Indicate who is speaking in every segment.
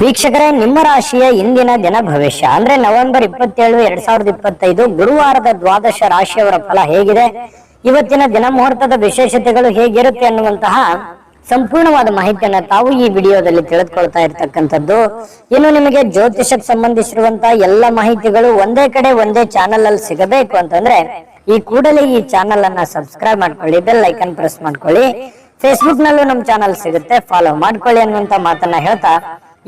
Speaker 1: ವೀಕ್ಷಕರೇ, ನಿಮ್ಮ ರಾಶಿಯ ಇಂದಿನ ದಿನ ಭವಿಷ್ಯ ಅಂದ್ರೆ ನವೆಂಬರ್ 27, 2025 ಗುರುವಾರದ ದ್ವಾದಶ ರಾಶಿಯವರ ಫಲ ಹೇಗಿದೆ, ಇವತ್ತಿನ ದಿನ ಮುಹೂರ್ತದ ವಿಶೇಷತೆಗಳು ಹೇಗಿರುತ್ತೆ ಅನ್ನುವಂತಹ ಸಂಪೂರ್ಣವಾದ ಮಾಹಿತಿಯನ್ನ ತಾವು ಈ ವಿಡಿಯೋದಲ್ಲಿ ತಿಳಿದುಕೊಳ್ತಾ ಇರ್ತಕ್ಕಂಥದ್ದು. ಇನ್ನು ನಿಮಗೆ ಜ್ಯೋತಿಷಕ್ಕೆ ಸಂಬಂಧಿಸಿರುವಂತಹ ಎಲ್ಲ ಮಾಹಿತಿಗಳು ಒಂದೇ ಕಡೆ ಒಂದೇ ಚಾನೆಲ್ ಅಲ್ಲಿ ಸಿಗಬೇಕು ಅಂತಂದ್ರೆ ಈ ಕೂಡಲೇ ಈ ಚಾನೆಲ್ ಅನ್ನ ಸಬ್ಸ್ಕ್ರೈಬ್ ಮಾಡ್ಕೊಳ್ಳಿ, ಬೆಲ್ ಐಕನ್ ಪ್ರೆಸ್ ಮಾಡ್ಕೊಳ್ಳಿ. ಫೇಸ್ಬುಕ್ ನಲ್ಲೂ ನಮ್ಮ ಚಾನೆಲ್ ಸಿಗುತ್ತೆ, ಫಾಲೋ ಮಾಡ್ಕೊಳ್ಳಿ ಅನ್ನುವಂತ ಮಾತನ್ನ ಹೇಳ್ತಾ,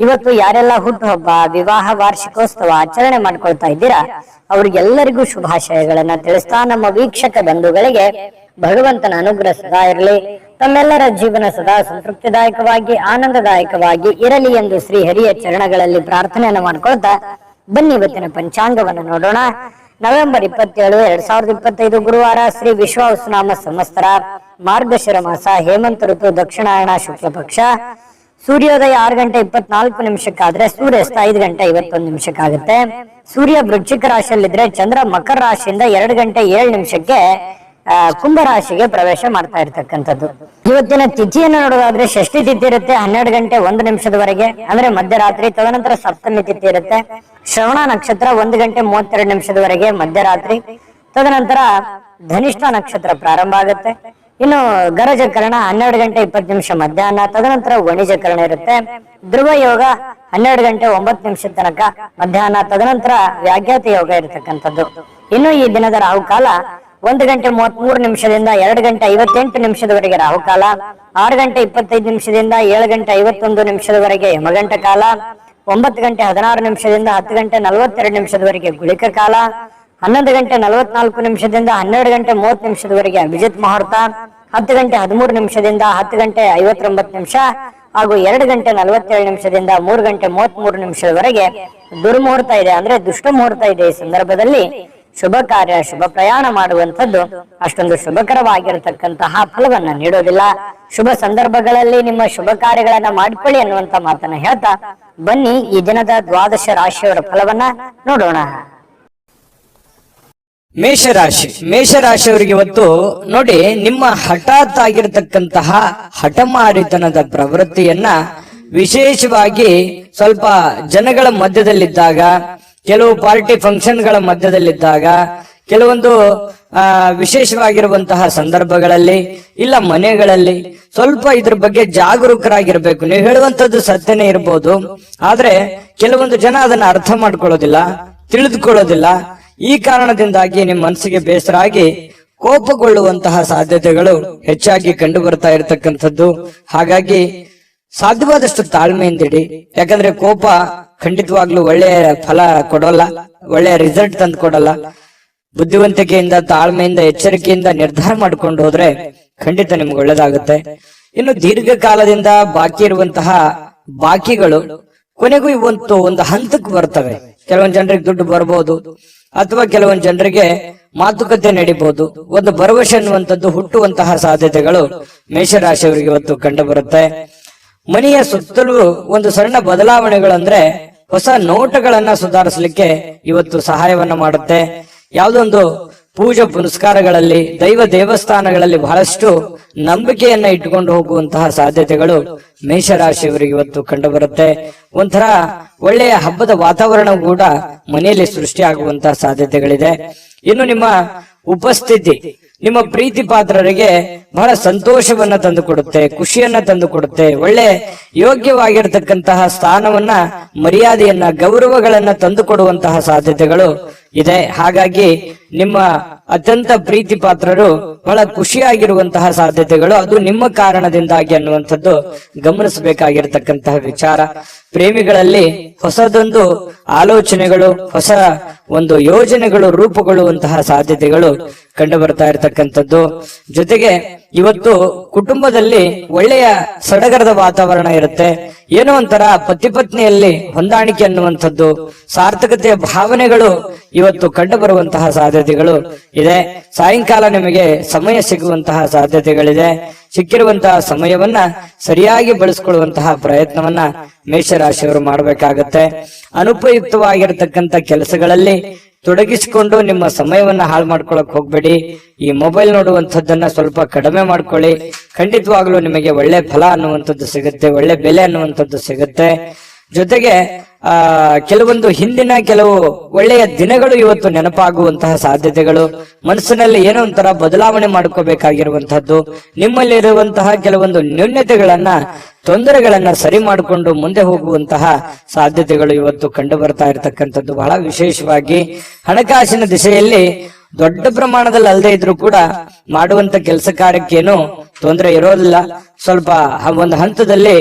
Speaker 1: ಇವತ್ತು ಯಾರೆಲ್ಲ ಹುಟ್ಟುಹಬ್ಬ, ವಿವಾಹ ವಾರ್ಷಿಕೋತ್ಸವ ಆಚರಣೆ ಮಾಡ್ಕೊಳ್ತಾ ಇದ್ದೀರಾ ಅವ್ರಿಗೆಲ್ಲರಿಗೂ ಶುಭಾಶಯಗಳನ್ನ ತಿಳಿಸ್ತಾ, ನಮ್ಮ ವೀಕ್ಷಕ ಬಂಧುಗಳಿಗೆ ಭಗವಂತನ ಅನುಗ್ರಹ ಸದಾ ಇರಲಿ, ತಮ್ಮೆಲ್ಲರ ಜೀವನ ಸದಾ ಸಂತೃಪ್ತಿದಾಯಕವಾಗಿ ಆನಂದದಾಯಕವಾಗಿ ಇರಲಿ ಎಂದು ಶ್ರೀ ಹರಿಯ ಚರಣಗಳಲ್ಲಿ ಪ್ರಾರ್ಥನೆಯನ್ನು ಮಾಡ್ಕೊಳ್ತಾ ಬನ್ನಿ ಇವತ್ತಿನ ಪಂಚಾಂಗವನ್ನು ನೋಡೋಣ. ನವೆಂಬರ್ 27, 2025 ಗುರುವಾರ, ಶ್ರೀ ವಿಶ್ವಾವಸುನಾಮ ಸಂವತ್ಸರ, ಮಾರ್ಗಶಿರ ಮಾಸ, ಹೇಮಂತ ಋತು, ದಕ್ಷಿಣಾಯಣ ಶುಕ್ಲ ಪಕ್ಷ. ಸೂರ್ಯೋದಯ 6 ಗಂಟೆ 24 ನಿಮಿಷಕ್ಕಾದ್ರೆ ಸೂರ್ಯಾಸ್ತ 5 ಗಂಟೆ 51 ನಿಮಿಷಕ್ಕಾಗುತ್ತೆ. ಸೂರ್ಯ ವೃಶ್ಚಿಕ ರಾಶಿಯಲ್ಲಿದ್ರೆ ಚಂದ್ರ ಮಕರ ರಾಶಿಯಿಂದ 2 ಗಂಟೆ 7 ನಿಮಿಷಕ್ಕೆ ಕುಂಭ ರಾಶಿಗೆ ಪ್ರವೇಶ ಮಾಡ್ತಾ ಇರ್ತಕ್ಕಂಥದ್ದು. ಇವತ್ತಿನ ತಿಥಿಯನ್ನು ನೋಡೋದಾದ್ರೆ ಷಷ್ಠಿ ತಿಥಿ ಇರುತ್ತೆ 12 ಗಂಟೆ 1 ನಿಮಿಷದವರೆಗೆ, ಅಂದ್ರೆ ಮಧ್ಯರಾತ್ರಿ. ತದನಂತರ ಸಪ್ತಮಿ ತಿಥಿ ಇರುತ್ತೆ. ಶ್ರವಣ ನಕ್ಷತ್ರ 1 ಗಂಟೆ 32 ನಿಮಿಷದವರೆಗೆ ಮಧ್ಯರಾತ್ರಿ. ತದನಂತರ ಧನಿಷ್ಠ ನಕ್ಷತ್ರ ಪ್ರಾರಂಭ ಆಗುತ್ತೆ. ಇನ್ನು ಗರಜಕರಣ 12 ಗಂಟೆ 20 ನಿಮಿಷ ಮಧ್ಯಾಹ್ನ. ತದನಂತರ ವಣಿಜಕರಣ ಇರುತ್ತೆ. ಧ್ರುವ ಯೋಗ 12 ಗಂಟೆ 9 ನಿಮಿಷ ತನಕ ಮಧ್ಯಾಹ್ನ. ತದನಂತರ ವ್ಯಾಘಾತ ಯೋಗ ಇರತಕ್ಕಂಥದ್ದು. ಇನ್ನು ಈ ದಿನದ ರಾಹುಕಾಲ 1 ಗಂಟೆ 33 ನಿಮಿಷದಿಂದ 2 ಗಂಟೆ 58 ನಿಮಿಷದವರೆಗೆ ರಾಹುಕಾಲ. 6 ಗಂಟೆ 25 ನಿಮಿಷದಿಂದ 7 ಗಂಟೆ 51 ನಿಮಿಷದವರೆಗೆ ಯಮಗಂಟ ಕಾಲ. 9 ಗಂಟೆ 16 ನಿಮಿಷದಿಂದ 10 ಗಂಟೆ 42 ನಿಮಿಷದವರೆಗೆ ಗುಳಿಕ ಕಾಲ. 11 ಗಂಟೆ 44 ನಿಮಿಷದಿಂದ 12 ಗಂಟೆ 30 ನಿಮಿಷದವರೆಗೆ ಅಭಿಜಿತ್ ಮುಹೂರ್ತ. 10 ಗಂಟೆ 13 ನಿಮಿಷದಿಂದ 10 ಗಂಟೆ 59 ನಿಮಿಷ ಹಾಗೂ 2 ಗಂಟೆ 47 ನಿಮಿಷದಿಂದ 3 ಗಂಟೆ 33 ನಿಮಿಷದವರೆಗೆ ದುರ್ಮುಹೂರ್ತ ಇದೆ, ಅಂದ್ರೆ ದುಷ್ಟ ಮುಹೂರ್ತ ಇದೆ. ಈ ಸಂದರ್ಭದಲ್ಲಿ ಶುಭ ಕಾರ್ಯ, ಶುಭ ಪ್ರಯಾಣ ಮಾಡುವಂಥದ್ದು ಅಷ್ಟೊಂದು ಶುಭಕರವಾಗಿರತಕ್ಕಂತಹ ಫಲವನ್ನ ನೀಡೋದಿಲ್ಲ. ಶುಭ ಸಂದರ್ಭಗಳಲ್ಲಿ ನಿಮ್ಮ ಶುಭ ಕಾರ್ಯಗಳನ್ನ ಮಾಡ್ಕೊಳ್ಳಿ ಅನ್ನುವಂತ ಮಾತನ್ನ ಹೇಳ್ತಾ ಬನ್ನಿ ಈ ದಿನದ ದ್ವಾದಶ ರಾಶಿಯವರ ಫಲವನ್ನ ನೋಡೋಣ.
Speaker 2: ಮೇಷರಾಶಿ. ಮೇಷರಾಶಿಯವರಿಗೆ ಇವತ್ತು ನೋಡಿ, ನಿಮ್ಮ ಹಠಾತ್ ಆಗಿರತಕ್ಕಂತಹ ಹಠಮಾರಿತನದ ಪ್ರವೃತ್ತಿಯನ್ನ ವಿಶೇಷವಾಗಿ ಸ್ವಲ್ಪ ಜನಗಳ ಮಧ್ಯದಲ್ಲಿದ್ದಾಗ, ಕೆಲವು ಪಾರ್ಟಿ ಫಂಕ್ಷನ್ಗಳ ಮಧ್ಯದಲ್ಲಿದ್ದಾಗ, ಕೆಲವೊಂದು ವಿಶೇಷವಾಗಿರುವಂತಹ ಸಂದರ್ಭಗಳಲ್ಲಿ ಇಲ್ಲ ಮನೆಗಳಲ್ಲಿ ಸ್ವಲ್ಪ ಇದ್ರ ಬಗ್ಗೆ ಜಾಗರೂಕರಾಗಿರ್ಬೇಕು. ನೀವು ಹೇಳುವಂತದ್ದು ಸತ್ಯನೇ ಇರ್ಬೋದು, ಆದ್ರೆ ಕೆಲವೊಂದು ಜನ ಅದನ್ನ ಅರ್ಥ ಮಾಡ್ಕೊಳ್ಳೋದಿಲ್ಲ, ತಿಳಿದುಕೊಳ್ಳೋದಿಲ್ಲ. ಈ ಕಾರಣದಿಂದಾಗಿ ನಿಮ್ಮ ಮನಸ್ಸಿಗೆ ಬೇಸರ ಆಗಿ ಕೋಪಗೊಳ್ಳುವಂತಹ ಸಾಧ್ಯತೆಗಳು ಹೆಚ್ಚಾಗಿ ಕಂಡು ಬರ್ತಾ ಇರತಕ್ಕಂಥದ್ದು. ಹಾಗಾಗಿ ಸಾಧ್ಯವಾದಷ್ಟು ತಾಳ್ಮೆಯಿಂದಿಡಿ, ಯಾಕಂದ್ರೆ ಕೋಪ ಖಂಡಿತವಾಗ್ಲೂ ಒಳ್ಳೆಯ ಫಲ ಕೊಡೋಲ್ಲ, ಒಳ್ಳೆಯ ರಿಸಲ್ಟ್ ತಂದು ಕೊಡಲ್ಲ. ಬುದ್ಧಿವಂತಿಕೆಯಿಂದ, ತಾಳ್ಮೆಯಿಂದ, ಎಚ್ಚರಿಕೆಯಿಂದ ನಿರ್ಧಾರ ಮಾಡ್ಕೊಂಡು ಹೋದ್ರೆ ಖಂಡಿತ ನಿಮ್ಗೆ ಒಳ್ಳೇದಾಗುತ್ತೆ. ಇನ್ನು ದೀರ್ಘಕಾಲದಿಂದ ಬಾಕಿ ಇರುವಂತಹ ಬಾಕಿಗಳು ಕೊನೆಗೂ ಇವತ್ತು ಒಂದು ಹಂತಕ್ಕೆ ಬರ್ತವೆ. ಕೆಲವೊಂದು ಜನರಿಗೆ ದುಡ್ಡು ಬರ್ಬೋದು, ಅಥವಾ ಕೆಲವೊಂದು ಜನರಿಗೆ ಮಾತುಕತೆ ನಡೀಬಹುದು. ಒಂದು ಭರವಸೆ ಅನ್ನುವಂಥದ್ದು ಹುಟ್ಟುವಂತಹ ಸಾಧ್ಯತೆಗಳು ಮೇಷರಾಶಿಯವರಿಗೆ ಇವತ್ತು ಕಂಡು ಬರುತ್ತೆ. ಮನೆಯ ಸುತ್ತಲೂ ಒಂದು ಸಣ್ಣ ಬದಲಾವಣೆಗಳಂದ್ರೆ ಹೊಸ ನೋಟಗಳನ್ನ ಸುಧಾರಿಸಲಿಕ್ಕೆ ಇವತ್ತು ಸಹಾಯವನ್ನ ಮಾಡುತ್ತೆ. ಯಾವುದೊಂದು ಪೂಜೆ ಪುನಸ್ಕಾರಗಳಲ್ಲಿ, ದೈವ ದೇವಸ್ಥಾನಗಳಲ್ಲಿ ಬಹಳಷ್ಟು ನಂಬಿಕೆಯನ್ನ ಇಟ್ಟುಕೊಂಡು ಹೋಗುವಂತಹ ಸಾಧ್ಯತೆಗಳು ಮೇಷರಾಶಿಯವರಿಗೆ ಇವತ್ತು ಕಂಡು ಬರುತ್ತೆ. ಒಂಥರ ಒಳ್ಳೆಯ ಹಬ್ಬದ ವಾತಾವರಣ ಕೂಡ ಮನೆಯಲ್ಲಿ ಸೃಷ್ಟಿಯಾಗುವಂತಹ ಸಾಧ್ಯತೆಗಳಿದೆ. ಇನ್ನು ನಿಮ್ಮ ಉಪಸ್ಥಿತಿ ನಿಮ್ಮ ಪ್ರೀತಿ ಪಾತ್ರರಿಗೆ ಬಹಳ ಸಂತೋಷವನ್ನ ತಂದು ಕೊಡುತ್ತೆ, ಖುಷಿಯನ್ನ ತಂದು ಕೊಡುತ್ತೆ. ಒಳ್ಳೆ ಯೋಗ್ಯವಾಗಿರ್ತಕ್ಕಂತಹ ಸ್ಥಾನವನ್ನ, ಮರ್ಯಾದೆಯನ್ನ, ಗೌರವಗಳನ್ನ ತಂದು ಕೊಡುವಂತಹ ಸಾಧ್ಯತೆಗಳು ಇದೆ. ಹಾಗಾಗಿ ನಿಮ್ಮ ಅತ್ಯಂತ ಪ್ರೀತಿ ಪಾತ್ರರು ಬಹಳ ಖುಷಿಯಾಗಿರುವಂತಹ ಸಾಧ್ಯತೆಗಳು ಅದು ನಿಮ್ಮ ಕಾರಣದಿಂದಾಗಿ ಅನ್ನುವಂಥದ್ದು ಗಮನಿಸಬೇಕಾಗಿರ್ತಕ್ಕಂತಹ ವಿಚಾರ. ಪ್ರೇಮಿಗಳಲ್ಲಿ ಹೊಸದೊಂದು ಆಲೋಚನೆಗಳು, ಹೊಸ ಒಂದು ಯೋಜನೆಗಳು ರೂಪುಗೊಳ್ಳುವಂತಹ ಸಾಧ್ಯತೆಗಳು ಕಂಡು ಬರ್ತಾ ಇರತಕ್ಕಂಥದ್ದು. ಜೊತೆಗೆ ಇವತ್ತು ಕುಟುಂಬದಲ್ಲಿ ಒಳ್ಳೆಯ ಸಡಗರದ ವಾತಾವರಣ ಇರುತ್ತೆ. ಏನೋ ಒಂಥರ ಪತಿ ಪತ್ನಿಯಲ್ಲಿ ಹೊಂದಾಣಿಕೆ ಅನ್ನುವಂಥದ್ದು, ಸಾರ್ಥಕತೆಯ ಭಾವನೆಗಳು ಇವತ್ತು ಕಂಡು ಬರುವಂತಹ ಸಾಧ್ಯತೆಗಳು ಇದೆ. ಸಾಯಂಕಾಲ ನಿಮಗೆ ಸಮಯ ಸಿಗುವಂತಹ ಸಾಧ್ಯತೆಗಳಿದೆ. ಸಿಕ್ಕಿರುವಂತಹ ಸಮಯವನ್ನ ಸರಿಯಾಗಿ ಬಳಸ್ಕೊಳ್ಳುವಂತಹ ಪ್ರಯತ್ನವನ್ನ ಮೇಷರಾಶಿಯವರು ಮಾಡಬೇಕಾಗತ್ತೆ. ಅನುಪಯುಕ್ತವಾಗಿರತಕ್ಕಂತ ಕೆಲಸಗಳಲ್ಲಿ ತೊಡಗಿಸಿಕೊಂಡು ನಿಮ್ಮ ಸಮಯವನ್ನ ಹಾಳು ಮಾಡ್ಕೊಳಕ್ ಹೋಗ್ಬೇಡಿ. ಈ ಮೊಬೈಲ್ ನೋಡುವಂಥದ್ದನ್ನ ಸ್ವಲ್ಪ ಕಡಿಮೆ ಮಾಡ್ಕೊಳ್ಳಿ. ಖಂಡಿತವಾಗ್ಲೂ ನಿಮಗೆ ಒಳ್ಳೆ ಫಲ ಅನ್ನುವಂಥದ್ದು ಸಿಗುತ್ತೆ, ಒಳ್ಳೆ ಬೆಲೆ ಅನ್ನುವಂಥದ್ದು ಸಿಗುತ್ತೆ. ಜೊತೆಗೆ ಕೆಲವೊಂದು ಹಿಂದಿನ ಕೆಲವು ಒಳ್ಳೆಯ ದಿನಗಳು ಇವತ್ತು ನೆನಪಾಗುವಂತಹ ಸಾಧ್ಯತೆಗಳು, ಮನಸ್ಸಿನಲ್ಲಿ ಏನೋ ಒಂಥರ ಬದಲಾವಣೆ ಮಾಡ್ಕೋಬೇಕಾಗಿರುವಂತಹದ್ದು, ನಿಮ್ಮಲ್ಲಿರುವಂತಹ ಕೆಲವೊಂದು ನ್ಯೂನ್ಯತೆಗಳನ್ನ ತೊಂದರೆಗಳನ್ನ ಸರಿ ಮಾಡಿಕೊಂಡು ಮುಂದೆ ಹೋಗುವಂತಹ ಸಾಧ್ಯತೆಗಳು ಇವತ್ತು ಕಂಡು ಬರ್ತಾ ಇರತಕ್ಕಂಥದ್ದು. ಬಹಳ ವಿಶೇಷವಾಗಿ ಹಣಕಾಸಿನ ದಿಶೆಯಲ್ಲಿ ದೊಡ್ಡ ಪ್ರಮಾಣದಲ್ಲಿ ಅಲ್ಲದೆ ಇದ್ರೂ ಕೂಡ ಮಾಡುವಂತ ಕೆಲಸ ಕಾರ್ಯಕ್ಕೇನು ತೊಂದರೆ ಇರೋದಿಲ್ಲ, ಸ್ವಲ್ಪ ಒಂದು ಹಂತದಲ್ಲಿ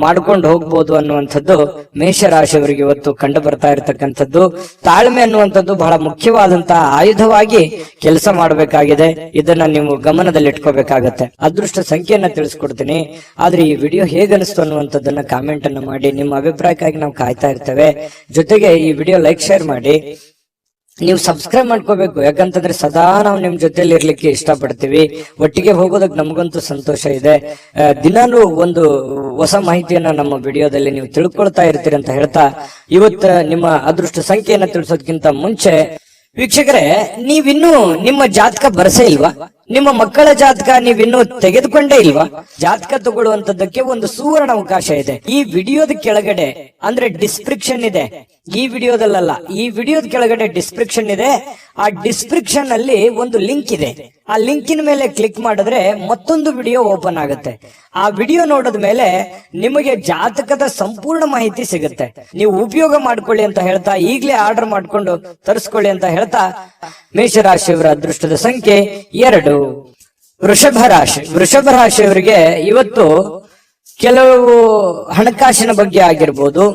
Speaker 2: ಮಾಡ್ಕೊಂಡು ಹೋಗ್ಬೋದು ಅನ್ನುವಂಥದ್ದು ಮೇಷರಾಶಿಯವರಿಗೆ ಇವತ್ತು ಕಂಡು ಬರ್ತಾ ಇರತಕ್ಕಂಥದ್ದು. ತಾಳ್ಮೆ ಅನ್ನುವಂಥದ್ದು ಬಹಳ ಮುಖ್ಯವಾದಂತಹ ಆಯುಧವಾಗಿ ಕೆಲಸ ಮಾಡಬೇಕಾಗಿದೆ. ಇದನ್ನ ನೀವು ಗಮನದಲ್ಲಿ ಇಟ್ಕೋಬೇಕಾಗತ್ತೆ. ಅದೃಷ್ಟ ಸಂಖ್ಯೆಯನ್ನ ತಿಳಿಸ್ಕೊಡ್ತೀನಿ, ಆದ್ರೆ ಈ ವಿಡಿಯೋ ಹೇಗನಿಸ್ತು ಅನ್ನುವಂಥದ್ದನ್ನ ಕಾಮೆಂಟ್ ಅನ್ನ ಮಾಡಿ. ನಿಮ್ಮ ಅಭಿಪ್ರಾಯಕ್ಕಾಗಿ ನಾವು ಕಾಯ್ತಾ ಇರ್ತೇವೆ. ಜೊತೆಗೆ ಈ ವಿಡಿಯೋ ಲೈಕ್ ಶೇರ್ ಮಾಡಿ. ನೀವು ಸಬ್ಸ್ಕ್ರೈಬ್ ಮಾಡ್ಕೋಬೇಕು, ಯಾಕಂತಂದ್ರೆ ಸದಾ ನಾವು ನಿಮ್ ಜೊತೆಲಿ ಇರ್ಲಿಕ್ಕೆ ಇಷ್ಟಪಡ್ತೀವಿ. ಒಟ್ಟಿಗೆ ಹೋಗೋದಕ್ಕೆ ನಮಗಂತೂ ಸಂತೋಷ ಇದೆ. ದಿನಾನು ಒಂದು ಹೊಸ ಮಾಹಿತಿಯನ್ನ ನಮ್ಮ ವಿಡಿಯೋದಲ್ಲಿ ನೀವು ತಿಳ್ಕೊಳ್ತಾ ಇರ್ತೀರಿ ಅಂತ ಹೇಳ್ತಾ, ಇವತ್ತು ನಿಮ್ಮ ಅದೃಷ್ಟ ಸಂಖ್ಯೆಯನ್ನ ತಿಳಿಸೋದಕ್ಕಿಂತ ಮುಂಚೆ ವೀಕ್ಷಕರೇ, ನೀವಿನ್ನೂ ನಿಮ್ಮ ಜಾತಕ ಬರಸೇ ಇಲ್ವಾ? ನಿಮ್ಮ ಮಕ್ಕಳ ಜಾತಕ ನೀವಿನ್ನೂ ತೆಗೆದುಕೊಂಡೇ ಇಲ್ವಾ? ಜಾತಕ ತಗೊಳ್ಳುವಂತದ್ದಕ್ಕೆ ಒಂದು ಸುವರ್ಣ ಅವಕಾಶ ಇದೆ. ಈ ವಿಡಿಯೋದ ಕೆಳಗಡೆ ಅಂದ್ರೆ ಡಿಸ್ಕ್ರಿಪ್ಷನ್ ಇದೆ, ಈ ವಿಡಿಯೋದಲ್ಲ, ಈ ವಿಡಿಯೋದ ಕೆಳಗಡೆ ಡಿಸ್ಕ್ರಿಪ್ಷನ್ ಇದೆ. ಆ ಡಿಸ್ಕ್ರಿಪ್ಷನ್ ಅಲ್ಲಿ ಒಂದು ಲಿಂಕ್ ಇದೆ. ಆ ಲಿಂಕಿನ ಮೇಲೆ ಕ್ಲಿಕ್ ಮಾಡಿದ್ರೆ ಮತ್ತೊಂದು ವಿಡಿಯೋ ಓಪನ್ ಆಗುತ್ತೆ. ಆ ವಿಡಿಯೋ ನೋಡಿದ ಮೇಲೆ ನಿಮಗೆ ಜಾತಕದ ಸಂಪೂರ್ಣ ಮಾಹಿತಿ ಸಿಗುತ್ತೆ. ನೀವು ಉಪಯೋಗ ಮಾಡ್ಕೊಳ್ಳಿ ಅಂತ ಹೇಳ್ತಾ, ಈಗಲೇ ಆರ್ಡರ್ ಮಾಡ್ಕೊಂಡು ತರಿಸ್ಕೊಳ್ಳಿ ಅಂತ ಹೇಳ್ತಾ, ಮೇಷರಾಶಿಯವರ ಅದೃಷ್ಟದ ಸಂಖ್ಯೆ 2. ವೃಷಭ ರಾಶಿ. ವೃಷಭ ರಾಶಿಯವರಿಗೆ ಇವತ್ತು ಕೆಲವು ಹಣಕಾಸಿನ ಬಗ್ಗೆ ಆಗಿರ್ಬೋದು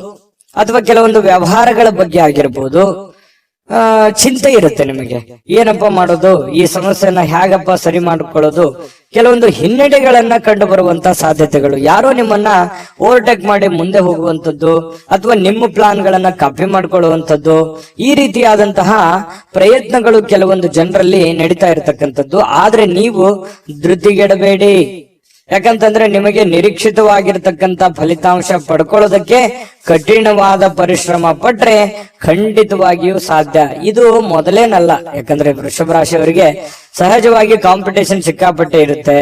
Speaker 2: ಅಥವಾ ಕೆಲವೊಂದು ವ್ಯವಹಾರಗಳ ಬಗ್ಗೆ ಆಗಿರ್ಬೋದು ಚಿಂತೆ ಇರುತ್ತೆ ನಿಮಗೆ. ಏನಪ್ಪ ಮಾಡೋದು, ಈ ಸಮಸ್ಯೆನ ಹೇಗಪ್ಪ ಸರಿ ಮಾಡಿಕೊಳ್ಳೋದು, ಕೆಲವೊಂದು ಹಿನ್ನಡೆಗಳನ್ನ ಕಂಡು ಬರುವಂತ ಸಾಧ್ಯತೆಗಳು, ಯಾರೋ ನಿಮ್ಮನ್ನ ಓವರ್ಟೇಕ್ ಮಾಡಿ ಮುಂದೆ ಹೋಗುವಂತದ್ದು ಅಥವಾ ನಿಮ್ಮ ಪ್ಲಾನ್ ಗಳನ್ನ ಕಾಪಿ ಮಾಡ್ಕೊಳ್ಳುವಂಥದ್ದು, ಈ ರೀತಿಯಾದಂತಹ ಪ್ರಯತ್ನಗಳು ಕೆಲವೊಂದು ಜನರಲ್ಲಿ ನಡೀತಾ ಇರತಕ್ಕಂಥದ್ದು. ಆದ್ರೆ ನೀವು ಧೃತಿಗೆಡಬೇಡಿ, ಯಾಕಂತಂದ್ರೆ ನಿಮಗೆ ನಿರೀಕ್ಷಿತವಾಗಿರ್ತಕ್ಕಂಥ ಫಲಿತಾಂಶ ಪಡ್ಕೊಳ್ಳೋದಕ್ಕೆ ಕಠಿಣವಾದ ಪರಿಶ್ರಮ ಪಟ್ರೆ ಖಂಡಿತವಾಗಿಯೂ ಸಾಧ್ಯ. ಇದು ಮೊದಲೇನಲ್ಲ, ಯಾಕಂದ್ರೆ ವೃಷಭ ರಾಶಿಯವರಿಗೆ ಸಹಜವಾಗಿ ಕಾಂಪಿಟೇಷನ್ ಸಿಕ್ಕಾಪಟ್ಟೆ ಇರುತ್ತೆ.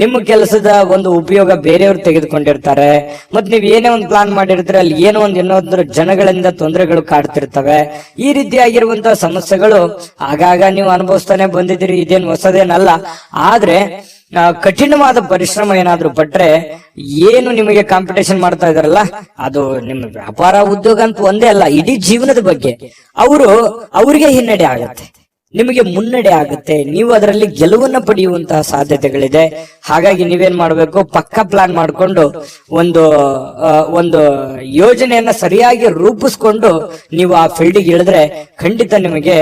Speaker 2: ನಿಮ್ಮ ಕೆಲಸದ ಒಂದು ಉಪಯೋಗ ಬೇರೆಯವರು ತೆಗೆದುಕೊಂಡಿರ್ತಾರೆ. ಮತ್ ನೀವ್ ಏನೇ ಒಂದು ಪ್ಲಾನ್ ಮಾಡಿರ್ತೀರ, ಅಲ್ಲಿ ಏನೋ ಒಂದು ಇನ್ನೊಂದು ಜನಗಳಿಂದ ತೊಂದರೆಗಳು ಕಾಡ್ತಿರ್ತವೆ. ಈ ರೀತಿಯಾಗಿರುವಂತಹ ಸಮಸ್ಯೆಗಳು ಆಗಾಗ ನೀವು ಅನುಭವಿಸ್ತಾನೆ ಬಂದಿದ್ದೀರಿ, ಇದೇನು ಹೊಸದೇನಲ್ಲ. ಆದ್ರೆ ಕಠಿಣವಾದ ಪರಿಶ್ರಮ ಏನಾದ್ರೂ ಪಟ್ರೆ, ಏನು ನಿಮಗೆ ಕಾಂಪಿಟೇಷನ್ ಮಾಡ್ತಾ ಇದಾರಲ್ಲ, ಅದು ನಿಮ್ಮ ವ್ಯಾಪಾರ ಉದ್ಯೋಗ ಅಂತ ಒಂದೇ ಅಲ್ಲ, ಇಡೀ ಜೀವನದ ಬಗ್ಗೆ ಅವ್ರಿಗೆ ಹಿನ್ನಡೆ ಆಗತ್ತೆ, ನಿಮಗೆ ಮುನ್ನಡೆ ಆಗುತ್ತೆ. ನೀವು ಅದರಲ್ಲಿ ಗೆಲುವನ್ನ ಪಡೆಯುವಂತಹ ಸಾಧ್ಯತೆಗಳಿದೆ. ಹಾಗಾಗಿ ನೀವೇನ್ ಮಾಡ್ಬೇಕು, ಪಕ್ಕ ಪ್ಲಾನ್ ಮಾಡ್ಕೊಂಡು ಒಂದು ಯೋಜನೆಯನ್ನ ಸರಿಯಾಗಿ ರೂಪಿಸ್ಕೊಂಡು ನೀವು ಆ ಫೀಲ್ಡಿಗೆ ಇಳಿದ್ರೆ ಖಂಡಿತ ನಿಮಗೆ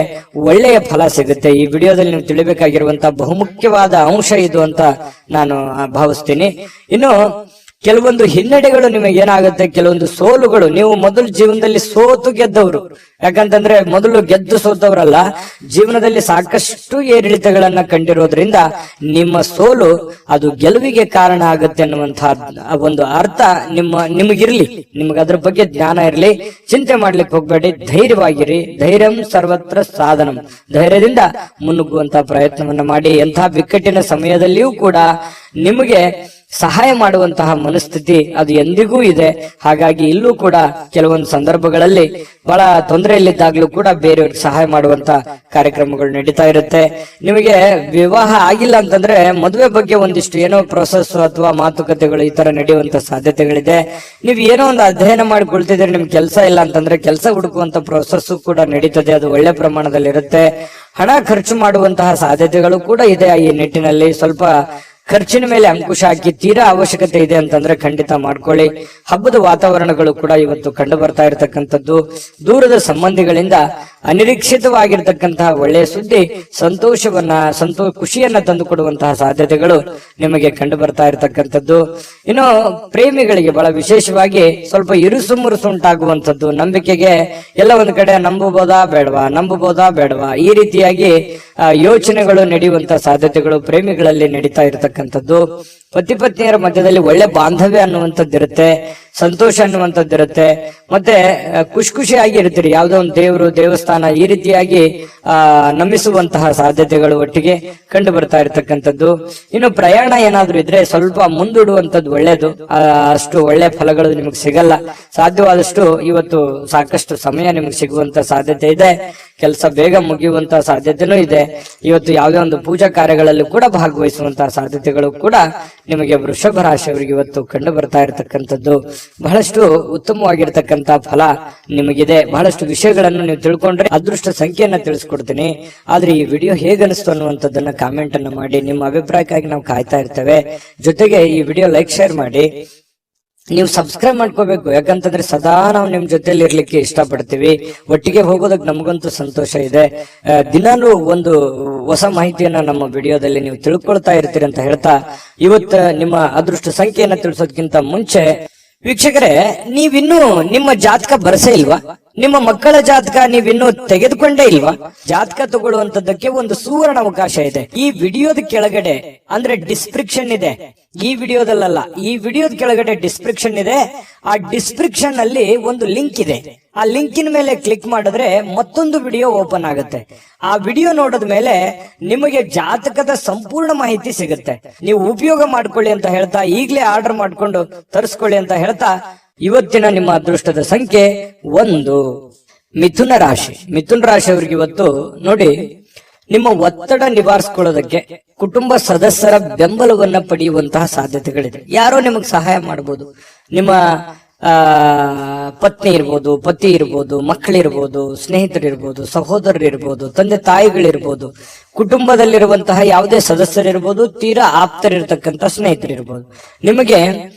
Speaker 2: ಒಳ್ಳೆಯ ಫಲ ಸಿಗುತ್ತೆ. ಈ ವಿಡಿಯೋದಲ್ಲಿ ನೀವು ತಿಳಿಬೇಕಾಗಿರುವಂತಹ ಬಹುಮುಖ್ಯವಾದ ಅಂಶ ಇದು ಅಂತ ನಾನು ಭಾವಿಸ್ತೀನಿ. ಇನ್ನು ಕೆಲವೊಂದು ಹಿನ್ನಡೆಗಳು ನಿಮಗೆ ಏನಾಗುತ್ತೆ, ಕೆಲವೊಂದು ಸೋಲುಗಳು, ನೀವು ಮೊದಲು ಜೀವನದಲ್ಲಿ ಸೋತು ಗೆದ್ದವರು, ಯಾಕಂತಂದ್ರೆ ಮೊದಲು ಗೆದ್ದು ಸೋತವರಲ್ಲ, ಜೀವನದಲ್ಲಿ ಸಾಕಷ್ಟು ಏರಿಳಿತಗಳನ್ನ ಕಂಡಿರೋದ್ರಿಂದ ನಿಮ್ಮ ಸೋಲು ಅದು ಗೆಲುವಿಗೆ ಕಾರಣ ಆಗುತ್ತೆ ಅನ್ನುವಂತಹ ಒಂದು ಅರ್ಥ ನಿಮಗಿರ್ಲಿ, ನಿಮ್ಗೆ ಅದ್ರ ಬಗ್ಗೆ ಜ್ಞಾನ ಇರ್ಲಿ. ಚಿಂತೆ ಮಾಡ್ಲಿಕ್ಕೆ ಹೋಗ್ಬೇಡಿ, ಧೈರ್ಯವಾಗಿರಿ. ಧೈರ್ಯಂ ಸರ್ವತ್ರ ಸಾಧನಂ. ಧೈರ್ಯದಿಂದ ಮುನ್ನುಗ್ಗುವಂತಹ ಪ್ರಯತ್ನವನ್ನ ಮಾಡಿ. ಎಂತಹ ಬಿಕ್ಕಟ್ಟಿನ ಸಮಯದಲ್ಲಿಯೂ ಕೂಡ ನಿಮಗೆ ಸಹಾಯ ಮಾಡುವಂತಹ ಮನಸ್ಥಿತಿ ಅದು ಎಂದಿಗೂ ಇದೆ. ಹಾಗಾಗಿ ಇಲ್ಲೂ ಕೂಡ ಕೆಲವೊಂದು ಸಂದರ್ಭಗಳಲ್ಲಿ ಬಹಳ ತೊಂದರೆಯಲ್ಲಿದ್ದಾಗ್ಲೂ ಕೂಡ ಬೇರೆಯವ್ರಿಗೆ ಸಹಾಯ ಮಾಡುವಂತ ಕಾರ್ಯಕ್ರಮಗಳು ನಡೀತಾ ಇರುತ್ತೆ. ನಿಮಗೆ ವಿವಾಹ ಆಗಿಲ್ಲ ಅಂತಂದ್ರೆ ಮದುವೆ ಬಗ್ಗೆ ಒಂದಿಷ್ಟು ಏನೋ ಪ್ರೊಸೆಸ್ ಅಥವಾ ಮಾತುಕತೆಗಳು ಈ ತರ ನಡೆಯುವಂತ ಸಾಧ್ಯತೆಗಳಿದೆ. ನೀವು ಏನೋ ಒಂದು ಅಧ್ಯಯನ ಮಾಡಿಕೊಳ್ತಿದ್ರೆ, ನಿಮ್ ಕೆಲಸ ಇಲ್ಲ ಅಂತಂದ್ರೆ ಕೆಲಸ ಹುಡುಕುವಂತ ಪ್ರೊಸೆಸ್ ಕೂಡ ನಡೀತದೆ, ಅದು ಒಳ್ಳೆ ಪ್ರಮಾಣದಲ್ಲಿ ಇರುತ್ತೆ. ಹಣ ಖರ್ಚು ಮಾಡುವಂತಹ ಸಾಧ್ಯತೆಗಳು ಕೂಡ ಇದೆ. ಈ ನಿಟ್ಟಿನಲ್ಲಿ ಸ್ವಲ್ಪ ಖರ್ಚಿನ ಮೇಲೆ ಅಂಕುಶ ಹಾಕಿ, ತೀರಾ ಅವಶ್ಯಕತೆ ಇದೆ ಅಂತಂದ್ರೆ ಖಂಡಿತ ಮಾಡ್ಕೊಳ್ಳಿ. ಹಬ್ಬದ ವಾತಾವರಣಗಳು ಕೂಡ ಇವತ್ತು ಕಂಡು ಬರ್ತಾ ಇರತಕ್ಕಂಥದ್ದು. ದೂರದ ಸಂಬಂಧಿಗಳಿಂದ ಅನಿರೀಕ್ಷಿತವಾಗಿರ್ತಕ್ಕಂತಹ ಒಳ್ಳೆಯ ಸುದ್ದಿ ಖುಷಿಯನ್ನ ತಂದು ಕೊಡುವಂತಹ ಸಾಧ್ಯತೆಗಳು ನಿಮಗೆ ಕಂಡು ಬರ್ತಾ ಇರತಕ್ಕಂಥದ್ದು. ಇನ್ನು ಪ್ರೇಮಿಗಳಿಗೆ ಬಹಳ ವಿಶೇಷವಾಗಿ ಸ್ವಲ್ಪ ಇರುಸು ಮುರುಸು ಉಂಟಾಗುವಂಥದ್ದು, ನಂಬಿಕೆಗೆ ಎಲ್ಲ ಒಂದು ಕಡೆ ನಂಬಬಹುದಾ ಬೇಡವಾ ಈ ರೀತಿಯಾಗಿ ಯೋಚನೆಗಳು ನಡೆಯುವಂತಹ ಸಾಧ್ಯತೆಗಳು ಪ್ರೇಮಿಗಳಲ್ಲಿ ನಡೀತಾ ಇರತಕ್ಕಂಥದ್ದು. ಪತಿ ಪತ್ನಿಯರ ಮಧ್ಯದಲ್ಲಿ ಒಳ್ಳೆ ಬಾಂಧವ್ಯ ಅನ್ನುವಂಥದ್ದಿರುತ್ತೆ, ಸಂತೋಷ ಅನ್ನುವಂಥದ್ದಿರುತ್ತೆ, ಮತ್ತೆ ಖುಷಿಯಾಗಿ ಇರ್ತೀರಿ. ಯಾವುದೋ ಒಂದು ದೇವರು ದೇವಸ್ಥಾನ ಈ ರೀತಿಯಾಗಿ ನಂಬಿಸುವಂತಹ ಸಾಧ್ಯತೆಗಳು ಒಟ್ಟಿಗೆ ಕಂಡು ಬರ್ತಾ ಇರತಕ್ಕಂಥದ್ದು. ಇನ್ನು ಪ್ರಯಾಣ ಏನಾದ್ರೂ ಇದ್ರೆ ಸ್ವಲ್ಪ ಮುಂದೂಡುವಂಥದ್ದು ಒಳ್ಳೇದು. ಅಷ್ಟು ಒಳ್ಳೆ ಫಲಗಳು ನಿಮಗೆ ಸಿಗಲ್ಲ. ಸಾಧ್ಯವಾದಷ್ಟು ಇವತ್ತು ಸಾಕಷ್ಟು ಸಮಯ ನಿಮಗೆ ಸಿಗುವಂತ ಸಾಧ್ಯತೆ ಇದೆ. ಕೆಲಸ ಬೇಗ ಮುಗಿಯುವಂತಹ ಸಾಧ್ಯತೆನೂ ಇದೆ. ಇವತ್ತು ಯಾವುದೇ ಒಂದು ಪೂಜಾ ಕಾರ್ಯಗಳಲ್ಲಿ ಕೂಡ ಭಾಗವಹಿಸುವಂತಹ ಸಾಧ್ಯತೆಗಳು ಕೂಡ ನಿಮಗೆ ವೃಷಭ ರಾಶಿಯವರಿಗೆ ಇವತ್ತು ಕಂಡು ಬರ್ತಾ ಇರತಕ್ಕಂಥದ್ದು. ಬಹಳಷ್ಟು ಉತ್ತಮವಾಗಿರ್ತಕ್ಕಂತ ಫಲ ನಿಮಗಿದೆ. ಬಹಳಷ್ಟು ವಿಷಯಗಳನ್ನು ನೀವು ತಿಳ್ಕೊಂಡ್ರೆ ಅದೃಷ್ಟ ಸಂಖ್ಯೆಯನ್ನ ತಿಳಿಸ್ಕೊಡ್ತೀನಿ. ಆದ್ರೆ ಈ ವಿಡಿಯೋ ಹೇಗನಿಸ್ತು ಅನ್ನುವಂಥದ್ದನ್ನ ಕಾಮೆಂಟ್ ಅನ್ನ ಮಾಡಿ. ನಿಮ್ಮ ಅಭಿಪ್ರಾಯಕ್ಕಾಗಿ ನಾವು ಕಾಯ್ತಾ ಇರ್ತೇವೆ. ಜೊತೆಗೆ ಈ ವಿಡಿಯೋ ಲೈಕ್ ಶೇರ್ ಮಾಡಿ. ನೀವು ಸಬ್ಸ್ಕ್ರೈಬ್ ಮಾಡ್ಕೋಬೇಕು, ಯಾಕಂತಂದ್ರೆ ಸದಾ ನಾವು ನಿಮ್ ಜೊತೆಲಿ ಇರ್ಲಿಕ್ಕೆ ಇಷ್ಟಪಡ್ತೀವಿ. ಒಟ್ಟಿಗೆ ಹೋಗೋದಕ್ಕೆ ನಮಗಂತೂ ಸಂತೋಷ ಇದೆ. ದಿನಾನು ಒಂದು ಹೊಸ ಮಾಹಿತಿಯನ್ನ ನಮ್ಮ ವಿಡಿಯೋದಲ್ಲಿ ನೀವು ತಿಳ್ಕೊಳ್ತಾ ಇರ್ತೀರಿ ಅಂತ ಹೇಳ್ತಾ, ಇವತ್ತು ನಿಮ್ಮ ಅದೃಷ್ಟ ಸಂಖ್ಯೆಯನ್ನ ತಿಳಿಸೋದಕ್ಕಿಂತ ಮುಂಚೆ ವೀಕ್ಷಕರೇ, ನೀವಿನ್ನೂ ನಿಮ್ಮ ಜಾತಕ ಬರಸೇ ಇಲ್ವಾ? ನಿಮ್ಮ ಮಕ್ಕಳ ಜಾತಕ ನೀವಿನ್ನೂ ತೆಗೆದುಕೊಂಡೇ ಇಲ್ವಾ? ಜಾತಕ ತಗೊಳ್ಳುವಂತದ್ದಕ್ಕೆ ಒಂದು ಸುವರ್ಣ ಅವಕಾಶ ಇದೆ. ಈ ವಿಡಿಯೋದ ಕೆಳಗಡೆ ಅಂದ್ರೆ ಡಿಸ್ಕ್ರಿಪ್ಷನ್ ಇದೆ. ಈ ವಿಡಿಯೋದಲ್ಲ, ಈ ವಿಡಿಯೋದ ಕೆಳಗಡೆ ಡಿಸ್ಕ್ರಿಪ್ಷನ್ ಇದೆ. ಆ ಡಿಸ್ಕ್ರಿಪ್ಷನ್ ಅಲ್ಲಿ ಒಂದು ಲಿಂಕ್ ಇದೆ. ಆ ಲಿಂಕಿನ ಮೇಲೆ ಕ್ಲಿಕ್ ಮಾಡಿದ್ರೆ ಮತ್ತೊಂದು ವಿಡಿಯೋ ಓಪನ್ ಆಗುತ್ತೆ. ಆ ವಿಡಿಯೋ ನೋಡಿದ ಮೇಲೆ ನಿಮಗೆ ಜಾತಕದ ಸಂಪೂರ್ಣ ಮಾಹಿತಿ ಸಿಗುತ್ತೆ. ನೀವು ಉಪಯೋಗ ಮಾಡ್ಕೊಳ್ಳಿ ಅಂತ ಹೇಳ್ತಾ, ಈಗಲೇ ಆರ್ಡರ್ ಮಾಡ್ಕೊಂಡು ತರಿಸ್ಕೊಳ್ಳಿ ಅಂತ ಹೇಳ್ತಾ, ಇವತ್ತಿನ ನಿಮ್ಮ ಅದೃಷ್ಟದ ಸಂಖ್ಯೆ 1 ಮಿಥುನ ರಾಶಿ. ಮಿಥುನ ರಾಶಿಯವರಿಗೆ ಇವತ್ತು ನೋಡಿ, ನಿಮ್ಮ ಒತ್ತಡ ನಿವಾರಿಸಿಕೊಳ್ಳೋದಕ್ಕೆ ಕುಟುಂಬ ಸದಸ್ಯರ ಬೆಂಬಲವನ್ನ ಪಡೆಯುವಂತಹ ಸಾಧ್ಯತೆಗಳಿದೆ. ಯಾರೋ ನಿಮಗೆ ಸಹಾಯ ಮಾಡಬಹುದು. ನಿಮ್ಮ ಪತ್ನಿ ಇರ್ಬೋದು, ಪತಿ ಇರ್ಬೋದು, ಮಕ್ಕಳಿರ್ಬೋದು, ಸ್ನೇಹಿತರಿರ್ಬೋದು, ಸಹೋದರರಿರ್ಬೋದು, ತಂದೆ ತಾಯಿಗಳಿರ್ಬೋದು, ಕುಟುಂಬದಲ್ಲಿರುವಂತಹ ಯಾವುದೇ ಸದಸ್ಯರಿರ್ಬೋದು, ತೀರಾ ಆಪ್ತರಿರ್ತಕ್ಕಂಥ ಸ್ನೇಹಿತರಿರ್ಬೋದು, ನಿಮಗೆ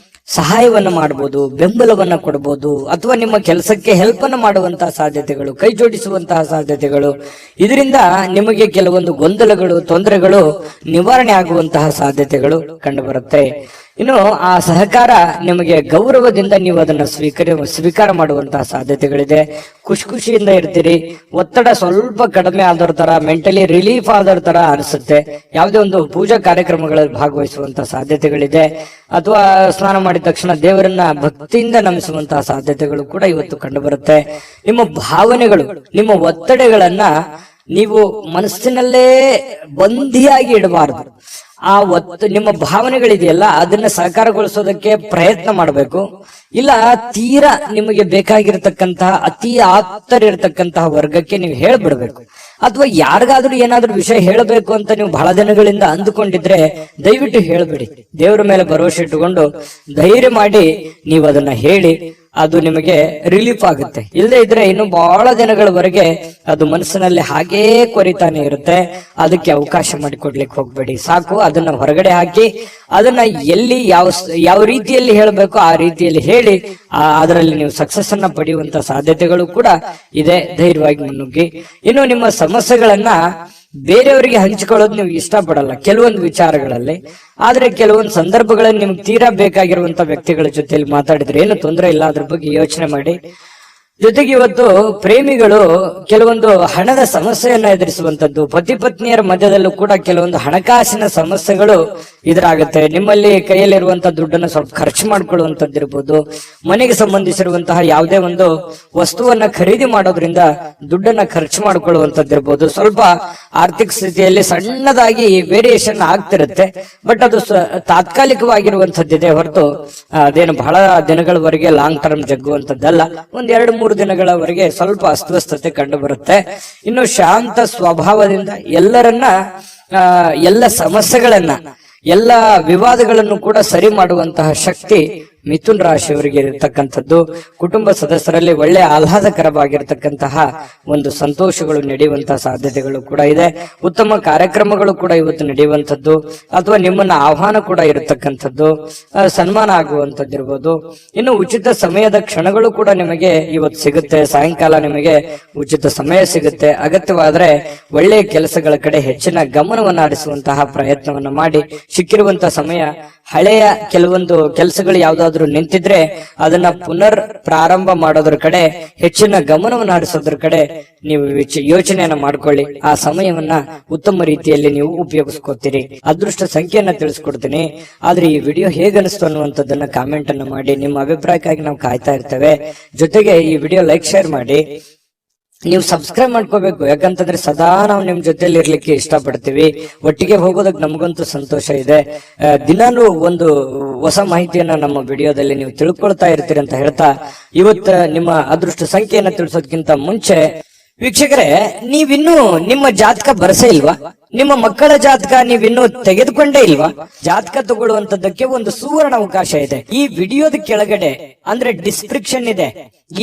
Speaker 2: ಸಹಾಯವನ್ನ ಮಾಡಬಹುದು, ಬೆಂಬಲವನ್ನ ಕೊಡಬಹುದು, ಅಥವಾ ನಿಮ್ಮ ಕೆಲಸಕ್ಕೆ ಹೆಲ್ಪ್ ಅನ್ನು ಮಾಡುವಂತಹ ಸಾಧ್ಯತೆಗಳು, ಕೈ ಜೋಡಿಸುವಂತಹ ಸಾಧ್ಯತೆಗಳು, ಇದರಿಂದ ನಿಮಗೆ ಕೆಲವೊಂದು ಗೊಂದಲಗಳು, ತೊಂದರೆಗಳು ನಿವಾರಣೆ ಆಗುವಂತಹ ಸಾಧ್ಯತೆಗಳು ಕಂಡು ಬರುತ್ತೆ. ಇನ್ನು ಆ ಸಹಕಾರ ನಿಮಗೆ ಗೌರವದಿಂದ ನೀವು ಅದನ್ನ ಸ್ವೀಕಾರ ಮಾಡುವಂತಹ ಸಾಧ್ಯತೆಗಳಿದೆ. ಖುಷಿಯಿಂದ ಇರ್ತೀರಿ. ಒತ್ತಡ ಸ್ವಲ್ಪ ಕಡಿಮೆ ಆದರ ತರ, ಮೆಂಟಲಿ ರಿಲೀಫ್ ಆದರ ತರ ಅನಿಸುತ್ತೆ. ಯಾವುದೇ ಒಂದು ಪೂಜಾ ಕಾರ್ಯಕ್ರಮಗಳಲ್ಲಿ ಭಾಗವಹಿಸುವಂತಹ ಸಾಧ್ಯತೆಗಳಿದೆ. ಅಥವಾ ಸ್ನಾನ ಮಾಡಿದ ತಕ್ಷಣ ದೇವರನ್ನ ಭಕ್ತಿಯಿಂದ ನಮಿಸುವಂತಹ ಸಾಧ್ಯತೆಗಳು ಕೂಡ ಇವತ್ತು ಕಂಡು ಬರುತ್ತೆ. ನಿಮ್ಮ ಭಾವನೆಗಳು, ನಿಮ್ಮ ಒತ್ತಡಗಳನ್ನ ನೀವು ಮನಸ್ಸಿನಲ್ಲೇ ಬಂದಿಯಾಗಿ ಇಡಬಾರದು. ನಿಮ್ಮ ಭಾವನೆಗಳಿದೆಯಲ್ಲ, ಅದನ್ನ ಸಾಕಾರಗೊಳಿಸೋದಕ್ಕೆ ಪ್ರಯತ್ನ ಮಾಡಬೇಕು. ಇಲ್ಲ ತೀರಾ ನಿಮಗೆ ಬೇಕಾಗಿರ್ತಕ್ಕಂತಹ ಅತಿ ಆಪ್ತರಿರ್ತಕ್ಕಂತಹ ವರ್ಗಕ್ಕೆ ನೀವು ಹೇಳ್ಬಿಡ್ಬೇಕು. ಅಥವಾ ಯಾರಿಗಾದ್ರೂ ಏನಾದ್ರೂ ವಿಷಯ ಹೇಳಬೇಕು ಅಂತ ನೀವು ಬಹಳ ದಿನಗಳಿಂದ ಅಂದುಕೊಂಡಿದ್ರೆ ದಯವಿಟ್ಟು ಹೇಳ್ಬಿಡಿ. ದೇವರ ಮೇಲೆ ಭರವಸೆ ಇಟ್ಟುಕೊಂಡು ಧೈರ್ಯ ಮಾಡಿ ನೀವು ಅದನ್ನ ಹೇಳಿ. ಅದು ನಿಮಗೆ ರಿಲೀಫ್ ಆಗುತ್ತೆ. ಇಲ್ಲದೆ ಇದ್ರೆ ಇನ್ನು ಬಹಳ ದಿನಗಳವರೆಗೆ ಅದು ಮನಸ್ಸಿನಲ್ಲಿ ಹಾಗೇ ಕೊರಿತಾನೆ ಇರುತ್ತೆ. ಅದಕ್ಕೆ ಅವಕಾಶ ಮಾಡಿಕೊಡ್ಲಿಕ್ಕೆ ಹೋಗ್ಬೇಡಿ. ಸಾಕು, ಅದನ್ನ ಹೊರಗಡೆ ಹಾಕಿ ಅದನ್ನ ಎಲ್ಲಿ ಯಾವ ರೀತಿಯಲ್ಲಿ ಹೇಳಬೇಕು ಆ ರೀತಿಯಲ್ಲಿ ಹೇಳಿ ಅದರಲ್ಲಿ ನೀವು ಸಕ್ಸಸ್ ಅನ್ನ ಪಡೆಯುವಂತ ಸಾಧ್ಯತೆಗಳು ಕೂಡ ಇದೆ. ಧೈರ್ಯವಾಗಿ ಮುನ್ನುಗ್ಗಿ. ಇನ್ನು ನಿಮ್ಮ ಸಮಸ್ಯೆಗಳನ್ನ ಬೇರೆಯವರಿಗೆ ಹಂಚಿಕೊಳ್ಳೋದು ನೀವು ಇಷ್ಟಪಡಲ್ಲ ಕೆಲವೊಂದು ವಿಚಾರಗಳಲ್ಲಿ. ಆದ್ರೆ ಕೆಲವೊಂದು ಸಂದರ್ಭಗಳಲ್ಲಿ ನಿಮ್ಗೆ ತೀರಾ ಬೇಕಾಗಿರುವಂತ ವ್ಯಕ್ತಿಗಳ ಜೊತೆಲಿ ಮಾತಾಡಿದ್ರೆ ಏನು ತೊಂದರೆ ಇಲ್ಲ. ಅದ್ರ ಬಗ್ಗೆ ಯೋಚನೆ ಮಾಡಿ. ಜೊತೆಗೆ ಇವತ್ತು ಪ್ರೇಮಿಗಳು ಕೆಲವೊಂದು ಹಣದ ಸಮಸ್ಯೆಯನ್ನ ಎದುರಿಸುವಂತದ್ದು, ಪತಿ ಪತ್ನಿಯರ ಮಧ್ಯದಲ್ಲೂ ಕೂಡ ಕೆಲವೊಂದು ಹಣಕಾಸಿನ ಸಮಸ್ಯೆಗಳು ಎದುರಾಗುತ್ತೆ. ನಿಮ್ಮಲ್ಲಿ ಕೈಯಲ್ಲಿರುವಂತಹ ದುಡ್ಡನ್ನು ಸ್ವಲ್ಪ ಖರ್ಚು ಮಾಡ್ಕೊಳ್ಳುವಂತದ್ದಿರ್ಬೋದು. ಮನೆಗೆ ಸಂಬಂಧಿಸಿರುವಂತಹ ಯಾವುದೇ ಒಂದು ವಸ್ತುವನ್ನ ಖರೀದಿ ಮಾಡೋದ್ರಿಂದ ದುಡ್ಡನ್ನ ಖರ್ಚು ಮಾಡ್ಕೊಳ್ಳುವಂತದ್ದಿರ್ಬೋದು. ಸ್ವಲ್ಪ ಆರ್ಥಿಕ ಸ್ಥಿತಿಯಲ್ಲಿ ಸಣ್ಣದಾಗಿ ವೇರಿಯೇಷನ್ ಆಗ್ತಿರುತ್ತೆ. ಬಟ್ ಅದು ತಾತ್ಕಾಲಿಕವಾಗಿರುವಂತದ್ದಿದೆ ಹೊರತು ಅದೇನು ಬಹಳ ದಿನಗಳವರೆಗೆ ಲಾಂಗ್ ಟರ್ಮ್ ಜಗ್ಗುವಂತದ್ದಲ್ಲ. ಒಂದ್ 2-3 ದಿನಗಳವರೆಗೆ ಸ್ವಲ್ಪ ಅಸ್ವಸ್ಥತೆ ಕಂಡು ಬರುತ್ತೆ. ಇನ್ನು ಶಾಂತ ಸ್ವಭಾವದಿಂದ ಎಲ್ಲ ಸಮಸ್ಯೆಗಳನ್ನ, ಎಲ್ಲ ವಿವಾದಗಳನ್ನು ಕೂಡ ಸರಿ ಮಾಡುವಂತಹ ಶಕ್ತಿ ಮಿಥುನ್ ರಾಶಿಯವರಿಗೆ ಇರತಕ್ಕಂಥದ್ದು. ಕುಟುಂಬ ಸದಸ್ಯರಲ್ಲಿ ಒಳ್ಳೆ ಆಹ್ಲಾದಕರವಾಗಿರ್ತಕ್ಕಂತಹ ಒಂದು ಸಂತೋಷಗಳು ನಡೆಯುವಂತಹ ಸಾಧ್ಯತೆಗಳು ಕೂಡ ಇದೆ. ಉತ್ತಮ ಕಾರ್ಯಕ್ರಮಗಳು ಕೂಡ ಇವತ್ತು ನಡೆಯುವಂಥದ್ದು, ಅಥವಾ ನಿಮ್ಮನ್ನ ಆಹ್ವಾನ ಕೂಡ ಇರತಕ್ಕಂಥದ್ದು, ಸನ್ಮಾನ ಆಗುವಂತದ್ದಿರ್ಬೋದು. ಇನ್ನು ಉಚಿತ ಸಮಯದ ಕ್ಷಣಗಳು ಕೂಡ ನಿಮಗೆ ಇವತ್ತು ಸಿಗುತ್ತೆ. ಸಾಯಂಕಾಲ ನಿಮಗೆ ಉಚಿತ ಸಮಯ ಸಿಗುತ್ತೆ. ಅಗತ್ಯವಾದ್ರೆ ಒಳ್ಳೆಯ ಕೆಲಸಗಳ ಕಡೆ ಹೆಚ್ಚಿನ ಗಮನವನ್ನು ಹರಿಸುವಂತಹ ಪ್ರಯತ್ನವನ್ನ ಮಾಡಿ. ಸಿಕ್ಕಿರುವಂತಹ ಸಮಯ ಹಳೆಯ ಕೆಲವೊಂದು ಕೆಲಸಗಳು ಯಾವ್ದಾದ್ರು ಏನಾದ್ರೂ ನಿಂತಿದ್ರೆ ಅದನ್ನ ಪುನರ್ ಪ್ರಾರಂಭ ಮಾಡೋದ್ರ ಕಡೆ ಹೆಚ್ಚಿನ ಗಮನವನ್ನು ಹರಿಸೋದ್ರ ಕಡೆ ನೀವು ಯೋಚನೆಯನ್ನ ಮಾಡ್ಕೊಳ್ಳಿ. ಆ ಸಮಯವನ್ನ ಉತ್ತಮ ರೀತಿಯಲ್ಲಿ ನೀವು ಉಪಯೋಗಿಸ್ಕೊತೀರಿ. ಅದೃಷ್ಟ ಸಂಖ್ಯೆಯನ್ನ ತಿಳಿಸ್ಕೊಡ್ತೀನಿ. ಆದ್ರೆ ಈ ವಿಡಿಯೋ ಹೇಗನಿಸ್ತು ಅನ್ನುವಂಥದ್ದನ್ನ ಕಾಮೆಂಟ್ ಅನ್ನ ಮಾಡಿ. ನಿಮ್ಮ ಅಭಿಪ್ರಾಯಕ್ಕಾಗಿ ನಾವು ಕಾಯ್ತಾ ಇರ್ತೇವೆ. ಜೊತೆಗೆ ಈ ವಿಡಿಯೋ ಲೈಕ್ ಶೇರ್ ಮಾಡಿ. ನೀವು ಸಬ್ಸ್ಕ್ರೈಬ್ ಮಾಡ್ಕೋಬೇಕು, ಯಾಕಂತಂದ್ರೆ ಸದಾ ನಾವು ನಿಮ್ ಜೊತೆಲಿ ಇರ್ಲಿಕ್ಕೆ ಇಷ್ಟಪಡ್ತೀವಿ. ಒಟ್ಟಿಗೆ ಹೋಗೋದಕ್ಕೆ ನಮಗಂತೂ ಸಂತೋಷ ಇದೆ. ದಿನಾನು ಒಂದು ಹೊಸ ಮಾಹಿತಿಯನ್ನ ನಮ್ಮ ವಿಡಿಯೋದಲ್ಲಿ ನೀವು ತಿಳ್ಕೊಳ್ತಾ ಇರ್ತೀರಿ ಅಂತ ಹೇಳ್ತಾ, ಇವತ್ತ ನಿಮ್ಮ ಅದೃಷ್ಟ ಸಂಖ್ಯೆಯನ್ನ ತಿಳಿಸೋದಕ್ಕಿಂತ ಮುಂಚೆ ವೀಕ್ಷಕರೇ, ನೀವಿನ್ನೂ ನಿಮ್ಮ ಜಾತಕ ಬರಸೇ ಇಲ್ವಾ? ನಿಮ್ಮ ಮಕ್ಕಳ ಜಾತಕ ನೀವಿನ್ನೂ ತೆಗೆದುಕೊಂಡೇ ಇಲ್ವಾ? ಜಾತಕ ತಗೊಳ್ಳುವಂತದ್ದಕ್ಕೆ ಒಂದು ಸುವರ್ಣ ಅವಕಾಶ ಇದೆ. ಈ ವಿಡಿಯೋದ ಕೆಳಗಡೆ ಅಂದ್ರೆ ಡಿಸ್ಕ್ರಿಪ್ಷನ್ ಇದೆ.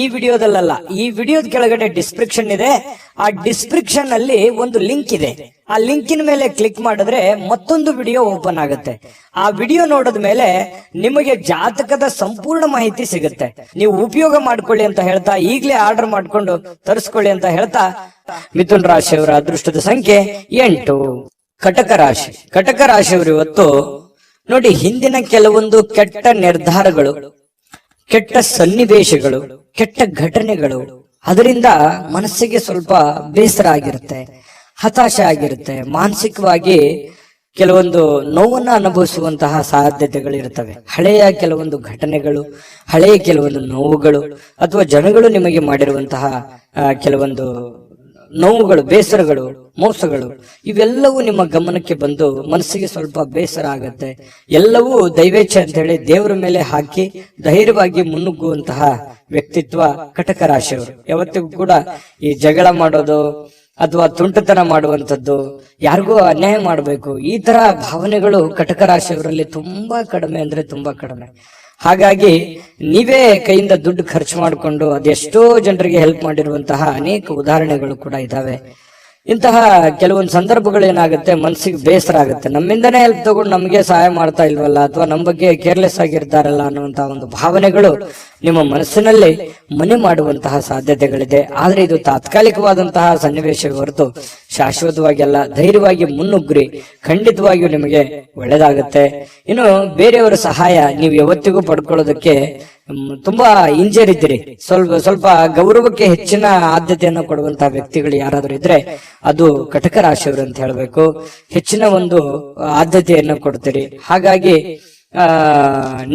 Speaker 2: ಈ ವಿಡಿಯೋದಲ್ಲ, ಈ ವಿಡಿಯೋದ ಕೆಳಗಡೆ ಡಿಸ್ಕ್ರಿಪ್ಷನ್ ಇದೆ. ಆ ಡಿಸ್ಕ್ರಿಪ್ಷನ್ ಅಲ್ಲಿ ಒಂದು ಲಿಂಕ್ ಇದೆ. ಆ ಲಿಂಕಿನ ಮೇಲೆ ಕ್ಲಿಕ್ ಮಾಡಿದ್ರೆ ಮತ್ತೊಂದು ವಿಡಿಯೋ ಓಪನ್ ಆಗುತ್ತೆ. ಆ ವಿಡಿಯೋ ನೋಡಿದ ಮೇಲೆ ನಿಮಗೆ ಜಾತಕದ ಸಂಪೂರ್ಣ ಮಾಹಿತಿ ಸಿಗುತ್ತೆ. ನೀವು ಉಪಯೋಗ ಮಾಡ್ಕೊಳ್ಳಿ ಅಂತ ಹೇಳ್ತಾ, ಈಗಲೇ ಆರ್ಡರ್ ಮಾಡ್ಕೊಂಡು ತರಿಸ್ಕೊಳ್ಳಿ ಅಂತ ಹೇಳ್ತಾ, ಮಿಥುನ್ ರಾಶಿಯವರ ಅದೃಷ್ಟದ ಸಂಖ್ಯೆ 8. ಕಟಕ ರಾಶಿ. ಕಟಕ ರಾಶಿಯವರು ಇವತ್ತು ನೋಡಿ, ಹಿಂದಿನ ಕೆಲವೊಂದು ಕೆಟ್ಟ ನಿರ್ಧಾರಗಳು, ಕೆಟ್ಟ ಸನ್ನಿವೇಶಗಳು, ಕೆಟ್ಟ ಘಟನೆಗಳು, ಅದರಿಂದ ಮನಸ್ಸಿಗೆ ಸ್ವಲ್ಪ ಬೇಸರ ಆಗಿರುತ್ತೆ, ಹತಾಶೆ ಆಗಿರುತ್ತೆ. ಮಾನಸಿಕವಾಗಿ ಕೆಲವೊಂದು ನೋವನ್ನ ಅನುಭವಿಸುವಂತಹ ಸಾಧ್ಯತೆಗಳು ಇರ್ತವೆ. ಹಳೆಯ ಕೆಲವೊಂದು ಘಟನೆಗಳು, ಹಳೆಯ ಕೆಲವೊಂದು ನೋವುಗಳು, ಅಥವಾ ಜನಗಳು ನಿಮಗೆ ಮಾಡಿರುವಂತಹ ಕೆಲವೊಂದು ನೋವುಗಳು, ಬೇಸರಗಳು, ಮೋಸಗಳು, ಇವೆಲ್ಲವೂ ನಿಮ್ಮ ಗಮನಕ್ಕೆ ಬಂದು ಮನಸ್ಸಿಗೆ ಸ್ವಲ್ಪ ಬೇಸರ ಆಗತ್ತೆ. ಎಲ್ಲವೂ ದೈವೇಚ್ಛೆ ಅಂತ ಹೇಳಿ ದೇವರ ಮೇಲೆ ಹಾಕಿ ಧೈರ್ಯವಾಗಿ ಮುನ್ನುಗ್ಗುವಂತಹ ವ್ಯಕ್ತಿತ್ವ ಕಟಕ ರಾಶಿಯವರು. ಯಾವತ್ತಿಗೂ ಕೂಡ ಈ ಜಗಳ ಮಾಡೋದು ಅಥವಾ ತುಂಟತನ ಮಾಡುವಂಥದ್ದು, ಯಾರಿಗೂ ಅನ್ಯಾಯ ಮಾಡಬೇಕು, ಈ ತರ ಭಾವನೆಗಳು ಕಟಕ ರಾಶಿಯವರಲ್ಲಿ ತುಂಬಾ ಕಡಿಮೆ ಅಂದ್ರೆ ತುಂಬಾ ಕಡಿಮೆ. ಹಾಗಾಗಿ ನೀವೇ ಕೈಯಿಂದ ದುಡ್ಡು ಖರ್ಚು ಮಾಡಿಕೊಂಡು ಅದೆಷ್ಟೋ ಜನರಿಗೆ ಹೆಲ್ಪ್ ಮಾಡಿರುವಂತಹ ಅನೇಕ ಉದಾಹರಣೆಗಳು ಕೂಡ ಇದಾವೆ. ಇಂತಹ ಕೆಲವೊಂದು ಸಂದರ್ಭಗಳು ಏನಾಗುತ್ತೆ, ಮನಸ್ಸಿಗೆ ಬೇಸರ ಆಗುತ್ತೆ. ನಮ್ಮಿಂದನೇ ಹೆಲ್ಪ್ ತಗೊಂಡು ನಮಗೆ ಸಹಾಯ ಮಾಡ್ತಾ ಇಲ್ವಲ್ಲ, ಅಥವಾ ನಮ್ಮ ಬಗ್ಗೆ ಕೇರ್ಲೆಸ್ ಆಗಿರ್ತಾರಲ್ಲ ಅನ್ನುವಂತಹ ಒಂದು ಭಾವನೆಗಳು ನಿಮ್ಮ ಮನಸ್ಸಿನಲ್ಲಿ ಮನೆ ಮಾಡುವಂತಹ ಸಾಧ್ಯತೆಗಳಿದೆ. ಆದ್ರೆ ಇದು ತಾತ್ಕಾಲಿಕವಾದಂತಹ ಸನ್ನಿವೇಶ ಹೊರತು ಶಾಶ್ವತವಾಗಿ ಅಲ್ಲ. ಧೈರ್ಯವಾಗಿ ಮುನ್ನುಗ್ರಿ, ಖಂಡಿತವಾಗಿಯೂ ನಿಮಗೆ ಒಳ್ಳೇದಾಗುತ್ತೆ. ಇನ್ನು ಬೇರೆಯವರ ಸಹಾಯ ನೀವು ಯಾವತ್ತಿಗೂ ಪಡ್ಕೊಳ್ಳೋದಕ್ಕೆ ತುಂಬಾ ಹಿಂಜರಿದ್ದೀರಿ. ಸ್ವಲ್ಪ ಗೌರವಕ್ಕೆ ಹೆಚ್ಚಿನ ಆದ್ಯತೆಯನ್ನು ಕೊಡುವಂತಹ ವ್ಯಕ್ತಿಗಳು ಯಾರಾದ್ರೂ ಇದ್ರೆ ಅದು ಕಟಕ ರಾಶಿಯವರು ಅಂತ ಹೇಳ್ಬೇಕು. ಹೆಚ್ಚಿನ ಒಂದು ಆದ್ಯತೆಯನ್ನು ಕೊಡ್ತೀರಿ. ಹಾಗಾಗಿ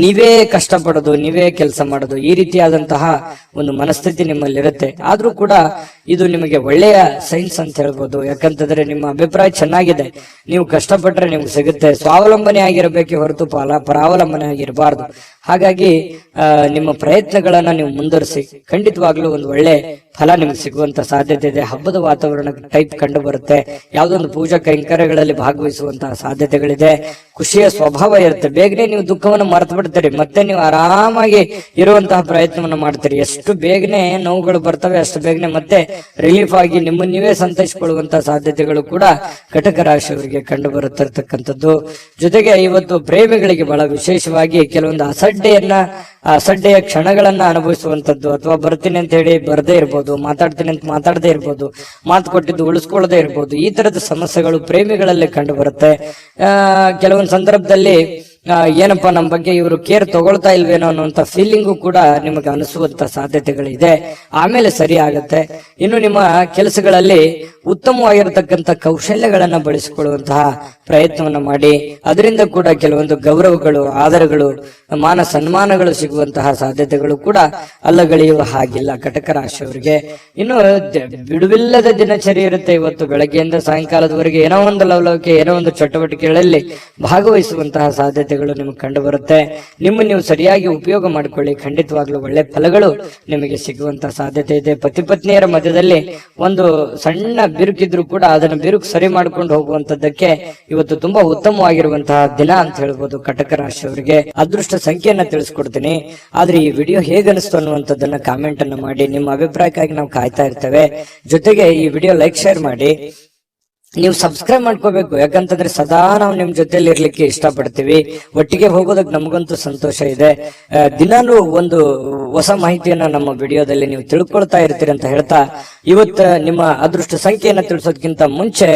Speaker 2: ನೀವೇ ಕಷ್ಟಪಡೋದು, ನೀವೇ ಕೆಲಸ ಮಾಡೋದು, ಈ ರೀತಿಯಾದಂತಹ ಒಂದು ಮನಸ್ಥಿತಿ ನಿಮ್ಮಲ್ಲಿರುತ್ತೆ. ಆದ್ರೂ ಕೂಡ ಇದು ನಿಮಗೆ ಒಳ್ಳೆಯ ಸೈನ್ಸ್ ಅಂತ ಹೇಳ್ಬೋದು. ಯಾಕಂತಂದ್ರೆ ನಿಮ್ಮ ಅಭಿಪ್ರಾಯ ಚೆನ್ನಾಗಿದೆ, ನೀವು ಕಷ್ಟಪಟ್ರೆ ನಿಮ್ಗೆ ಸಿಗುತ್ತೆ. ಸ್ವಾವಲಂಬನೆ ಆಗಿರಬೇಕೆ ಹೊರತು ಪರಾವಲಂಬನೆ ಆಗಿರಬಾರ್ದು. ಹಾಗಾಗಿ ನಿಮ್ಮ ಪ್ರಯತ್ನಗಳನ್ನ ನೀವು ಮುಂದುವರಿಸಿ, ಖಂಡಿತವಾಗ್ಲೂ ಒಂದು ಒಳ್ಳೆ ಫಲ ನಿಮ್ಗೆ ಸಿಗುವಂತ ಸಾಧ್ಯತೆ ಇದೆ. ಹಬ್ಬದ ವಾತಾವರಣ ಟೈಪ್ ಕಂಡು ಬರುತ್ತೆ. ಯಾವ್ದೊಂದು ಪೂಜಾ ಕೈಂಕರ್ಯಗಳಲ್ಲಿ ಭಾಗವಹಿಸುವಂತಹ ಸಾಧ್ಯತೆಗಳಿದೆ. ಖುಷಿಯ ಸ್ವಭಾವ ಇರುತ್ತೆ. ಬೇಗನೆ ನೀವು ದುಃಖವನ್ನು ಮರೆತು ಬಿಡ್ತೀರಿ, ಮತ್ತೆ ನೀವು ಆರಾಮಾಗಿ ಇರುವಂತಹ ಪ್ರಯತ್ನವನ್ನು ಮಾಡ್ತೀರಿ. ಎಷ್ಟು ಬೇಗನೆ ನೋವುಗಳು ಬರ್ತವೆ ಅಷ್ಟು ಬೇಗನೆ ಮತ್ತೆ ರಿಲೀಫ್ ಆಗಿ ನಿಮ್ಮನ್ನು ನೀವೇ ಸಂತೈಸಿಕೊಳ್ಳುವಂತಹ ಸಾಧ್ಯತೆಗಳು ಕೂಡ ಕಟಕ ರಾಶಿಯವರಿಗೆ ಕಂಡು ಬರುತ್ತಿರ್ತಕ್ಕಂಥದ್ದು. ಜೊತೆಗೆ ಇವತ್ತು ಪ್ರೇಮಿಗಳಿಗೆ ಬಹಳ ವಿಶೇಷವಾಗಿ ಕೆಲವೊಂದು ಅಸಡ್ಡೆಯ ಕ್ಷಣಗಳನ್ನ ಅನುಭವಿಸುವಂತದ್ದು, ಅಥವಾ ಬರ್ತೀನಿ ಅಂತ ಹೇಳಿ ಬರದೇ ಇರ್ಬೋದು, ಮಾತಾಡ್ತೀನಿ ಅಂತ ಮಾತಾಡದೇ ಇರ್ಬೋದು, ಮಾತು ಕೊಟ್ಟಿದ್ದು ಉಳಿಸ್ಕೊಳ್ಳದೆ ಇರ್ಬೋದು. ಈ ತರದ ಸಮಸ್ಯೆಗಳು ಪ್ರೇಮಿಗಳಲ್ಲಿ ಕಂಡು ಬರುತ್ತೆ. ಕೆಲವೊಂದು ಸಂದರ್ಭದಲ್ಲಿ ಏನಪ್ಪಾ ನಮ್ಮ ಬಗ್ಗೆ ಇವರು ಕೇರ್ ತಗೊಳ್ತಾ ಇಲ್ವೇನೋ ಅನ್ನುವಂತ ಫೀಲಿಂಗು ಕೂಡ ನಿಮಗೆ ಅನಿಸುವಂತ ಸಾಧ್ಯತೆಗಳಿದೆ. ಆಮೇಲೆ ಸರಿ ಆಗತ್ತೆ. ಇನ್ನು ನಿಮ್ಮ ಕೆಲಸಗಳಲ್ಲಿ ಉತ್ತಮವಾಗಿರತಕ್ಕಂಥ ಕೌಶಲ್ಯಗಳನ್ನ ಬಳಸಿಕೊಳ್ಳುವಂತಹ ಪ್ರಯತ್ನವನ್ನ ಮಾಡಿ, ಅದರಿಂದ ಕೂಡ ಕೆಲವೊಂದು ಗೌರವಗಳು, ಆದರಗಳು, ಮಾನ ಸನ್ಮಾನಗಳು ಸಿಗುವಂತಹ ಸಾಧ್ಯತೆಗಳು ಕೂಡ ಅಲ್ಲಗಳೆಯುವ ಹಾಗಿಲ್ಲ ಕಟಕ ರಾಶಿಯವರಿಗೆ. ಇನ್ನು ಬಿಡುವಿಲ್ಲದ ದಿನಚರಿ ಇರುತ್ತೆ. ಇವತ್ತು ಬೆಳಗ್ಗೆಯಿಂದ ಸಾಯಂಕಾಲದವರೆಗೆ ಏನೋ ಒಂದು ಲವಲವಿಕೆ, ಏನೋ ಒಂದು ಚಟುವಟಿಕೆಗಳಲ್ಲಿ ಭಾಗವಹಿಸುವಂತಹ ಸಾಧ್ಯತೆಗಳು ನಿಮಗೆ ಕಂಡು ಬರುತ್ತೆ. ನಿಮ್ಮನ್ನು ನೀವು ಸರಿಯಾಗಿ ಉಪಯೋಗ ಮಾಡಿಕೊಳ್ಳಿ, ಖಂಡಿತವಾಗ್ಲೂ ಒಳ್ಳೆ ಫಲಗಳು ನಿಮಗೆ ಸಿಗುವಂತಹ ಸಾಧ್ಯತೆ ಇದೆ. ಪತಿ ಪತ್ನಿಯರ ಮಧ್ಯದಲ್ಲಿ ಒಂದು ಸಣ್ಣ ಬಿರುಕಿದ್ರು ಕೂಡ ಅದನ್ನ ಬಿರುಕು ಸರಿ ಮಾಡ್ಕೊಂಡು ಹೋಗುವಂತದ್ದಕ್ಕೆ ಇವತ್ತು ತುಂಬಾ ಉತ್ತಮವಾಗಿರುವಂತಹ ದಿನ ಅಂತ ಹೇಳ್ಬೋದು ಕಟಕ ರಾಶಿಯವರಿಗೆ. ಅದೃಷ್ಟ ಸಂಖ್ಯೆಯನ್ನ ತಿಳಿಸ್ಕೊಡ್ತೀನಿ. ಆದ್ರೆ ಈ ವಿಡಿಯೋ ಹೇಗನಿಸ್ತು ಅನ್ನುವಂಥದ್ದನ್ನ ಕಾಮೆಂಟ್ ಅನ್ನ ಮಾಡಿ. ನಿಮ್ಮ ಅಭಿಪ್ರಾಯಕ್ಕಾಗಿ ನಾವು ಕಾಯ್ತಾ ಇರ್ತೇವೆ. ಜೊತೆಗೆ ಈ ವಿಡಿಯೋ ಲೈಕ್ ಶೇರ್ ಮಾಡಿ. ನೀವು ಸಬ್ಸ್ಕ್ರೈಬ್ ಮಾಡ್ಕೋಬೇಕು, ಯಾಕಂತಂದ್ರೆ ಸದಾ ನಾವು ನಿಮ್ ಜೊತೆಲಿ ಇರ್ಲಿಕ್ಕೆ ಇಷ್ಟಪಡ್ತೀವಿ. ಒಟ್ಟಿಗೆ ಹೋಗೋದಕ್ಕೆ ನಮಗಂತೂ ಸಂತೋಷ ಇದೆ. ದಿನಾನು ಒಂದು ಹೊಸ ಮಾಹಿತಿಯನ್ನ ನಮ್ಮ ವಿಡಿಯೋದಲ್ಲಿ ನೀವು ತಿಳ್ಕೊಳ್ತಾ ಇರ್ತೀರಿ ಅಂತ ಹೇಳ್ತಾ, ಇವತ್ತು ನಿಮ್ಮ ಅದೃಷ್ಟ ಸಂಖ್ಯೆಯನ್ನ ತಿಳಿಸೋದಕ್ಕಿಂತ ಮುಂಚೆ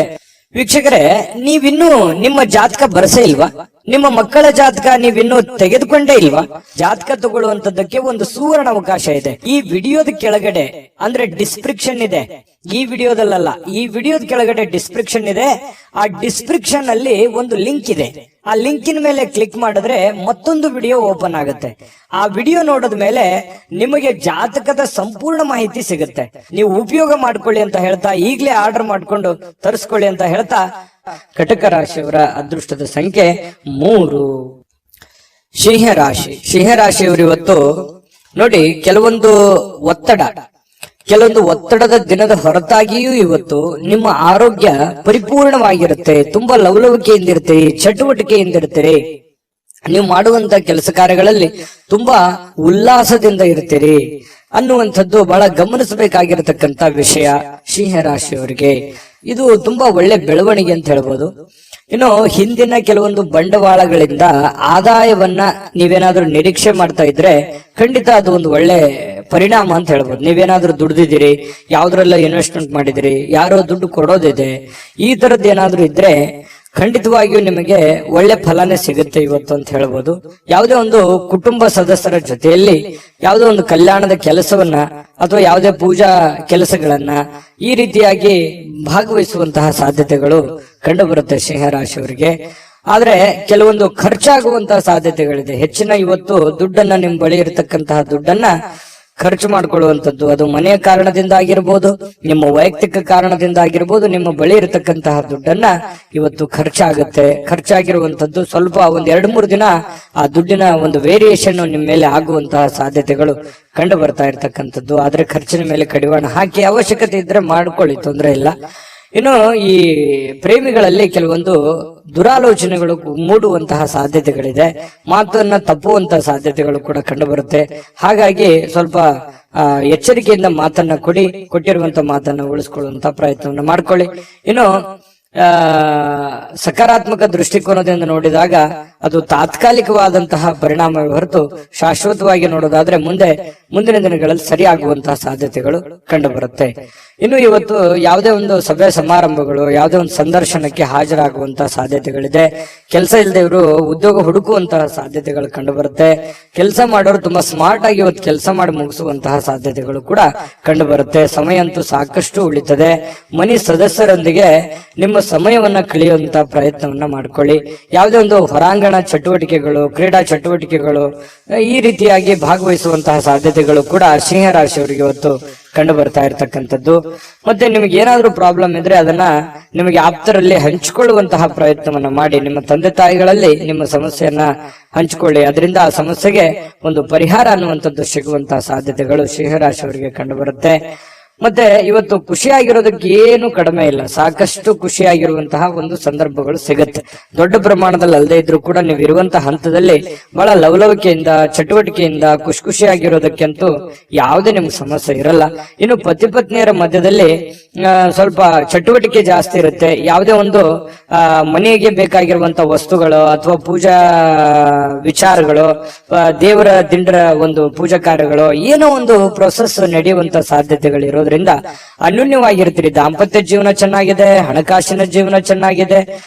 Speaker 2: ವೀಕ್ಷಕರೇ, ನೀವಿನ್ನೂ ನಿಮ್ಮ ಜಾತಕ ಬರಸೇ ಇಲ್ವಾ? ನಿಮ್ಮ ಮಕ್ಕಳ ಜಾತಕ ನೀವಿನ್ನೂ ತೆಗೆದುಕೊಂಡೇ ಇಲ್ವಾ? ಜಾತಕ ತಗೊಳ್ಳುವಂತದ್ದಕ್ಕೆ ಒಂದು ಸುವರ್ಣ ಅವಕಾಶ ಇದೆ. ಈ ವಿಡಿಯೋದ ಕೆಳಗಡೆ ಅಂದ್ರೆ ಡಿಸ್ಕ್ರಿಪ್ಷನ್ ಇದೆ. ಈ ವಿಡಿಯೋದಲ್ಲ, ಈ ವಿಡಿಯೋದ ಕೆಳಗಡೆ ಡಿಸ್ಕ್ರಿಪ್ಷನ್ ಇದೆ. ಆ ಡಿಸ್ಕ್ರಿಪ್ಷನ್ ಅಲ್ಲಿ ಒಂದು ಲಿಂಕ್ ಇದೆ. ಆ ಲಿಂಕಿನ ಮೇಲೆ ಕ್ಲಿಕ್ ಮಾಡಿದ್ರೆ ಮತ್ತೊಂದು ವಿಡಿಯೋ ಓಪನ್ ಆಗುತ್ತೆ. ಆ ವಿಡಿಯೋ ನೋಡಿದ ಮೇಲೆ ನಿಮಗೆ ಜಾತಕದ ಸಂಪೂರ್ಣ ಮಾಹಿತಿ ಸಿಗುತ್ತೆ. ನೀವು ಉಪಯೋಗ ಮಾಡ್ಕೊಳ್ಳಿ ಅಂತ ಹೇಳ್ತಾ, ಈಗಲೇ ಆರ್ಡರ್ ಮಾಡ್ಕೊಂಡು ತರಿಸ್ಕೊಳ್ಳಿ ಅಂತ ಹೇಳ್ತಾ, ಕಟಕ ರಾಶಿಯವರ ಅದೃಷ್ಟದ ಸಂಖ್ಯೆ 3. ಸಿಂಹರಾಶಿಯವರು ಇವತ್ತು ನೋಡಿ, ಕೆಲವೊಂದು ಒತ್ತಡದ ದಿನದ ಹೊರತಾಗಿಯೂ ಇವತ್ತು ನಿಮ್ಮ ಆರೋಗ್ಯ ಪರಿಪೂರ್ಣವಾಗಿರುತ್ತೆ. ತುಂಬಾ ಲವಲವಿಕೆಯಿಂದಿರ್ತೀರಿ, ಚಟುವಟಿಕೆಯಿಂದಿರ್ತೀರಿ. ನೀವು ಮಾಡುವಂತ ಕೆಲಸ ಕಾರ್ಯಗಳಲ್ಲಿ ತುಂಬಾ ಉಲ್ಲಾಸದಿಂದ ಇರ್ತೀರಿ ಅನ್ನುವಂಥದ್ದು ಬಹಳ ಗಮನಿಸಬೇಕಾಗಿರತಕ್ಕಂತ ವಿಷಯ ಸಿಂಹರಾಶಿಯವರಿಗೆ. ಇದು ತುಂಬಾ ಒಳ್ಳೆ ಬೆಳವಣಿಗೆ ಅಂತ ಹೇಳ್ಬೋದು. ಇನ್ನು ಹಿಂದಿನ ಕೆಲವೊಂದು ಬಂಡವಾಳಗಳಿಂದ ಆದಾಯವನ್ನ ನೀವೇನಾದ್ರೂ ನಿರೀಕ್ಷೆ ಮಾಡ್ತಾ ಇದ್ರೆ ಖಂಡಿತ ಅದು ಒಂದು ಒಳ್ಳೆ ಪರಿಣಾಮ ಅಂತ ಹೇಳ್ಬೋದು. ನೀವೇನಾದ್ರೂ ದುಡ್ದಿದ್ದೀರಿ, ಯಾವ್ದ್ರೆಲ್ಲ ಇನ್ವೆಸ್ಟ್ಮೆಂಟ್ ಮಾಡಿದಿರಿ, ಯಾರೋ ದುಡ್ಡು ಕೊಡೋದಿದೆ, ಈ ತರದ್ದು ಏನಾದ್ರೂ ಇದ್ರೆ ಖಂಡಿತವಾಗಿಯೂ ನಿಮಗೆ ಒಳ್ಳೆ ಫಲನೇ ಸಿಗುತ್ತೆ ಇವತ್ತು ಅಂತ ಹೇಳ್ಬೋದು. ಯಾವುದೇ ಒಂದು ಕುಟುಂಬ ಸದಸ್ಯರ ಜೊತೆಯಲ್ಲಿ ಯಾವುದೋ ಒಂದು ಕಲ್ಯಾಣದ ಕೆಲಸವನ್ನ ಅಥವಾ ಯಾವುದೇ ಪೂಜಾ ಕೆಲಸಗಳನ್ನ ಈ ರೀತಿಯಾಗಿ ಭಾಗವಹಿಸುವಂತಹ ಸಾಧ್ಯತೆಗಳು ಕಂಡು ಬರುತ್ತೆ ಸಿಂಹರಾಶಿಯವರಿಗೆ. ಆದ್ರೆ ಕೆಲವೊಂದು ಖರ್ಚಾಗುವಂತಹ ಸಾಧ್ಯತೆಗಳಿದೆ. ಹೆಚ್ಚಿನ ಇವತ್ತು ದುಡ್ಡನ್ನ ನಿಮ್ ಬಳಿ ಇರತಕ್ಕಂತಹ ದುಡ್ಡನ್ನ ಖರ್ಚು ಮಾಡ್ಕೊಳ್ಳುವಂಥದ್ದು, ಅದು ಮನೆಯ ಕಾರಣದಿಂದ ಆಗಿರ್ಬೋದು, ನಿಮ್ಮ ವೈಯಕ್ತಿಕ ಕಾರಣದಿಂದ ಆಗಿರ್ಬೋದು. ನಿಮ್ಮ ಬಳಿ ಇರತಕ್ಕಂತಹ ದುಡ್ಡನ್ನ ಇವತ್ತು ಖರ್ಚಾಗಿರುವಂತದ್ದು ಸ್ವಲ್ಪ ಒಂದ್ 2-3 ದಿನ ಆ ದುಡ್ಡಿನ ಒಂದು ವೇರಿಯೇಷನ್ ನಿಮ್ಮ ಮೇಲೆ ಆಗುವಂತಹ ಸಾಧ್ಯತೆಗಳು ಕಂಡು ಬರ್ತಾ ಇರ್ತಕ್ಕಂಥದ್ದು. ಆದ್ರೆ ಖರ್ಚಿನ ಮೇಲೆ ಕಡಿವಾಣ ಹಾಕಿ ಅವಶ್ಯಕತೆ ಇದ್ರೆ ಮಾಡ್ಕೊಳ್ಳಿ, ತೊಂದರೆ ಇಲ್ಲ. ಇನ್ನು ಈ ಪ್ರೇಮಿಗಳಲ್ಲಿ ಕೆಲವೊಂದು ದುರಾಲೋಚನೆಗಳು ಮೂಡುವಂತಹ ಸಾಧ್ಯತೆಗಳಿದೆ. ಮಾತನ್ನ ತಪ್ಪುವಂತಹ ಸಾಧ್ಯತೆಗಳು ಕೂಡ ಕಂಡು ಬರುತ್ತೆ. ಹಾಗಾಗಿ ಸ್ವಲ್ಪ ಎಚ್ಚರಿಕೆಯಿಂದ ಮಾತನ್ನ ಕೊಟ್ಟಿರುವಂತ ಮಾತನ್ನ ಉಳಿಸ್ಕೊಳ್ಳುವಂತ ಪ್ರಯತ್ನವನ್ನ ಮಾಡ್ಕೊಳ್ಳಿ. ಇನ್ನು ಸಕಾರಾತ್ಮಕ ದೃಷ್ಟಿಕೋನದಿಂದ ನೋಡಿದಾಗ ಅದು ತಾತ್ಕಾಲಿಕವಾದಂತಹ ಪರಿಣಾಮ ಹೊರತು ಶಾಶ್ವತವಾಗಿ ನೋಡೋದಾದ್ರೆ ಮುಂದಿನ ದಿನಗಳಲ್ಲಿ ಸರಿಯಾಗುವಂತಹ ಸಾಧ್ಯತೆಗಳು ಕಂಡು ಬರುತ್ತೆ. ಇನ್ನು ಇವತ್ತು ಯಾವುದೇ ಒಂದು ಸಭೆ ಸಮಾರಂಭಗಳು, ಯಾವುದೇ ಒಂದು ಸಂದರ್ಶನಕ್ಕೆ ಹಾಜರಾಗುವಂತಹ ಸಾಧ್ಯತೆಗಳಿದೆ. ಕೆಲಸ ಇಲ್ಲದವರು ಉದ್ಯೋಗ ಹುಡುಕುವಂತಹ ಸಾಧ್ಯತೆಗಳು ಕಂಡು ಬರುತ್ತೆ. ಕೆಲಸ ಮಾಡೋರು ತುಂಬಾ ಸ್ಮಾರ್ಟ್ ಆಗಿ ಇವತ್ತು ಕೆಲಸ ಮಾಡಿ ಮುಗಿಸುವಂತಹ ಸಾಧ್ಯತೆಗಳು ಕೂಡ ಕಂಡು ಬರುತ್ತೆ. ಸಮಯ ಅಂತೂ ಸಾಕಷ್ಟು ಉಳಿತದೆ. ಮನೆ ಸದಸ್ಯರೊಂದಿಗೆ ನಿಮ್ಮ ಸಮಯವನ್ನ ಕಳೆಯುವಂತಹ ಪ್ರಯತ್ನವನ್ನ ಮಾಡ್ಕೊಳ್ಳಿ. ಯಾವುದೇ ಒಂದು ಹೊರಾಂಗಣ ಚಟುವಟಿಕೆಗಳು, ಕ್ರೀಡಾ ಚಟುವಟಿಕೆಗಳು ಈ ರೀತಿಯಾಗಿ ಭಾಗವಹಿಸುವಂತಹ ಸಾಧ್ಯತೆಗಳು ಕೂಡ ಸಿಂಹರಾಶಿಯವರಿಗೆ ಇವತ್ತು ಕಂಡು ಬರ್ತಾ ಇರ್ತಕ್ಕಂಥದ್ದು. ಮತ್ತೆ ನಿಮಗೆ ಏನಾದ್ರೂ ಪ್ರಾಬ್ಲಮ್ ಇದ್ರೆ ಅದನ್ನ ನಿಮಗೆ ಆಪ್ತರಲ್ಲಿ ಹಂಚಿಕೊಳ್ಳುವಂತಹ ಪ್ರಯತ್ನವನ್ನ ಮಾಡಿ. ನಿಮ್ಮ ತಂದೆ ತಾಯಿಗಳಲ್ಲಿ ನಿಮ್ಮ ಸಮಸ್ಯೆಯನ್ನ ಹಂಚಿಕೊಳ್ಳಿ. ಅದರಿಂದ ಆ ಸಮಸ್ಯೆಗೆ ಒಂದು ಪರಿಹಾರ ಅನ್ನುವಂಥದ್ದು ಸಿಗುವಂತಹ ಸಾಧ್ಯತೆಗಳು ಸಿಂಹರಾಶಿಯವರಿಗೆ ಕಂಡು ಬರುತ್ತೆ. ಮತ್ತೆ ಇವತ್ತು ಖುಷಿಯಾಗಿರೋದಕ್ಕೆ ಏನು ಕಡಿಮೆ ಇಲ್ಲ. ಸಾಕಷ್ಟು ಖುಷಿಯಾಗಿರುವಂತಹ ಒಂದು ಸಂದರ್ಭಗಳು ಸಿಗುತ್ತೆ. ದೊಡ್ಡ ಪ್ರಮಾಣದಲ್ಲಿ ಅಲ್ಲದೆ ಇದ್ರೂ ಕೂಡ ನೀವು ಇರುವಂತಹ ಹಂತದಲ್ಲಿ ಬಹಳ ಲವಲವಿಕೆಯಿಂದ, ಚಟುವಟಿಕೆಯಿಂದ ಖುಷಿಯಾಗಿರೋದಕ್ಕಂತೂ ಯಾವುದೇ ನಿಮ್ಗೆ ಸಮಸ್ಯೆ ಇರಲ್ಲ. ಇನ್ನು ಪತಿ ಪತ್ನಿಯರ ಮಧ್ಯದಲ್ಲಿ ಸ್ವಲ್ಪ ಚಟುವಟಿಕೆ ಜಾಸ್ತಿ ಇರುತ್ತೆ. ಯಾವುದೇ ಒಂದು ಮನೆಗೆ ಬೇಕಾಗಿರುವಂತ ವಸ್ತುಗಳು ಅಥವಾ ಪೂಜಾ ವಿಚಾರಗಳು, ದೇವರ ದಿಂಡರ ಒಂದು ಪೂಜಾ ಕಾರ್ಯಗಳು, ಏನೋ ಒಂದು ಪ್ರೊಸೆಸ್ ನಡೆಯುವಂತ ಸಾಧ್ಯತೆಗಳು ಇರೋದ್ರಿಂದ ಅನ್ಯೋನ್ಯವಾಗಿರ್ತೀರಿ. ದಾಂಪತ್ಯ ಜೀವನ ಚೆನ್ನಾಗಿದೆ, ಹಣಕಾಸಿನ ಜೀವನ ಚೆನ್ನಾಗಿದೆ.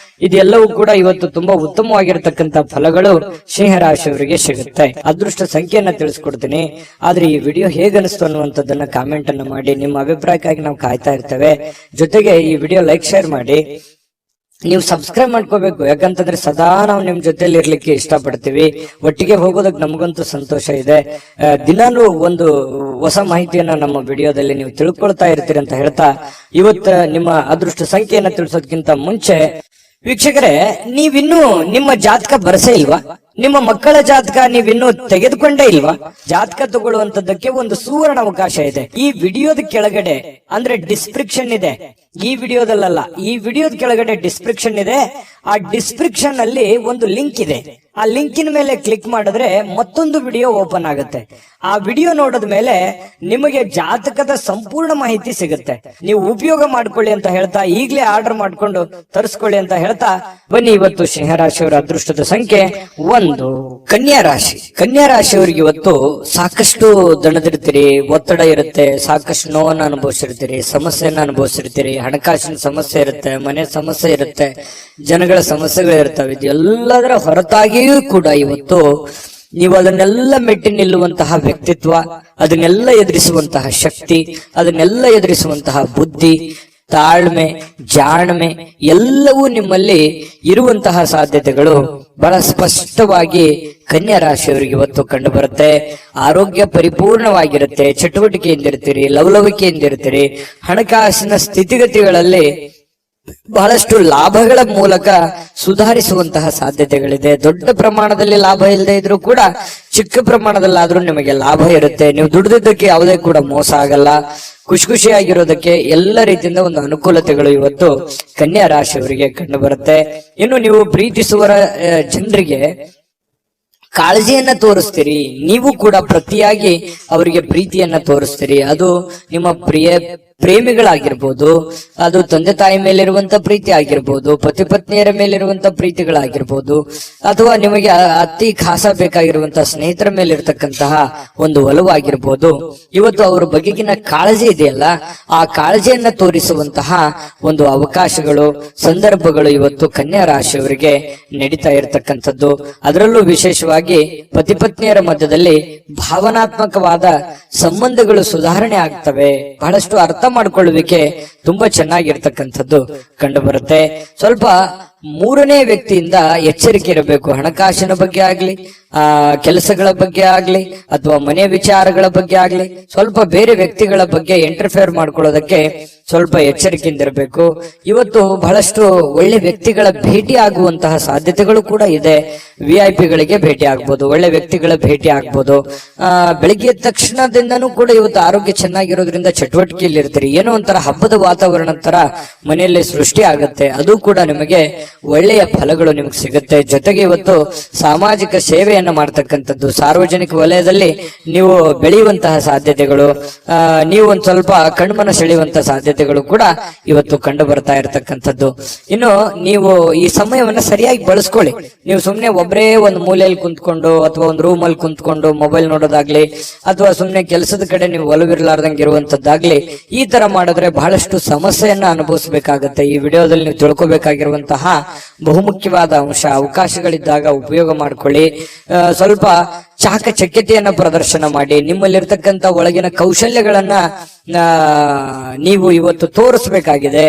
Speaker 2: ಇದೆಲ್ಲವೂ ಕೂಡ ಇವತ್ತು ತುಂಬಾ ಉತ್ತಮವಾಗಿರ್ತಕ್ಕಂಥ ಫಲಗಳು ಸಿಂಹರಾಶಿಯವರಿಗೆ ಸಿಗುತ್ತೆ. ಅದೃಷ್ಟ ಸಂಖ್ಯೆಯನ್ನ ತಿಳಿಸ್ಕೊಡ್ತೀನಿ. ಆದ್ರೆ ಈ ವಿಡಿಯೋ ಹೇಗನಿಸ್ತು ಅನ್ನುವಂಥದ್ದನ್ನ ಕಾಮೆಂಟ್ ಅನ್ನ ಮಾಡಿ. ನಿಮ್ಮ ಅಭಿಪ್ರಾಯಕ್ಕಾಗಿ ನಾವು ಕಾಯ್ತಾ ಇರ್ತೇವೆ. ಜೊತೆಗೆ ಈ ವಿಡಿಯೋ ಲೈಕ್, ಶೇರ್ ಮಾಡಿ. ನೀವು ಸಬ್ಸ್ಕ್ರೈಬ್ ಮಾಡ್ಕೋಬೇಕು. ಯಾಕಂತಂದ್ರೆ ಸದಾ ನಾವು ನಿಮ್ ಜೊತೆಲಿ ಇರ್ಲಿಕ್ಕೆ ಇಷ್ಟಪಡ್ತೀವಿ. ಒಟ್ಟಿಗೆ ಹೋಗೋದಕ್ಕೆ ನಮಗಂತೂ ಸಂತೋಷ ಇದೆ. ದಿನಾಲೂ ಒಂದು ಹೊಸ ಮಾಹಿತಿಯನ್ನ ನಮ್ಮ ವಿಡಿಯೋದಲ್ಲಿ ನೀವು ತಿಳ್ಕೊಳ್ತಾ ಇರ್ತೀರಿ ಅಂತ ಹೇಳ್ತಾ, ಇವತ್ತು ನಿಮ್ಮ ಅದೃಷ್ಟ ಸಂಖ್ಯೆಯನ್ನ ತಿಳಿಸೋದಕ್ಕಿಂತ ಮುಂಚೆ ವೀಕ್ಷಕರೇ, ನೀವಿನ್ನೂ ನಿಮ್ಮ ಜಾತಕ ಬರಸೇ ಇಲ್ವಾ? ನಿಮ್ಮ ಮಕ್ಕಳ ಜಾತಕ ನೀವಿನ್ನೂ ತೆಗೆದುಕೊಂಡೇ ಇಲ್ವಾ? ಜಾತಕ ತಗೊಳ್ಳುವಂತದ್ದಕ್ಕೆ ಒಂದು ಸುವರ್ಣ ಅವಕಾಶ ಇದೆ. ಈ ವಿಡಿಯೋದ ಕೆಳಗಡೆ ಅಂದ್ರೆ ಡಿಸ್ಕ್ರಿಪ್ಷನ್ ಇದೆ. ಈ ವಿಡಿಯೋದಲ್ಲ, ಈ ವಿಡಿಯೋದ ಕೆಳಗಡೆ ಡಿಸ್ಕ್ರಿಪ್ಷನ್ ಇದೆ. ಆ ಡಿಸ್ಕ್ರಿಪ್ಷನ್ ಅಲ್ಲಿ ಒಂದು ಲಿಂಕ್ ಇದೆ. ಆ ಲಿಂಕಿನ ಮೇಲೆ ಕ್ಲಿಕ್ ಮಾಡಿದ್ರೆ ಮತ್ತೊಂದು ವಿಡಿಯೋ ಓಪನ್ ಆಗುತ್ತೆ. ಆ ವಿಡಿಯೋ ನೋಡಿದ ಮೇಲೆ ನಿಮಗೆ ಜಾತಕದ ಸಂಪೂರ್ಣ ಮಾಹಿತಿ ಸಿಗುತ್ತೆ. ನೀವು ಉಪಯೋಗ ಮಾಡ್ಕೊಳ್ಳಿ ಅಂತ ಹೇಳ್ತಾ, ಈಗಲೇ ಆರ್ಡರ್ ಮಾಡ್ಕೊಂಡು ತರಿಸ್ಕೊಳ್ಳಿ ಅಂತ ಹೇಳ್ತಾ, ಬನ್ನಿ ಇವತ್ತು ಸಿಂಹರಾಶಿಯವರ ಅದೃಷ್ಟದ ಸಂಖ್ಯೆ 1. ಕನ್ಯಾ ರಾಶಿಯವರಿಗೆ ಇವತ್ತು ಸಾಕಷ್ಟು ದಣದಿರ್ತೀರಿ, ಒತ್ತಡ ಇರುತ್ತೆ, ಸಾಕಷ್ಟು ನೋವನ್ನು ಅನುಭವಿಸಿರ್ತೀರಿ. ಅನುಭವಿಸಿರ್ತೀರಿ, ಸಮಸ್ಯೆಯನ್ನ ಅನುಭವಿಸಿರ್ತೀರಿ. ಹಣಕಾಸಿನ ಸಮಸ್ಯೆ ಇರುತ್ತೆ, ಮನೆ ಸಮಸ್ಯೆ ಇರುತ್ತೆ, ಜನಗಳ ಸಮಸ್ಯೆಗಳಿರ್ತವೆ. ಇದೆಲ್ಲದರ ಹೊರತಾಗಿಯೂ ಕೂಡ ಇವತ್ತು ನೀವು ಅದನ್ನೆಲ್ಲ ಮೆಟ್ಟಿ ನಿಲ್ಲುವಂತಹ ವ್ಯಕ್ತಿತ್ವ, ಅದನ್ನೆಲ್ಲ ಎದುರಿಸುವಂತಹ ಶಕ್ತಿ, ಅದನ್ನೆಲ್ಲ ಎದುರಿಸುವಂತಹ ಬುದ್ಧಿ, ತಾಳ್ಮೆ, ಜಾಣ್ಮೆ ಎಲ್ಲವೂ ನಿಮ್ಮಲ್ಲಿ ಇರುವಂತಹ ಸಾಧ್ಯತೆಗಳು ಬಹಳ ಸ್ಪಷ್ಟವಾಗಿ ಕನ್ಯಾ ರಾಶಿಯವರಿಗೆ ಇವತ್ತು ಕಂಡು ಬರುತ್ತೆ. ಆರೋಗ್ಯ ಪರಿಪೂರ್ಣವಾಗಿರುತ್ತೆ, ಚಟುವಟಿಕೆಯಿಂದಿರ್ತೀರಿ, ಲವಲವಿಕೆಯಿಂದಿರ್ತೀರಿ. ಹಣಕಾಸಿನ ಸ್ಥಿತಿಗತಿಗಳಲ್ಲಿ ಬಹಳಷ್ಟು ಲಾಭಗಳ ಮೂಲಕ ಸುಧಾರಿಸುವಂತಹ ಸಾಧ್ಯತೆಗಳಿದೆ. ದೊಡ್ಡ ಪ್ರಮಾಣದಲ್ಲಿ ಲಾಭ ಇಲ್ಲದೆ ಇದ್ರೂ ಕೂಡ ಚಿಕ್ಕ ಪ್ರಮಾಣದಲ್ಲಾದ್ರೂ ನಿಮಗೆ ಲಾಭ ಇರುತ್ತೆ. ನೀವು ದುಡಿದಿದ್ದಕ್ಕೆ ಯಾವುದೇ ಕೂಡ ಮೋಸ ಆಗಲ್ಲ. ಖುಷಿಯಾಗಿರೋದಕ್ಕೆ ಎಲ್ಲ ರೀತಿಯಿಂದ ಒಂದು ಅನುಕೂಲತೆಗಳು ಇವತ್ತು ಕನ್ಯಾ ರಾಶಿಯವರಿಗೆ ಕಂಡು ಬರುತ್ತೆ. ಇನ್ನು ನೀವು ಪ್ರೀತಿಸುವ ಜನರಿಗೆ ಕಾಳಜಿಯನ್ನ ತೋರಿಸ್ತೀರಿ, ನೀವು ಕೂಡ ಪ್ರತಿಯಾಗಿ ಅವರಿಗೆ ಪ್ರೀತಿಯನ್ನ ತೋರಿಸ್ತೀರಿ. ಅದು ನಿಮ್ಮ ಪ್ರೇಮಿಗಳಾಗಿರ್ಬೋದು, ಅದು ತಂದೆ ತಾಯಿ ಮೇಲಿರುವಂತ ಪ್ರೀತಿ ಆಗಿರ್ಬೋದು, ಪತಿ ಪತ್ನಿಯರ ಮೇಲಿರುವಂತ ಪ್ರೀತಿಗಳಾಗಿರ್ಬೋದು, ಅಥವಾ ನಿಮಗೆ ಅತಿ ಖಾಸ ಬೇಕಾಗಿರುವಂತಹ ಸ್ನೇಹಿತರ ಮೇಲಿರ್ತಕ್ಕಂತಹ ಒಂದು ಒಲವಾಗಿರ್ಬೋದು. ಇವತ್ತು ಅವರ ಬಗೆಗಿನ ಕಾಳಜಿ ಇದೆಯಲ್ಲ, ಆ ಕಾಳಜಿಯನ್ನ ತೋರಿಸುವಂತಹ ಒಂದು ಅವಕಾಶಗಳು, ಸಂದರ್ಭಗಳು ಇವತ್ತು ಕನ್ಯಾ ರಾಶಿಯವರಿಗೆ ನಡೀತಾ ಇರತಕ್ಕಂಥದ್ದು. ಅದರಲ್ಲೂ ವಿಶೇಷವಾಗಿ ಪತಿ ಪತ್ನಿಯರ ಮಧ್ಯದಲ್ಲಿ ಭಾವನಾತ್ಮಕವಾದ ಸಂಬಂಧಗಳು ಸುಧಾರಣೆ ಆಗ್ತವೆ. ಬಹಳಷ್ಟು ಅರ್ಥ ಮಾಡಿಕೊಳ್ಳುವಿಕೆ ತುಂಬಾ ಚೆನ್ನಾಗಿರ್ತಕ್ಕಂಥದ್ದು ಕಂಡು ಬರುತ್ತೆ. ಸ್ವಲ್ಪ ಮೂರನೇ ವ್ಯಕ್ತಿಯಿಂದ ಎಚ್ಚರಿಕೆ ಇರಬೇಕು. ಹಣಕಾಸಿನ ಬಗ್ಗೆ ಆಗ್ಲಿ, ಕೆಲಸಗಳ ಬಗ್ಗೆ ಆಗ್ಲಿ, ಅಥವಾ ಮನೆ ವಿಚಾರಗಳ ಬಗ್ಗೆ ಆಗ್ಲಿ, ಸ್ವಲ್ಪ ಬೇರೆ ವ್ಯಕ್ತಿಗಳ ಬಗ್ಗೆ ಇಂಟರ್ಫಿಯರ್ ಮಾಡ್ಕೊಳ್ಳೋದಕ್ಕೆ ಸ್ವಲ್ಪ ಎಚ್ಚರಿಕೆಯಿಂದ ಇರಬೇಕು. ಇವತ್ತು ಬಹಳಷ್ಟು ಒಳ್ಳೆ ವ್ಯಕ್ತಿಗಳ ಭೇಟಿ ಆಗುವಂತಹ ಸಾಧ್ಯತೆಗಳು ಕೂಡ ಇದೆ. VIP ಗಳಿಗೆ ಭೇಟಿ ಆಗ್ಬೋದು, ಒಳ್ಳೆ ವ್ಯಕ್ತಿಗಳ ಭೇಟಿ ಆಗ್ಬೋದು. ಬೆಳಿಗ್ಗೆ ತಕ್ಷಣದಿಂದನೂ ಕೂಡ ಇವತ್ತು ಆರೋಗ್ಯ ಚೆನ್ನಾಗಿರೋದ್ರಿಂದ ಚಟುವಟಿಕೆಯಲ್ಲಿ ಇರ್ತೀರಿ. ಏನೋ ಒಂಥರ ಹಬ್ಬದ ವಾತಾವರಣ ತರ ಮನೆಯಲ್ಲಿ ಸೃಷ್ಟಿ ಆಗುತ್ತೆ. ಅದು ಕೂಡ ನಿಮಗೆ ಒಳ್ಳೆಯ ಫಲಗಳು ನಿಮಗೆ ಸಿಗುತ್ತೆ. ಜೊತೆಗೆ ಇವತ್ತು ಸಾಮಾಜಿಕ ಸೇವೆಯನ್ನ ಮಾಡ್ತಕ್ಕಂಥದ್ದು, ಸಾರ್ವಜನಿಕ ವಲಯದಲ್ಲಿ ನೀವು ಬೆಳೆಯುವಂತಹ ಸಾಧ್ಯತೆಗಳು, ನೀವು ಒಂದ್ ಸ್ವಲ್ಪ ಕಣ್ಮನ ಸೆಳೆಯುವಂತಹ ಸಾಧ್ಯತೆಗಳು ಕೂಡ ಇವತ್ತು ಕಂಡು ಬರ್ತಾ ಇರತಕ್ಕಂಥದ್ದು. ಇನ್ನು ನೀವು ಈ ಸಮಯವನ್ನ ಸರಿಯಾಗಿ ಬಳಸ್ಕೊಳ್ಳಿ. ನೀವು ಸುಮ್ನೆ ಒಬ್ಬರೇ ಒಂದು ಮೂಲೆಯಲ್ಲಿ ಕುಂತ್ಕೊಂಡು ಅಥವಾ ಒಂದು ರೂಮ್ ಅಲ್ಲಿ ಕುಂತ್ಕೊಂಡು ಮೊಬೈಲ್ ನೋಡೋದಾಗ್ಲಿ, ಅಥವಾ ಸುಮ್ನೆ ಕೆಲಸದ ಕಡೆ ನೀವು ಒಲವಿರ್ಲಾರ್ದಂಗೆ ಇರುವಂತದ್ದಾಗ್ಲಿ, ಈ ತರ ಮಾಡಿದ್ರೆ ಬಹಳಷ್ಟು ಸಮಸ್ಯೆಯನ್ನ ಅನುಭವಿಸಬೇಕಾಗತ್ತೆ. ಈ ವಿಡಿಯೋದಲ್ಲಿ ನೀವು ತಿಳ್ಕೊಬೇಕಾಗಿರುವಂತಹ ಬಹುಮುಖ್ಯವಾದ ಅಂಶ, ಅವಕಾಶಗಳಿದ್ದಾಗ ಉಪಯೋಗ ಮಾಡ್ಕೊಳ್ಳಿ. ಸ್ವಲ್ಪ ಚಾಕಚಕ್ಯತೆಯನ್ನ ಪ್ರದರ್ಶನ ಮಾಡಿ, ನಿಮ್ಮಲ್ಲಿರ್ತಕ್ಕಂಥ ಒಳಗಿನ ಕೌಶಲ್ಯಗಳನ್ನ ನೀವು ಇವತ್ತು ತೋರಿಸ್ಬೇಕಾಗಿದೆ.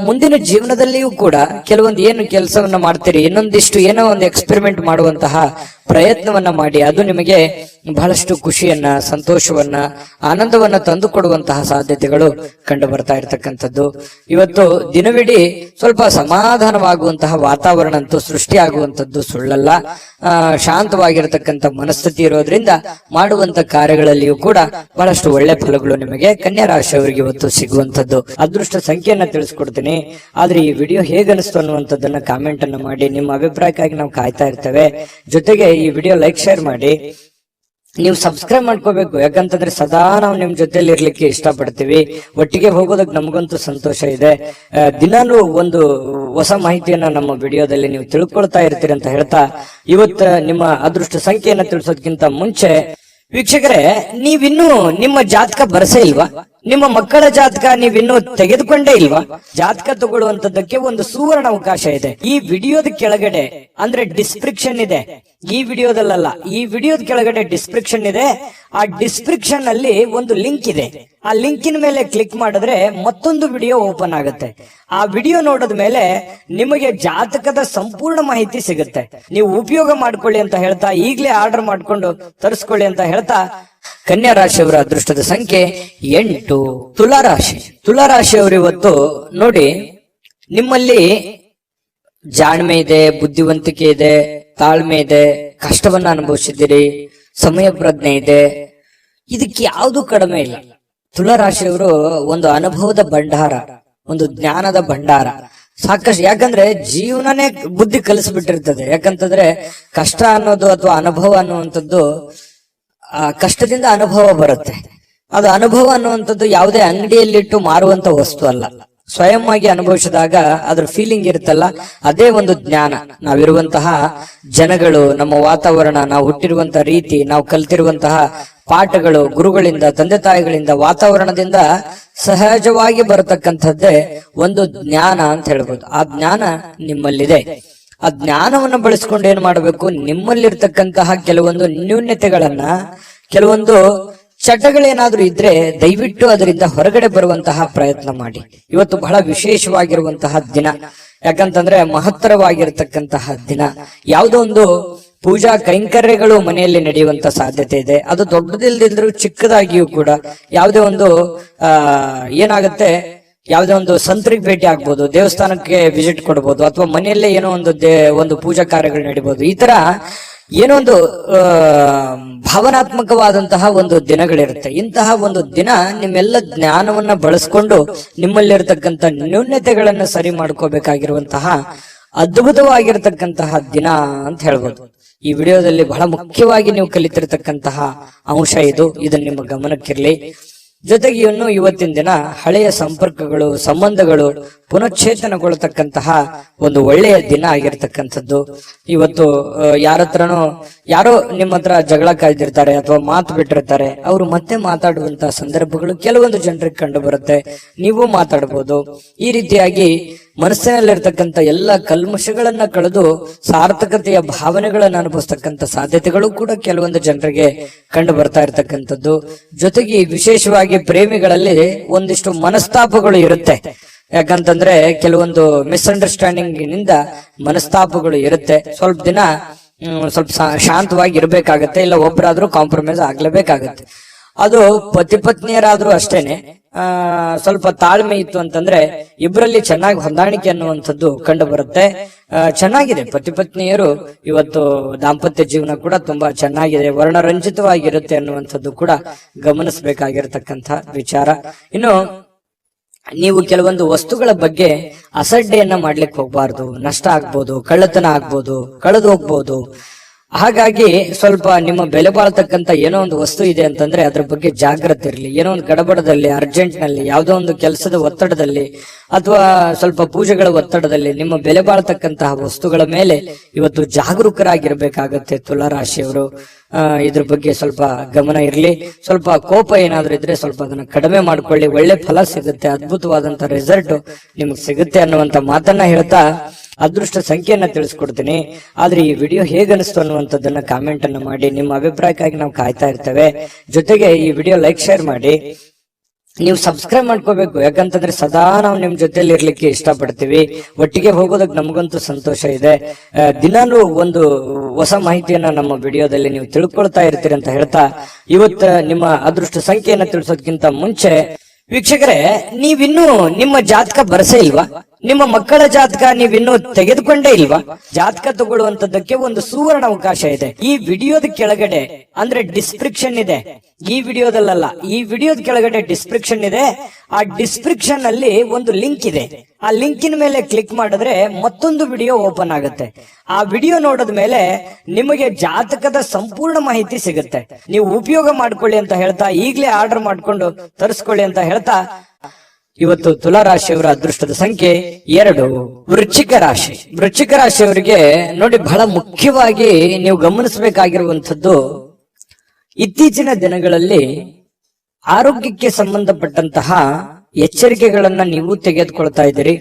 Speaker 2: ಮುಂದಿನ ಜೀವನದಲ್ಲಿಯೂ ಕೂಡ ಕೆಲವೊಂದು ಏನು ಕೆಲಸವನ್ನ ಮಾಡ್ತೀರಿ, ಇನ್ನೊಂದಿಷ್ಟು ಏನೋ ಒಂದು ಎಕ್ಸ್ಪೆರಿಮೆಂಟ್ ಮಾಡುವಂತಹ ಪ್ರಯತ್ನವನ್ನ ಮಾಡಿ. ಅದು ನಿಮಗೆ ಬಹಳಷ್ಟು ಖುಷಿಯನ್ನ, ಸಂತೋಷವನ್ನ, ಆನಂದವನ್ನ ತಂದು ಕೊಡುವಂತಹ ಸಾಧ್ಯತೆಗಳು ಕಂಡು ಬರ್ತಾ ಇರತಕ್ಕಂಥದ್ದು. ಇವತ್ತು ದಿನವಿಡೀ ಸ್ವಲ್ಪ ಸಮಾಧಾನವಾಗುವಂತಹ ವಾತಾವರಣ ಅಂತೂ ಸೃಷ್ಟಿಯಾಗುವಂಥದ್ದು ಸುಳ್ಳಲ್ಲ. ಶಾಂತವಾಗಿರತಕ್ಕಂಥ ಮನಸ್ಥಿತಿ ಇರೋದ್ರಿಂದ ಮಾಡುವಂತ ಕಾರ್ಯಗಳಲ್ಲಿಯೂ ಕೂಡ ಬಹಳಷ್ಟು ಒಳ್ಳೆ ಫಲಗಳು ನಿಮಗೆ ಕನ್ಯಾ ರಾಶಿಯವರಿಗೆ ಇವತ್ತು ಸಿಗುವಂತದ್ದು. ಅದೃಷ್ಟ ಸಂಖ್ಯೆಯನ್ನ ತಿಳಿಸ್ಕೊಡ್ತೀನಿ. ಆದ್ರೆ ಈ ವಿಡಿಯೋ ಹೇಗನಿಸ್ತು ಅನ್ನುವಂಥದ್ದನ್ನ ಕಾಮೆಂಟ್ ಅನ್ನ ಮಾಡಿ. ನಿಮ್ಮ ಅಭಿಪ್ರಾಯಕ್ಕಾಗಿ ನಾವು ಕಾಯ್ತಾ ಇರ್ತೇವೆ. ಜೊತೆಗೆ ಈ ವಿಡಿಯೋ ಲೈಕ್, ಶೇರ್ ಮಾಡಿ. ನೀವು ಸಬ್ಸ್ಕ್ರೈಬ್ ಮಾಡ್ಕೋಬೇಕು, ಯಾಕಂತಂದ್ರೆ ಸದಾ ನಾವು ನಿಮ್ ಜೊತೆಲಿ ಇರ್ಲಿಕ್ಕೆ ಇಷ್ಟಪಡ್ತೀವಿ. ಒಟ್ಟಿಗೆ ಹೋಗೋದಕ್ಕೆ ನಮಗಂತೂ ಸಂತೋಷ ಇದೆ. ದಿನಾನು ಒಂದು ಹೊಸ ಮಾಹಿತಿಯನ್ನ ನಮ್ಮ ವಿಡಿಯೋದಲ್ಲಿ ನೀವು ತಿಳ್ಕೊಳ್ತಾ ಇರ್ತೀರಿ ಅಂತ ಹೇಳ್ತಾ, ಇವತ್ತ ನಿಮ್ಮ ಅದೃಷ್ಟ ಸಂಖ್ಯೆಯನ್ನ ತಿಳಿಸೋದಕ್ಕಿಂತ ಮುಂಚೆ ವೀಕ್ಷಕರೇ, ನೀವಿನ್ನೂ ನಿಮ್ಮ ಜಾತಕ ಬರಸೇ ಇಲ್ವಾ? ನಿಮ್ಮ ಮಕ್ಕಳ ಜಾತಕ ನೀವಿನ್ನೂ ತೆಗೆದುಕೊಂಡೇ ಇಲ್ವಾ? ಜಾತಕ ತಗೊಳ್ಳುವಂತದ್ದಕ್ಕೆ ಒಂದು ಸುವರ್ಣ ಅವಕಾಶ ಇದೆ. ಈ ವಿಡಿಯೋದ ಕೆಳಗಡೆ ಅಂದ್ರೆ ಡಿಸ್ಕ್ರಿಪ್ಷನ್ ಇದೆ. ಈ ವಿಡಿಯೋದಲ್ಲ, ಈ ವಿಡಿಯೋದ ಕೆಳಗಡೆ ಡಿಸ್ಕ್ರಿಪ್ಷನ್ ಇದೆ. ಆ ಡಿಸ್ಕ್ರಿಪ್ಷನ್ ಅಲ್ಲಿ ಒಂದು ಲಿಂಕ್ ಇದೆ. ಆ ಲಿಂಕಿನ ಮೇಲೆ ಕ್ಲಿಕ್ ಮಾಡಿದ್ರೆ ಮತ್ತೊಂದು ವಿಡಿಯೋ ಓಪನ್ ಆಗುತ್ತೆ. ಆ ವಿಡಿಯೋ ನೋಡಿದ ಮೇಲೆ ನಿಮಗೆ ಜಾತಕದ ಸಂಪೂರ್ಣ ಮಾಹಿತಿ ಸಿಗುತ್ತೆ. ನೀವು ಉಪಯೋಗ ಮಾಡ್ಕೊಳ್ಳಿ ಅಂತ ಹೇಳ್ತಾ, ಈಗಲೇ ಆರ್ಡರ್ ಮಾಡ್ಕೊಂಡು ತರಿಸ್ಕೊಳ್ಳಿ ಅಂತ ಹೇಳ್ತಾ, ಕನ್ಯಾ ರಾಶಿಯವರ ಅದೃಷ್ಟದ ಸಂಖ್ಯೆ 8. ತುಲಾರಾಶಿ. ತುಲಾರಾಶಿಯವರು ಇವತ್ತು ನೋಡಿ, ನಿಮ್ಮಲ್ಲಿ ಜಾಣ್ಮೆ ಇದೆ, ಬುದ್ಧಿವಂತಿಕೆ ಇದೆ, ತಾಳ್ಮೆ ಇದೆ, ಕಷ್ಟವನ್ನ ಅನುಭವಿಸಿದ್ದೀರಿ, ಸಮಯ ಪ್ರಜ್ಞೆ ಇದೆ. ಇದಕ್ಕೆ ಯಾವುದು ಕಡಿಮೆ ಇಲ್ಲ. ತುಲಾರಾಶಿಯವರು ಒಂದು ಅನುಭವದ ಭಂಡಾರ, ಒಂದು ಜ್ಞಾನದ ಭಂಡಾರ ಸಾಕಷ್ಟು. ಯಾಕಂದ್ರೆ ಜೀವನನೇ ಬುದ್ಧಿ ಕಲಿಸ್ಬಿಟ್ಟಿರ್ತದೆ. ಯಾಕಂತಂದ್ರೆ ಕಷ್ಟ ಅನ್ನೋದು ಅಥವಾ ಅನುಭವ ಅನ್ನುವಂಥದ್ದು, ಕಷ್ಟದಿಂದ ಅನುಭವ ಬರುತ್ತೆ. ಅದು ಅನುಭವ ಅನ್ನುವಂಥದ್ದು ಯಾವುದೇ ಅಂಗಡಿಯಲ್ಲಿಟ್ಟು ಮಾರುವಂತ ವಸ್ತು ಅಲ್ಲ. ಸ್ವಯಂ ಆಗಿ ಅನುಭವಿಸಿದಾಗ ಅದ್ರ ಫೀಲಿಂಗ್ ಇರುತ್ತಲ್ಲ, ಅದೇ ಒಂದು ಜ್ಞಾನ. ನಾವಿರುವಂತಹ ಜನಗಳು, ನಮ್ಮ ವಾತಾವರಣ, ನಾವು ಹುಟ್ಟಿರುವಂತಹ ರೀತಿ, ನಾವು ಕಲ್ತಿರುವಂತಹ ಪಾಠಗಳು, ಗುರುಗಳಿಂದ, ತಂದೆ ತಾಯಿಗಳಿಂದ, ವಾತಾವರಣದಿಂದ ಸಹಜವಾಗಿ ಬರತಕ್ಕಂಥದ್ದೇ ಒಂದು ಜ್ಞಾನ ಅಂತ ಹೇಳ್ಬೋದು. ಆ ಜ್ಞಾನ ನಿಮ್ಮಲ್ಲಿದೆ. ಆ ಜ್ಞಾನವನ್ನ ಬಳಸ್ಕೊಂಡು ಏನ್ ಮಾಡಬೇಕು, ನಿಮ್ಮಲ್ಲಿರ್ತಕ್ಕಂತಹ ಕೆಲವೊಂದು ನ್ಯೂನ್ಯತೆಗಳನ್ನ, ಕೆಲವೊಂದು ಚಟಗಳೇನಾದ್ರೂ ಇದ್ರೆ ದಯವಿಟ್ಟು ಅದರಿಂದ ಹೊರಗಡೆ ಬರುವಂತಹ ಪ್ರಯತ್ನ ಮಾಡಿ. ಇವತ್ತು ಬಹಳ ವಿಶೇಷವಾಗಿರುವಂತಹ ದಿನ, ಯಾಕಂತಂದ್ರೆ ಮಹತ್ತರವಾಗಿರ್ತಕ್ಕಂತಹ ದಿನ. ಯಾವುದೋ ಒಂದು ಪೂಜಾ ಕೈಂಕರ್ಯಗಳು ಮನೆಯಲ್ಲಿ ನಡೆಯುವಂತ ಸಾಧ್ಯತೆ ಇದೆ. ಅದು ದೊಡ್ಡದಿಲ್ದಿದ್ರು ಚಿಕ್ಕದಾಗಿಯೂ ಕೂಡ ಯಾವುದೇ ಒಂದು ಏನಾಗುತ್ತೆ, ಯಾವುದೇ ಒಂದು ಸಂತರಿಗೆ ಭೇಟಿ ಆಗ್ಬೋದು, ದೇವಸ್ಥಾನಕ್ಕೆ ವಿಸಿಟ್ ಕೊಡ್ಬೋದು, ಅಥವಾ ಮನೆಯಲ್ಲೇ ಏನೋ ಒಂದು ಪೂಜಾ ಕಾರ್ಯಗಳು ನಡೀಬಹುದು. ಈ ತರ ಏನೋ ಒಂದು ಭಾವನಾತ್ಮಕವಾದಂತಹ ಒಂದು ದಿನಗಳಿರುತ್ತೆ. ಇಂತಹ ಒಂದು ದಿನ ನಿಮ್ಮೆಲ್ಲ ಜ್ಞಾನವನ್ನ ಬಳಸ್ಕೊಂಡು ನಿಮ್ಮಲ್ಲಿರ್ತಕ್ಕಂಥ ನ್ಯೂನ್ಯತೆಗಳನ್ನ ಸರಿ ಮಾಡ್ಕೋಬೇಕಾಗಿರುವಂತಹ ಅದ್ಭುತವಾಗಿರ್ತಕ್ಕಂತಹ ದಿನ ಅಂತ ಹೇಳ್ಬೋದು. ಈ ವಿಡಿಯೋದಲ್ಲಿ ಬಹಳ ಮುಖ್ಯವಾಗಿ ನೀವು ಕಲಿತಿರ್ತಕ್ಕಂತಹ ಅಂಶ ಇದು. ಇದನ್ನ ನಿಮ್ಮ ಗಮನಕ್ಕಿರ್ಲಿ. ಜೊತೆಗೆ ಇನ್ನು ಇವತ್ತಿನ ದಿನ ಹಳೆಯ ಸಂಪರ್ಕಗಳು, ಸಂಬಂಧಗಳು ಪುನಶ್ಚೇತನಗೊಳ್ಳತಕ್ಕಂತಹ ಒಂದು ಒಳ್ಳೆಯ ದಿನ ಆಗಿರ್ತಕ್ಕಂಥದ್ದು. ಇವತ್ತು ಯಾರೋ ನಿಮ್ಮ ಹತ್ರ ಜಗಳ ಕಾಯ್ದಿರ್ತಾರೆ ಅಥವಾ ಮಾತು ಬಿಟ್ಟಿರ್ತಾರೆ, ಅವರು ಮತ್ತೆ ಮಾತಾಡುವಂತಹ ಸಂದರ್ಭಗಳು ಕೆಲವೊಂದು ಜನರಿಗೆ ಕಂಡು ಬರುತ್ತೆ. ನೀವು ಮಾತಾಡಬಹುದು. ಈ ರೀತಿಯಾಗಿ ಮನಸ್ಸಿನಲ್ಲಿರ್ತಕ್ಕಂಥ ಎಲ್ಲ ಕಲ್ಮಶಗಳನ್ನ ಕಳೆದು ಸಾರ್ಥಕತೆಯ ಭಾವನೆಗಳನ್ನು ಅನುಭವಿಸ್ತಕ್ಕಂಥ ಸಾಧ್ಯತೆಗಳು ಕೂಡ ಕೆಲವೊಂದು ಜನರಿಗೆ ಕಂಡು ಬರ್ತಾ ಇರ್ತಕ್ಕಂಥದ್ದು. ಜೊತೆಗೆ ವಿಶೇಷವಾಗಿ ಪ್ರೇಮಿಗಳಲ್ಲಿ ಒಂದಿಷ್ಟು ಮನಸ್ತಾಪಗಳು ಇರುತ್ತೆ. ಯಾಕಂತಂದ್ರೆ ಕೆಲವೊಂದು ಮಿಸ್ಅಂಡರ್ಸ್ಟ್ಯಾಂಡಿಂಗ್ ನಿಂದ ಮನಸ್ತಾಪಗಳು ಇರುತ್ತೆ. ಸ್ವಲ್ಪ ದಿನ ಸ್ವಲ್ಪ ಶಾಂತವಾಗಿ ಇರ್ಬೇಕಾಗತ್ತೆ, ಇಲ್ಲ ಒಬ್ಬರಾದ್ರೂ ಕಾಂಪ್ರಮೈಸ್ ಆಗ್ಲೇಬೇಕಾಗತ್ತೆ. ಅದು ಪತಿ ಪತ್ನಿಯರಾದ್ರೂ ಅಷ್ಟೇನೆ. ಸ್ವಲ್ಪ ತಾಳ್ಮೆ ಇತ್ತು ಅಂತಂದ್ರೆ ಇಬ್ಬರಲ್ಲಿ ಚೆನ್ನಾಗಿ ಹೊಂದಾಣಿಕೆ ಅನ್ನುವಂಥದ್ದು ಕಂಡು ಬರುತ್ತೆ. ಚೆನ್ನಾಗಿದೆ ಪತಿ ಪತ್ನಿಯರು ಇವತ್ತು ದಾಂಪತ್ಯ ಜೀವನ ಕೂಡ ತುಂಬಾ ಚೆನ್ನಾಗಿದೆ, ವರ್ಣರಂಜಿತವಾಗಿರುತ್ತೆ ಅನ್ನುವಂಥದ್ದು ಕೂಡ ಗಮನಿಸಬೇಕಾಗಿರತಕ್ಕಂಥ ವಿಚಾರ. ಇನ್ನು ನೀವು ಕೆಲವೊಂದು ವಸ್ತುಗಳ ಬಗ್ಗೆ ಅಸಡ್ಡೆಯನ್ನ ಮಾಡ್ಲಿಕ್ಕೆ ಹೋಗ್ಬಾರ್ದು. ನಷ್ಟ ಆಗ್ಬೋದು, ಕಳ್ಳತನ ಆಗ್ಬೋದು, ಕಳೆದು ಹೋಗ್ಬೋದು. ಹಾಗಾಗಿ ಸ್ವಲ್ಪ ನಿಮ್ಮ ಬೆಲೆ ಬಾಳ್ತಕ್ಕಂತ ಏನೋ ಒಂದು ವಸ್ತು ಇದೆ ಅಂತಂದ್ರೆ ಅದ್ರ ಬಗ್ಗೆ ಜಾಗ್ರತೆ ಇರಲಿ. ಏನೋ ಒಂದು ಗಡಬಡದಲ್ಲಿ, ಅರ್ಜೆಂಟ್ ನಲ್ಲಿ, ಯಾವುದೋ ಒಂದು ಕೆಲಸದ ಒತ್ತಡದಲ್ಲಿ ಅಥವಾ ಸ್ವಲ್ಪ ಪೂಜೆಗಳ ಒತ್ತಡದಲ್ಲಿ ನಿಮ್ಮ ಬೆಲೆ ಬಾಳ್ತಕ್ಕಂತಹ ವಸ್ತುಗಳ ಮೇಲೆ ಇವತ್ತು ಜಾಗರೂಕರಾಗಿರ್ಬೇಕಾಗತ್ತೆ ತುಲಾರಾಶಿಯವರು. ಇದ್ರ ಬಗ್ಗೆ ಸ್ವಲ್ಪ ಗಮನ ಇರಲಿ. ಸ್ವಲ್ಪ ಕೋಪ ಏನಾದ್ರೂ ಇದ್ರೆ ಸ್ವಲ್ಪ ಅದನ್ನ ಕಡಿಮೆ ಮಾಡ್ಕೊಳ್ಳಿ. ಒಳ್ಳೆ ಫಲ ಸಿಗುತ್ತೆ, ಅದ್ಭುತವಾದಂತ ರಿಸಲ್ಟ್ ನಿಮ್ಗೆ ಸಿಗುತ್ತೆ ಅನ್ನುವಂತ ಮಾತನ್ನ ಹೇಳ್ತಾ ಅದೃಷ್ಟ ಸಂಖ್ಯೆಯನ್ನ ತಿಳಿಸ್ಕೊಡ್ತೀನಿ. ಆದ್ರೆ ಈ ವಿಡಿಯೋ ಹೇಗನಿಸ್ತು ಅನ್ನುವಂಥದ್ದನ್ನ ಕಾಮೆಂಟ್ ಅನ್ನ ಮಾಡಿ. ನಿಮ್ಮ ಅಭಿಪ್ರಾಯಕ್ಕಾಗಿ ನಾವು ಕಾಯ್ತಾ ಇರ್ತೇವೆ. ಜೊತೆಗೆ ಈ ವಿಡಿಯೋ ಲೈಕ್, ಶೇರ್ ಮಾಡಿ. ನೀವು ಸಬ್ಸ್ಕ್ರೈಬ್ ಮಾಡ್ಕೋಬೇಕು. ಯಾಕಂತಂದ್ರೆ ಸದಾ ನಾವು ನಿಮ್ ಜೊತೆಲಿ ಇರ್ಲಿಕ್ಕೆ ಇಷ್ಟಪಡ್ತೀವಿ. ಒಟ್ಟಿಗೆ ಹೋಗೋದಕ್ಕೆ ನಮಗಂತೂ ಸಂತೋಷ ಇದೆ. ದಿನಾಲೂ ಒಂದು ಹೊಸ ಮಾಹಿತಿಯನ್ನ ನಮ್ಮ ವಿಡಿಯೋದಲ್ಲಿ ನೀವು ತಿಳ್ಕೊಳ್ತಾ ಇರ್ತೀರಿ ಅಂತ ಹೇಳ್ತಾ, ಇವತ್ತ ನಿಮ್ಮ ಅದೃಷ್ಟ ಸಂಖ್ಯೆಯನ್ನ ತಿಳಿಸೋದಕ್ಕಿಂತ ಮುಂಚೆ ವೀಕ್ಷಕರೇ, ನೀವಿನ್ನೂ ನಿಮ್ಮ ಜಾತಕ ಬರಸೇ ಇಲ್ವಾ? ನಿಮ್ಮ ಮಕ್ಕಳ ಜಾತಕ ನೀವಿನ್ನೂ ತೆಗೆದುಕೊಂಡೇ ಇಲ್ವಾ? ಜಾತಕ ತಗೊಳ್ಳುವಂತದ್ದಕ್ಕೆ ಒಂದು ಸುವರ್ಣ ಅವಕಾಶ ಇದೆ. ಈ ವಿಡಿಯೋದ ಕೆಳಗಡೆ ಅಂದ್ರೆ ಡಿಸ್ಕ್ರಿಪ್ಷನ್ ಇದೆ. ಈ ವಿಡಿಯೋದಲ್ಲ, ಈ ವಿಡಿಯೋದ ಕೆಳಗಡೆ ಡಿಸ್ಕ್ರಿಪ್ಷನ್ ಇದೆ. ಆ ಡಿಸ್ಕ್ರಿಪ್ಷನ್ ಅಲ್ಲಿ ಒಂದು ಲಿಂಕ್ ಇದೆ. ಆ ಲಿಂಕಿನ ಮೇಲೆ ಕ್ಲಿಕ್ ಮಾಡಿದ್ರೆ ಮತ್ತೊಂದು ವಿಡಿಯೋ ಓಪನ್ ಆಗುತ್ತೆ. ಆ ವಿಡಿಯೋ ನೋಡಿದ ಮೇಲೆ ನಿಮಗೆ ಜಾತಕದ ಸಂಪೂರ್ಣ ಮಾಹಿತಿ ಸಿಗುತ್ತೆ. ನೀವು ಉಪಯೋಗ ಮಾಡ್ಕೊಳ್ಳಿ ಅಂತ ಹೇಳ್ತಾ, ಈಗಲೇ ಆರ್ಡರ್ ಮಾಡ್ಕೊಂಡು ತರಿಸ್ಕೊಳ್ಳಿ ಅಂತ ಹೇಳ್ತಾ, ಇವತ್ತು ತುಲಾ ರಾಶಿಯವರ ಅದೃಷ್ಟದ ಸಂಖ್ಯೆ 2. ವೃಶ್ಚಿಕ ರಾಶಿ. ವೃಶ್ಚಿಕ ರಾಶಿಯವರಿಗೆ ನೋಡಿ, ಬಹಳ ಮುಖ್ಯವಾಗಿ ನೀವು ಗಮನಿಸಬೇಕಾಗಿರುವಂತದ್ದು, ಇತ್ತೀಚಿನ ದಿನಗಳಲ್ಲಿ ಆರೋಗ್ಯಕ್ಕೆ ಸಂಬಂಧಪಟ್ಟಂತಹ ಎಚ್ಚರಿಕೆಗಳನ್ನ ನೀವು ತೆಗೆದುಕೊಳ್ತಾ ಇದ್ದೀರಿ.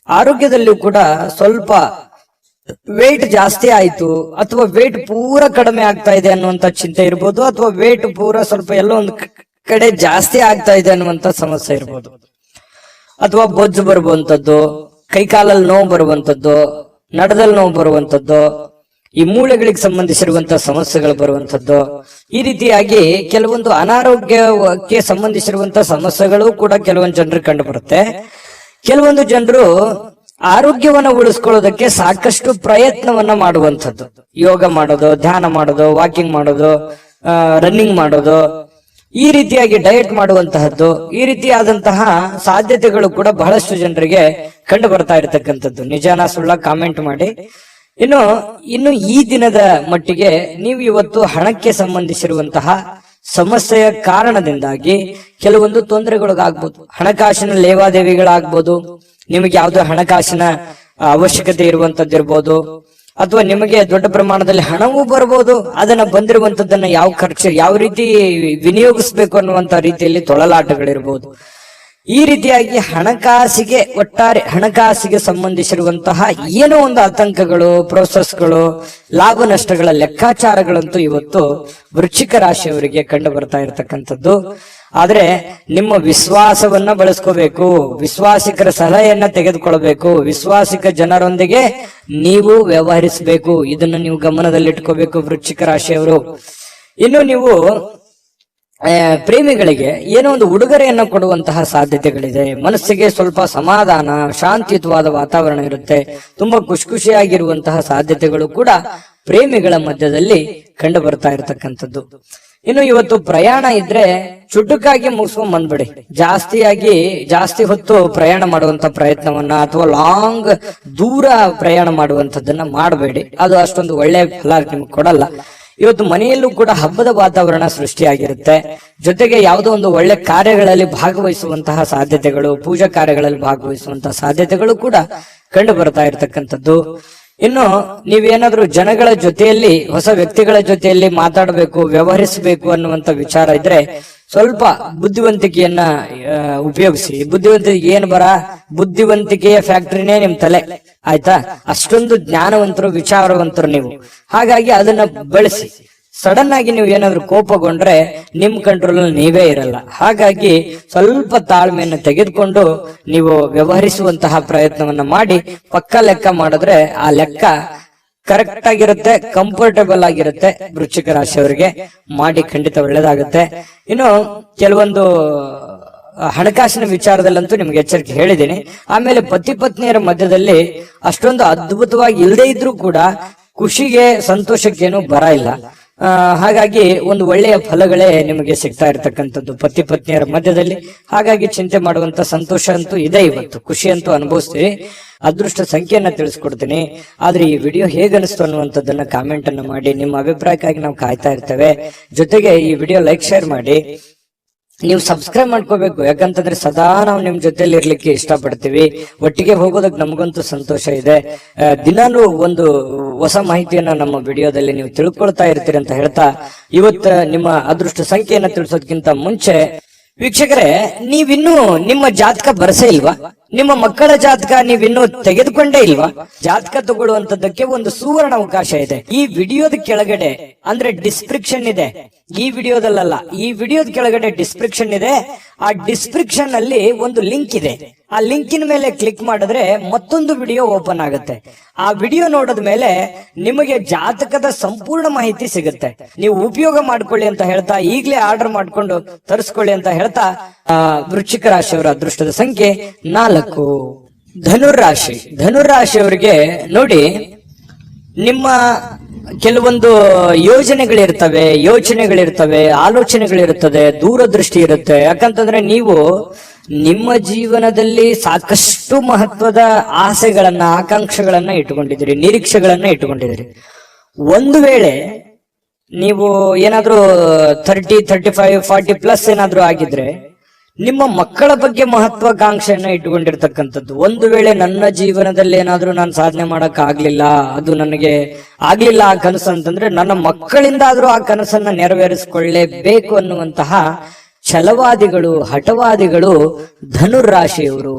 Speaker 2: ಆರೋಗ್ಯದಲ್ಲೂ ಕೂಡ ಸ್ವಲ್ಪ ವೇಟ್ ಜಾಸ್ತಿ ಆಯ್ತು ಅಥವಾ ವೇಟ್ ಪೂರ ಕಡಿಮೆ ಆಗ್ತಾ ಇದೆ ಅನ್ನುವಂತ ಚಿಂತೆ ಇರ್ಬೋದು, ಅಥವಾ ವೇಟ್ ಪೂರ ಸ್ವಲ್ಪ ಎಲ್ಲೋ ಒಂದು ಕಡೆ ಜಾಸ್ತಿ ಆಗ್ತಾ ಇದೆ ಅನ್ನುವಂತ ಸಮಸ್ಯೆ ಇರ್ಬೋದು, ಅಥವಾ ಬೊಜ್ಜು ಬರುವಂತದ್ದು, ಕೈಕಾಲಲ್ಲಿ ನೋವು ಬರುವಂತದ್ದು, ನಡದಲ್ಲಿ ನೋವು ಬರುವಂತದ್ದು, ಈ ಮೂಳೆಗಳಿಗೆ ಸಂಬಂಧಿಸಿರುವಂತಹ ಸಮಸ್ಯೆಗಳು ಬರುವಂತದ್ದು. ಈ ರೀತಿಯಾಗಿ ಕೆಲವೊಂದು ಅನಾರೋಗ್ಯಕ್ಕೆ ಸಂಬಂಧಿಸಿರುವಂತಹ ಸಮಸ್ಯೆಗಳು ಕೂಡ ಕೆಲವೊಂದು ಜನರಿಗೆ ಕಂಡು ಬರುತ್ತೆ. ಕೆಲವೊಂದು ಜನರು ಆರೋಗ್ಯವನ್ನ ಉಳಿಸ್ಕೊಳ್ಳೋದಕ್ಕೆ ಸಾಕಷ್ಟು ಪ್ರಯತ್ನವನ್ನ ಮಾಡುವಂಥದ್ದು. ಯೋಗ ಮಾಡೋದು, ಧ್ಯಾನ ಮಾಡೋದು, ವಾಕಿಂಗ್ ಮಾಡೋದು, ರನ್ನಿಂಗ್ ಮಾಡೋದು, ಈ ರೀತಿಯಾಗಿ ಡಯಟ್ ಮಾಡುವಂತಹದ್ದು, ಈ ರೀತಿಯಾದಂತಹ ಸಾಧ್ಯತೆಗಳು ಕೂಡ ಬಹಳಷ್ಟು ಜನರಿಗೆ ಕಂಡು ಬರ್ತಾ ಇರತಕ್ಕಂಥದ್ದು. ನಿಜಾನ ಸುಳ್ಳ ಕಾಮೆಂಟ್ ಮಾಡಿ. ಇನ್ನು ಈ ದಿನದ ಮಟ್ಟಿಗೆ ನೀವು ಇವತ್ತು ಹಣಕ್ಕೆ ಸಂಬಂಧಿಸಿರುವಂತಹ ಸಮಸ್ಯೆಯ ಕಾರಣದಿಂದಾಗಿ ಕೆಲವೊಂದು ತೊಂದರೆಗಳಿಗಾಗ್ಬೋದು. ಹಣಕಾಸಿನ ಲೇವಾದೇವಿಗಳಾಗ್ಬೋದು, ನಿಮಗೆ ಯಾವುದೋ ಹಣಕಾಸಿನ ಅವಶ್ಯಕತೆ ಇರುವಂತದ್ದಿರ್ಬೋದು, ಅಥವಾ ನಿಮಗೆ ದೊಡ್ಡ ಪ್ರಮಾಣದಲ್ಲಿ ಹಣವೂ ಬರ್ಬೋದು. ಅದನ್ನ ಬಂದಿರುವಂತದ್ದನ್ನ ಯಾವ ರೀತಿ ವಿನಿಯೋಗಿಸ್ಬೇಕು ಅನ್ನುವಂತ ರೀತಿಯಲ್ಲಿ ತೊಳಲಾಟಗಳಿರ್ಬೋದು. ಈ ರೀತಿಯಾಗಿ ಒಟ್ಟಾರೆ ಹಣಕಾಸಿಗೆ ಸಂಬಂಧಿಸಿರುವಂತಹ ಏನೋ ಒಂದು ಆತಂಕಗಳು, ಪ್ರೋಸೆಸ್ಗಳು, ಲಾಭ ನಷ್ಟಗಳ ಲೆಕ್ಕಾಚಾರಗಳಂತೂ ಇವತ್ತು ವೃಶ್ಚಿಕ ರಾಶಿಯವರಿಗೆ ಕಂಡು ಬರ್ತಾ ಇರತಕ್ಕಂಥದ್ದು. ಆದ್ರೆ ನಿಮ್ಮ ವಿಶ್ವಾಸವನ್ನ ಬಳಸ್ಕೋಬೇಕು, ವಿಶ್ವಾಸಿಕರ ಸಲಹೆಯನ್ನ ತೆಗೆದುಕೊಳ್ಬೇಕು, ವಿಶ್ವಾಸಿಕ ಜನರೊಂದಿಗೆ ನೀವು ವ್ಯವಹರಿಸಬೇಕು. ಇದನ್ನು ನೀವು ಗಮನದಲ್ಲಿಟ್ಕೋಬೇಕು ವೃಶ್ಚಿಕ ರಾಶಿಯವರು. ಇನ್ನು ನೀವು ಪ್ರೇಮಿಗಳಿಗೆ ಏನೋ ಒಂದು ಉಡುಗೊರೆಯನ್ನು ಕೊಡುವಂತಹ ಸಾಧ್ಯತೆಗಳಿದೆ. ಮನಸ್ಸಿಗೆ ಸ್ವಲ್ಪ ಸಮಾಧಾನ, ಶಾಂತಿಯುತವಾದ ವಾತಾವರಣ ಇರುತ್ತೆ. ತುಂಬಾ ಖುಷಿಯಾಗಿರುವಂತಹ ಸಾಧ್ಯತೆಗಳು ಕೂಡ ಪ್ರೇಮಿಗಳ ಮಧ್ಯದಲ್ಲಿ ಕಂಡು ಬರ್ತಾ ಇರತಕ್ಕಂಥದ್ದು. ಇನ್ನು ಇವತ್ತು ಪ್ರಯಾಣ ಇದ್ರೆ ಚುಟುಕಾಗಿ ಮುಗಿಸ್ಕೊಂಡ್ ಬಂದ್ಬಿಡಿ. ಜಾಸ್ತಿ ಹೊತ್ತು ಪ್ರಯಾಣ ಮಾಡುವಂತ ಪ್ರಯತ್ನವನ್ನ ಅಥವಾ ಲಾಂಗ್ ದೂರ ಪ್ರಯಾಣ ಮಾಡುವಂತದ್ದನ್ನ ಮಾಡಬೇಡಿ. ಅದು ಅಷ್ಟೊಂದು ಒಳ್ಳೆಯ ಫಲ ನಿಮ್ಗೆ ಕೊಡಲ್ಲ. ಇವತ್ತು ಮನೆಯಲ್ಲೂ ಕೂಡ ಹಬ್ಬದ ವಾತಾವರಣ ಸೃಷ್ಟಿಯಾಗಿರುತ್ತೆ. ಜೊತೆಗೆ ಯಾವುದೋ ಒಂದು ಒಳ್ಳೆ ಕಾರ್ಯಗಳಲ್ಲಿ ಭಾಗವಹಿಸುವಂತಹ ಸಾಧ್ಯತೆಗಳು, ಪೂಜಾ ಕಾರ್ಯಗಳಲ್ಲಿ ಭಾಗವಹಿಸುವಂತಹ ಸಾಧ್ಯತೆಗಳು ಕೂಡ ಕಂಡು ಬರ್ತಾ ಇರತಕ್ಕಂಥದ್ದು. ಇನ್ನು ನೀವೇನಾದ್ರೂ ಜನಗಳ ಜೊತೆಯಲ್ಲಿ, ಹೊಸ ವ್ಯಕ್ತಿಗಳ ಜೊತೆಯಲ್ಲಿ ಮಾತಾಡಬೇಕು, ವ್ಯವಹರಿಸಬೇಕು ಅನ್ನುವಂತ ವಿಚಾರ ಇದ್ರೆ ಸ್ವಲ್ಪ ಬುದ್ಧಿವಂತಿಕೆಯನ್ನ ಉಪಯೋಗಿಸಿ. ಬುದ್ಧಿವಂತಿಕೆ ಏನು ಬುದ್ಧಿವಂತಿಕೆಯ ಫ್ಯಾಕ್ಟರಿನೇ ನಿಮ್ ತಲೆ, ಆಯ್ತಾ? ಅಷ್ಟೊಂದು ಜ್ಞಾನವಂತರು, ವಿಚಾರವಂತರು ನೀವು. ಹಾಗಾಗಿ ಅದನ್ನ ಬಳಸಿ. ಸಡನ್ ಆಗಿ ನೀವು ಏನಾದ್ರೂ ಕೋಪಗೊಂಡ್ರೆ ನಿಮ್ ಕಂಟ್ರೋಲ್ ಅಲ್ಲಿ ನೀವೇ ಇರಲ್ಲ. ಹಾಗಾಗಿ ಸ್ವಲ್ಪ ತಾಳ್ಮೆಯನ್ನು ತೆಗೆದುಕೊಂಡು ನೀವು ವ್ಯವಹರಿಸುವಂತಹ ಪ್ರಯತ್ನವನ್ನ ಮಾಡಿ. ಪಕ್ಕ ಲೆಕ್ಕ ಮಾಡಿದ್ರೆ ಆ ಲೆಕ್ಕ ಕರೆಕ್ಟ್ ಆಗಿರುತ್ತೆ, ಕಂಫರ್ಟೇಬಲ್ ಆಗಿರುತ್ತೆ. ವೃಶ್ಚಿಕ ರಾಶಿಯವರಿಗೆ ಮಾಡಿ ಖಂಡಿತ ಒಳ್ಳೇದಾಗುತ್ತೆ. ಇನ್ನು ಕೆಲವೊಂದು ಹಣಕಾಸಿನ ವಿಚಾರದಲ್ಲಂತೂ ನಿಮ್ಗೆ ಎಚ್ಚರಿಕೆ ಹೇಳಿದ್ದೀನಿ. ಆಮೇಲೆ ಪತಿ ಪತ್ನಿಯರ ಮಧ್ಯದಲ್ಲಿ ಅಷ್ಟೊಂದು ಅದ್ಭುತವಾಗಿ ಇಲ್ಲದೆ ಇದ್ರೂ ಕೂಡ ಖುಷಿಗೆ, ಸಂತೋಷಕ್ಕೇನು ಬರ ಇಲ್ಲ. ಹಾಗಾಗಿ ಒಂದು ಒಳ್ಳೆಯ ಫಲಗಳೇ ನಿಮಗೆ ಸಿಗ್ತಾ ಇರತಕ್ಕಂಥದ್ದು ಪತಿ ಪತ್ನಿಯರ ಮಧ್ಯದಲ್ಲಿ. ಹಾಗಾಗಿ ಚಿಂತೆ ಮಾಡುವಂತ ಸಂತೋಷ ಅಂತೂ ಇದೆ. ಇವತ್ತು ಖುಷಿ ಅಂತೂ ಅನುಭವಿಸ್ತೀರಿ. ಅದೃಷ್ಟ ಸಂಖ್ಯೆಯನ್ನ ತಿಳಿಸ್ಕೊಡ್ತೀನಿ. ಆದ್ರೆ ಈ ವಿಡಿಯೋ ಹೇಗನಿಸ್ತು ಅನ್ನುವಂಥದ್ದನ್ನ ಕಾಮೆಂಟ್ ಅನ್ನ ಮಾಡಿ. ನಿಮ್ಮ ಅಭಿಪ್ರಾಯಕ್ಕಾಗಿ ನಾವು ಕಾಯ್ತಾ ಇರ್ತೇವೆ. ಜೊತೆಗೆ ಈ ವಿಡಿಯೋ ಲೈಕ್, ಶೇರ್ ಮಾಡಿ. ನೀವು ಸಬ್ಸ್ಕ್ರೈಬ್ ಮಾಡ್ಕೋಬೇಕು. ಯಾಕಂತಂದ್ರೆ ಸದಾ ನಾವು ನಿಮ್ ಜೊತೆಲಿ ಇರ್ಲಿಕ್ಕೆ ಇಷ್ಟಪಡ್ತೀವಿ. ಒಟ್ಟಿಗೆ ಹೋಗೋದಕ್ಕೆ ನಮಗಂತೂ ಸಂತೋಷ ಇದೆ. ದಿನಾನು ಒಂದು ಹೊಸ ಮಾಹಿತಿಯನ್ನ ನಮ್ಮ ವಿಡಿಯೋದಲ್ಲಿ ನೀವು ತಿಳ್ಕೊಳ್ತಾ ಇರ್ತೀರಿ ಅಂತ ಹೇಳ್ತಾ, ಇವತ್ತು ನಿಮ್ಮ ಅದೃಷ್ಟ ಸಂಖ್ಯೆಯನ್ನ ತಿಳಿಸೋದಕ್ಕಿಂತ ಮುಂಚೆ ವೀಕ್ಷಕರೇ, ನೀವಿನ್ನೂ ನಿಮ್ಮ ಜಾತಕ ಬರಸೇ ಇಲ್ವಾ? ನಿಮ್ಮ ಮಕ್ಕಳ ಜಾತಕ ನೀವಿನ್ನೂ ತೆಗೆದುಕೊಂಡೇ ಇಲ್ವಾ? ಜಾತಕ ತಗೊಳ್ಳುವಂತದ್ದಕ್ಕೆ ಒಂದು ಸುವರ್ಣ ಅವಕಾಶ ಇದೆ. ಈ ವಿಡಿಯೋದ ಕೆಳಗಡೆ ಅಂದ್ರೆ ಡಿಸ್ಕ್ರಿಪ್ಷನ್ ಇದೆ. ಈ ವಿಡಿಯೋದಲ್ಲ, ಈ ವಿಡಿಯೋದ ಕೆಳಗಡೆ ಡಿಸ್ಕ್ರಿಪ್ಷನ್ ಇದೆ. ಆ ಡಿಸ್ಕ್ರಿಪ್ಷನ್ ಅಲ್ಲಿ ಒಂದು ಲಿಂಕ್ ಇದೆ. ಆ ಲಿಂಕಿನ ಮೇಲೆ ಕ್ಲಿಕ್ ಮಾಡಿದ್ರೆ ಮತ್ತೊಂದು ವಿಡಿಯೋ ಓಪನ್ ಆಗುತ್ತೆ. ಆ ವಿಡಿಯೋ ನೋಡಿದ ಮೇಲೆ ನಿಮಗೆ ಜಾತಕದ ಸಂಪೂರ್ಣ ಮಾಹಿತಿ ಸಿಗುತ್ತೆ. ನೀವು ಉಪಯೋಗ ಮಾಡ್ಕೊಳ್ಳಿ ಅಂತ ಹೇಳ್ತಾ, ಈಗಲೇ ಆರ್ಡರ್ ಮಾಡ್ಕೊಂಡು ತರಿಸ್ಕೊಳ್ಳಿ ಅಂತ ಹೇಳ್ತಾ, ವೃಶ್ಚಿಕ ರಾಶಿಯವರ ಅದೃಷ್ಟದ ಸಂಖ್ಯೆ 4. ಧನುರಾಶಿಯವರಿಗೆ ನೋಡಿ, ನಿಮ್ಮ ಕೆಲವೊಂದು ಯೋಚನೆಗಳಿರ್ತವೆ, ಆಲೋಚನೆಗಳಿರ್ತದೆ, ದೂರದೃಷ್ಟಿ ಇರುತ್ತೆ. ಯಾಕಂತಂದ್ರೆ ನೀವು ನಿಮ್ಮ ಜೀವನದಲ್ಲಿ ಸಾಕಷ್ಟು ಮಹತ್ವದ ಆಸೆಗಳನ್ನ, ಆಕಾಂಕ್ಷೆಗಳನ್ನ ಇಟ್ಟುಕೊಂಡಿದ್ದೀರಿ, ನಿರೀಕ್ಷೆಗಳನ್ನ ಇಟ್ಟುಕೊಂಡಿದ್ದೀರಿ. ಒಂದು ವೇಳೆ ನೀವು ಏನಾದ್ರೂ 30, 35, 40 ಪ್ಲಸ್ ಏನಾದ್ರೂ ಆಗಿದ್ರೆ ನಿಮ್ಮ ಮಕ್ಕಳ ಬಗ್ಗೆ ಮಹತ್ವಾಕಾಂಕ್ಷೆಯನ್ನ ಇಟ್ಟುಕೊಂಡಿರ್ತಕ್ಕಂಥದ್ದು. ಒಂದು ವೇಳೆ ನನ್ನ ಜೀವನದಲ್ಲಿ ಏನಾದ್ರೂ ನಾನು ಸಾಧನೆ ಮಾಡಕ್ ಆಗ್ಲಿಲ್ಲ, ಅದು ನನಗೆ ಆಗ್ಲಿಲ್ಲ ಆ ಕನಸು ಅಂತಂದ್ರೆ, ನನ್ನ ಮಕ್ಕಳಿಂದಾದ್ರೂ ಆ ಕನಸನ್ನ ನೆರವೇರಿಸಿಕೊಳ್ಳಲೇಬೇಕು ಅನ್ನುವಂತಹ ಛಲವಾದಿಗಳು, ಹಠವಾದಿಗಳು ಧನುರಾಶಿಯವರು.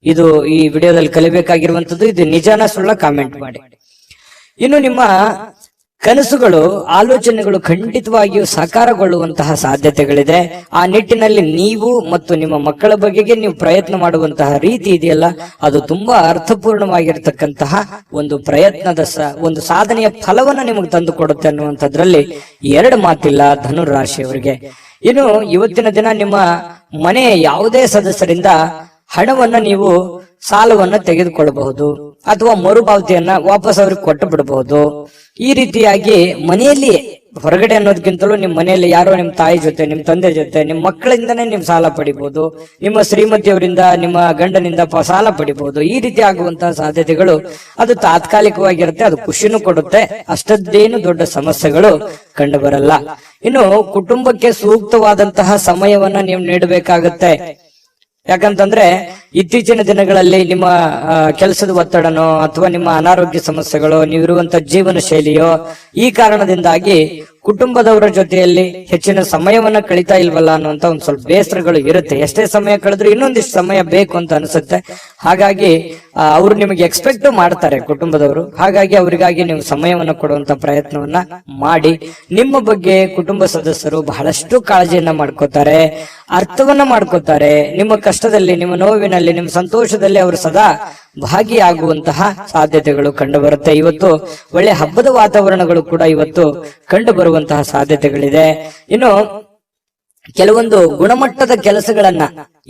Speaker 2: ಇದು ಈ ವಿಡಿಯೋದಲ್ಲಿ ಕಲಿಬೇಕಾಗಿರುವಂತದ್ದು. ಇದು ನಿಜಾನ ಸುಳ್ಳ ಕಾಮೆಂಟ್ ಮಾಡಿ. ಇನ್ನು ನಿಮ್ಮ ಕನಸುಗಳು, ಆಲೋಚನೆಗಳು ಖಂಡಿತವಾಗಿಯೂ ಸಾಕಾರಗೊಳ್ಳುವಂತಹ ಸಾಧ್ಯತೆಗಳಿದೆ. ಆ ನಿಟ್ಟಿನಲ್ಲಿ ನೀವು ಮತ್ತು ನಿಮ್ಮ ಮಕ್ಕಳ ಬಗೆಗೆ ನೀವು ಪ್ರಯತ್ನ ಮಾಡುವಂತಹ ರೀತಿ ಇದೆಯಲ್ಲ, ಅದು ತುಂಬಾ ಅರ್ಥಪೂರ್ಣವಾಗಿರ್ತಕ್ಕಂತಹ ಒಂದು ಪ್ರಯತ್ನದ ಒಂದು ಸಾಧನೆಯ ಫಲವನ್ನ ನಿಮಗೆ ತಂದು ಕೊಡುತ್ತೆ ಅನ್ನುವಂಥದ್ರಲ್ಲಿ ಎರಡು ಮಾತಿಲ್ಲ ಧನುರಾಶಿಯವರಿಗೆ. ಇನ್ನು ಇವತ್ತಿನ ದಿನ ನಿಮ್ಮ ಮನೆಯ ಯಾವುದೇ ಸದಸ್ಯರಿಂದ ಹಣವನ್ನ ನೀವು ಸಾಲವನ್ನ ತೆಗೆದುಕೊಳ್ಳಬಹುದು ಅಥವಾ ಮರುಪಾವತಿಯನ್ನ ವಾಪಸ್ ಅವ್ರಿಗೆ ಕೊಟ್ಟು ಬಿಡಬಹುದು. ಈ ರೀತಿಯಾಗಿ ಮನೆಯಲ್ಲಿ ಹೊರಗಡೆ ಅನ್ನೋದಕ್ಕಿಂತಲೂ ನಿಮ್ಮ ಮನೆಯಲ್ಲಿ ಯಾರೋ ನಿಮ್ಮ ತಾಯಿ ಜೊತೆ, ನಿಮ್ಮ ತಂದೆ ಜೊತೆ, ನಿಮ್ಮ ಮಕ್ಕಳಿಂದನೇ ನೀವು ಸಾಲ ಪಡಿಬಹುದು, ನಿಮ್ಮ ಶ್ರೀಮತಿಯವರಿಂದ, ನಿಮ್ಮ ಗಂಡನಿಂದ ಸಾಲ ಪಡಿಬಹುದು. ಈ ರೀತಿ ಆಗುವಂತಹ ಸಾಧ್ಯತೆಗಳು ಅದು ತಾತ್ಕಾಲಿಕವಾಗಿರುತ್ತೆ. ಅದು ಖುಷಿನೂ ಕೊಡುತ್ತೆ, ಅಷ್ಟದ್ದೇನು ದೊಡ್ಡ ಸಮಸ್ಯೆಗಳು ಕಂಡು ಬರಲ್ಲ. ಇನ್ನು ಕುಟುಂಬಕ್ಕೆ ಸೂಕ್ತವಾದಂತಹ ಸಮಯವನ್ನ ನೀವು ನೀಡಬೇಕಾಗತ್ತೆ. ಯಾಕಂತಂದ್ರೆ ಇತ್ತೀಚಿನ ದಿನಗಳಲ್ಲಿ ನಿಮ್ಮ ಕೆಲಸದ ಒತ್ತಡನೋ ಅಥವಾ ನಿಮ್ಮ ಅನಾರೋಗ್ಯ ಸಮಸ್ಯೆಗಳು, ನೀವಿರುವಂತ ಜೀವನ ಶೈಲಿಯೋ, ಈ ಕಾರಣದಿಂದಾಗಿ ಕುಟುಂಬದವರ ಜೊತೆಯಲ್ಲಿ ಹೆಚ್ಚಿನ ಸಮಯವನ್ನ ಕಳೀತಾ ಇಲ್ವಲ್ಲ ಅನ್ನುವಂತ ಒಂದ್ ಸ್ವಲ್ಪ ಬೇಸರಗಳು ಇರುತ್ತೆ. ಎಷ್ಟೇ ಸಮಯ ಕಳೆದ್ರು ಇನ್ನೊಂದಿಷ್ಟು ಸಮಯ ಬೇಕು ಅಂತ ಅನಿಸುತ್ತೆ. ಹಾಗಾಗಿ ಅವರು ನಿಮಗೆ ಎಕ್ಸ್ಪೆಕ್ಟ್ ಮಾಡ್ತಾರೆ ಕುಟುಂಬದವರು. ಹಾಗಾಗಿ ಅವರಿಗಾಗಿ ನೀವು ಸಮಯವನ್ನ ಕೊಡುವಂತ ಪ್ರಯತ್ನವನ್ನ ಮಾಡಿ. ನಿಮ್ಮ ಬಗ್ಗೆ ಕುಟುಂಬ ಸದಸ್ಯರು ಬಹಳಷ್ಟು ಕಾಳಜಿಯನ್ನ ಮಾಡ್ಕೋತಾರೆ, ಅರ್ಥವನ್ನ ಮಾಡ್ಕೋತಾರೆ. ನಿಮ್ಮ ಕಷ್ಟದಲ್ಲಿ, ನಿಮ್ಮ ನೋವಿನಲ್ಲಿ, ನಿಮ್ಮ ಸಂತೋಷದಲ್ಲಿ ಅವರು ಸದಾ ಭಾಗಿಯಾಗುವಂತಹ ಸಾಧ್ಯತೆಗಳು ಕಂಡು ಬರುತ್ತೆ. ಇವತ್ತು ಒಳ್ಳೆ ಹಬ್ಬದ ವಾತಾವರಣಗಳು ಕೂಡ ಇವತ್ತು ಕಂಡು ಬರುವಂತಹ ಸಾಧ್ಯತೆಗಳಿದೆ. ಇನ್ನು ಕೆಲವೊಂದು ಗುಣಮಟ್ಟದ ಕೆಲಸಗಳನ್ನ,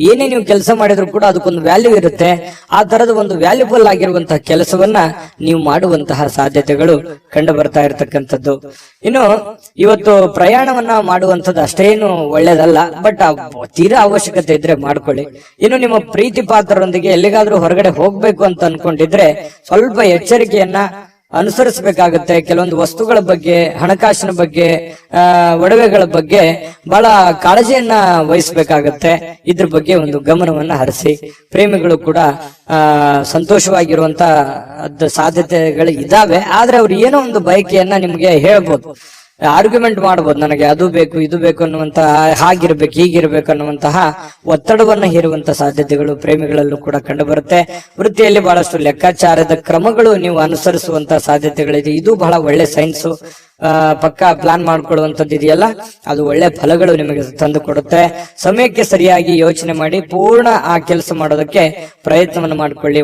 Speaker 2: ಏನೇ ನೀವು ಕೆಲಸ ಮಾಡಿದ್ರು ಕೂಡ ಅದಕ್ಕೊಂದು ವ್ಯಾಲ್ಯೂ ಇರುತ್ತೆ. ಆ ತರದ ಒಂದು ವ್ಯಾಲ್ಯೂಬಲ್ ಆಗಿರುವಂತಹ ಕೆಲಸವನ್ನ ನೀವು ಮಾಡುವಂತಹ ಸಾಧ್ಯತೆಗಳು ಕಂಡು ಬರ್ತಾ ಇರತಕ್ಕಂಥದ್ದು. ಇನ್ನು ಇವತ್ತು ಪ್ರಯಾಣವನ್ನ ಮಾಡುವಂಥದ್ದು ಅಷ್ಟೇನು ಒಳ್ಳೇದಲ್ಲ, ಬಟ್ ತೀರಾ ಅವಶ್ಯಕತೆ ಇದ್ರೆ ಮಾಡ್ಕೊಳ್ಳಿ. ಇನ್ನು ನಿಮ್ಮ ಪ್ರೀತಿ ಪಾತ್ರರೊಂದಿಗೆ ಎಲ್ಲಿಗಾದ್ರೂ ಹೊರಗಡೆ ಹೋಗ್ಬೇಕು ಅಂತ ಅನ್ಕೊಂಡಿದ್ರೆ ಸ್ವಲ್ಪ ಎಚ್ಚರಿಕೆಯನ್ನ ಅನುಸರಿಸಬೇಕಾಗುತ್ತೆ. ಕೆಲವೊಂದು ವಸ್ತುಗಳ ಬಗ್ಗೆ, ಹಣಕಾಸಿನ ಬಗ್ಗೆ, ಒಡವೆಗಳ ಬಗ್ಗೆ ಬಹಳ ಕಾಳಜಿಯನ್ನ ವಹಿಸಬೇಕಾಗತ್ತೆ. ಇದ್ರ ಬಗ್ಗೆ ಒಂದು ಗಮನವನ್ನ ಹರಿಸಿ. ಪ್ರೇಮಿಗಳು ಕೂಡ ಸಂತೋಷವಾಗಿರುವಂತ ಸಾಧ್ಯತೆಗಳು ಇದಾವೆ. ಆದ್ರೆ ಅವ್ರು ಏನೋ ಒಂದು ಬಯಕೆಯನ್ನ ನಿಮ್ಗೆ ಹೇಳ್ಬೋದು, ಆರ್ಗ್ಯುಮೆಂಟ್ ಮಾಡಬಹುದು, ನನಗೆ ಅದು ಬೇಕು ಇದು ಬೇಕು ಅನ್ನುವಂತಹ, ಹಾಗಿರ್ಬೇಕು ಹೀಗಿರ್ಬೇಕು ಅನ್ನುವಂತಹ ಒತ್ತಡವನ್ನ ಹೇರುವಂತಹ ಸಾಧ್ಯತೆಗಳು ಪ್ರೇಮಿಗಳಲ್ಲೂ ಕೂಡ ಕಂಡು ಬರುತ್ತೆ. ವೃತ್ತಿಯಲ್ಲಿ ಬಹಳಷ್ಟು ಲೆಕ್ಕಾಚಾರದ ಕ್ರಮಗಳು ನೀವು ಅನುಸರಿಸುವಂತಹ ಸಾಧ್ಯತೆಗಳಿದೆ. ಇದು ಬಹಳ ಒಳ್ಳೆ ಸೈನ್ಸ್. ಪಕ್ಕಾ ಪ್ಲಾನ್ ಮಾಡ್ಕೊಳ್ಳುವಂಥದ್ದು ಇದೆಯಲ್ಲ, ಅದು ಒಳ್ಳೆ ಫಲಗಳು ನಿಮಗೆ ತಂದು ಕೊಡುತ್ತೆ. ಸಮಯಕ್ಕೆ ಸರಿಯಾಗಿ ಯೋಚನೆ ಮಾಡಿ ಪೂರ್ಣ ಆ ಕೆಲಸ ಮಾಡೋದಕ್ಕೆ ಪ್ರಯತ್ನವನ್ನು ಮಾಡ್ಕೊಳ್ಳಿ.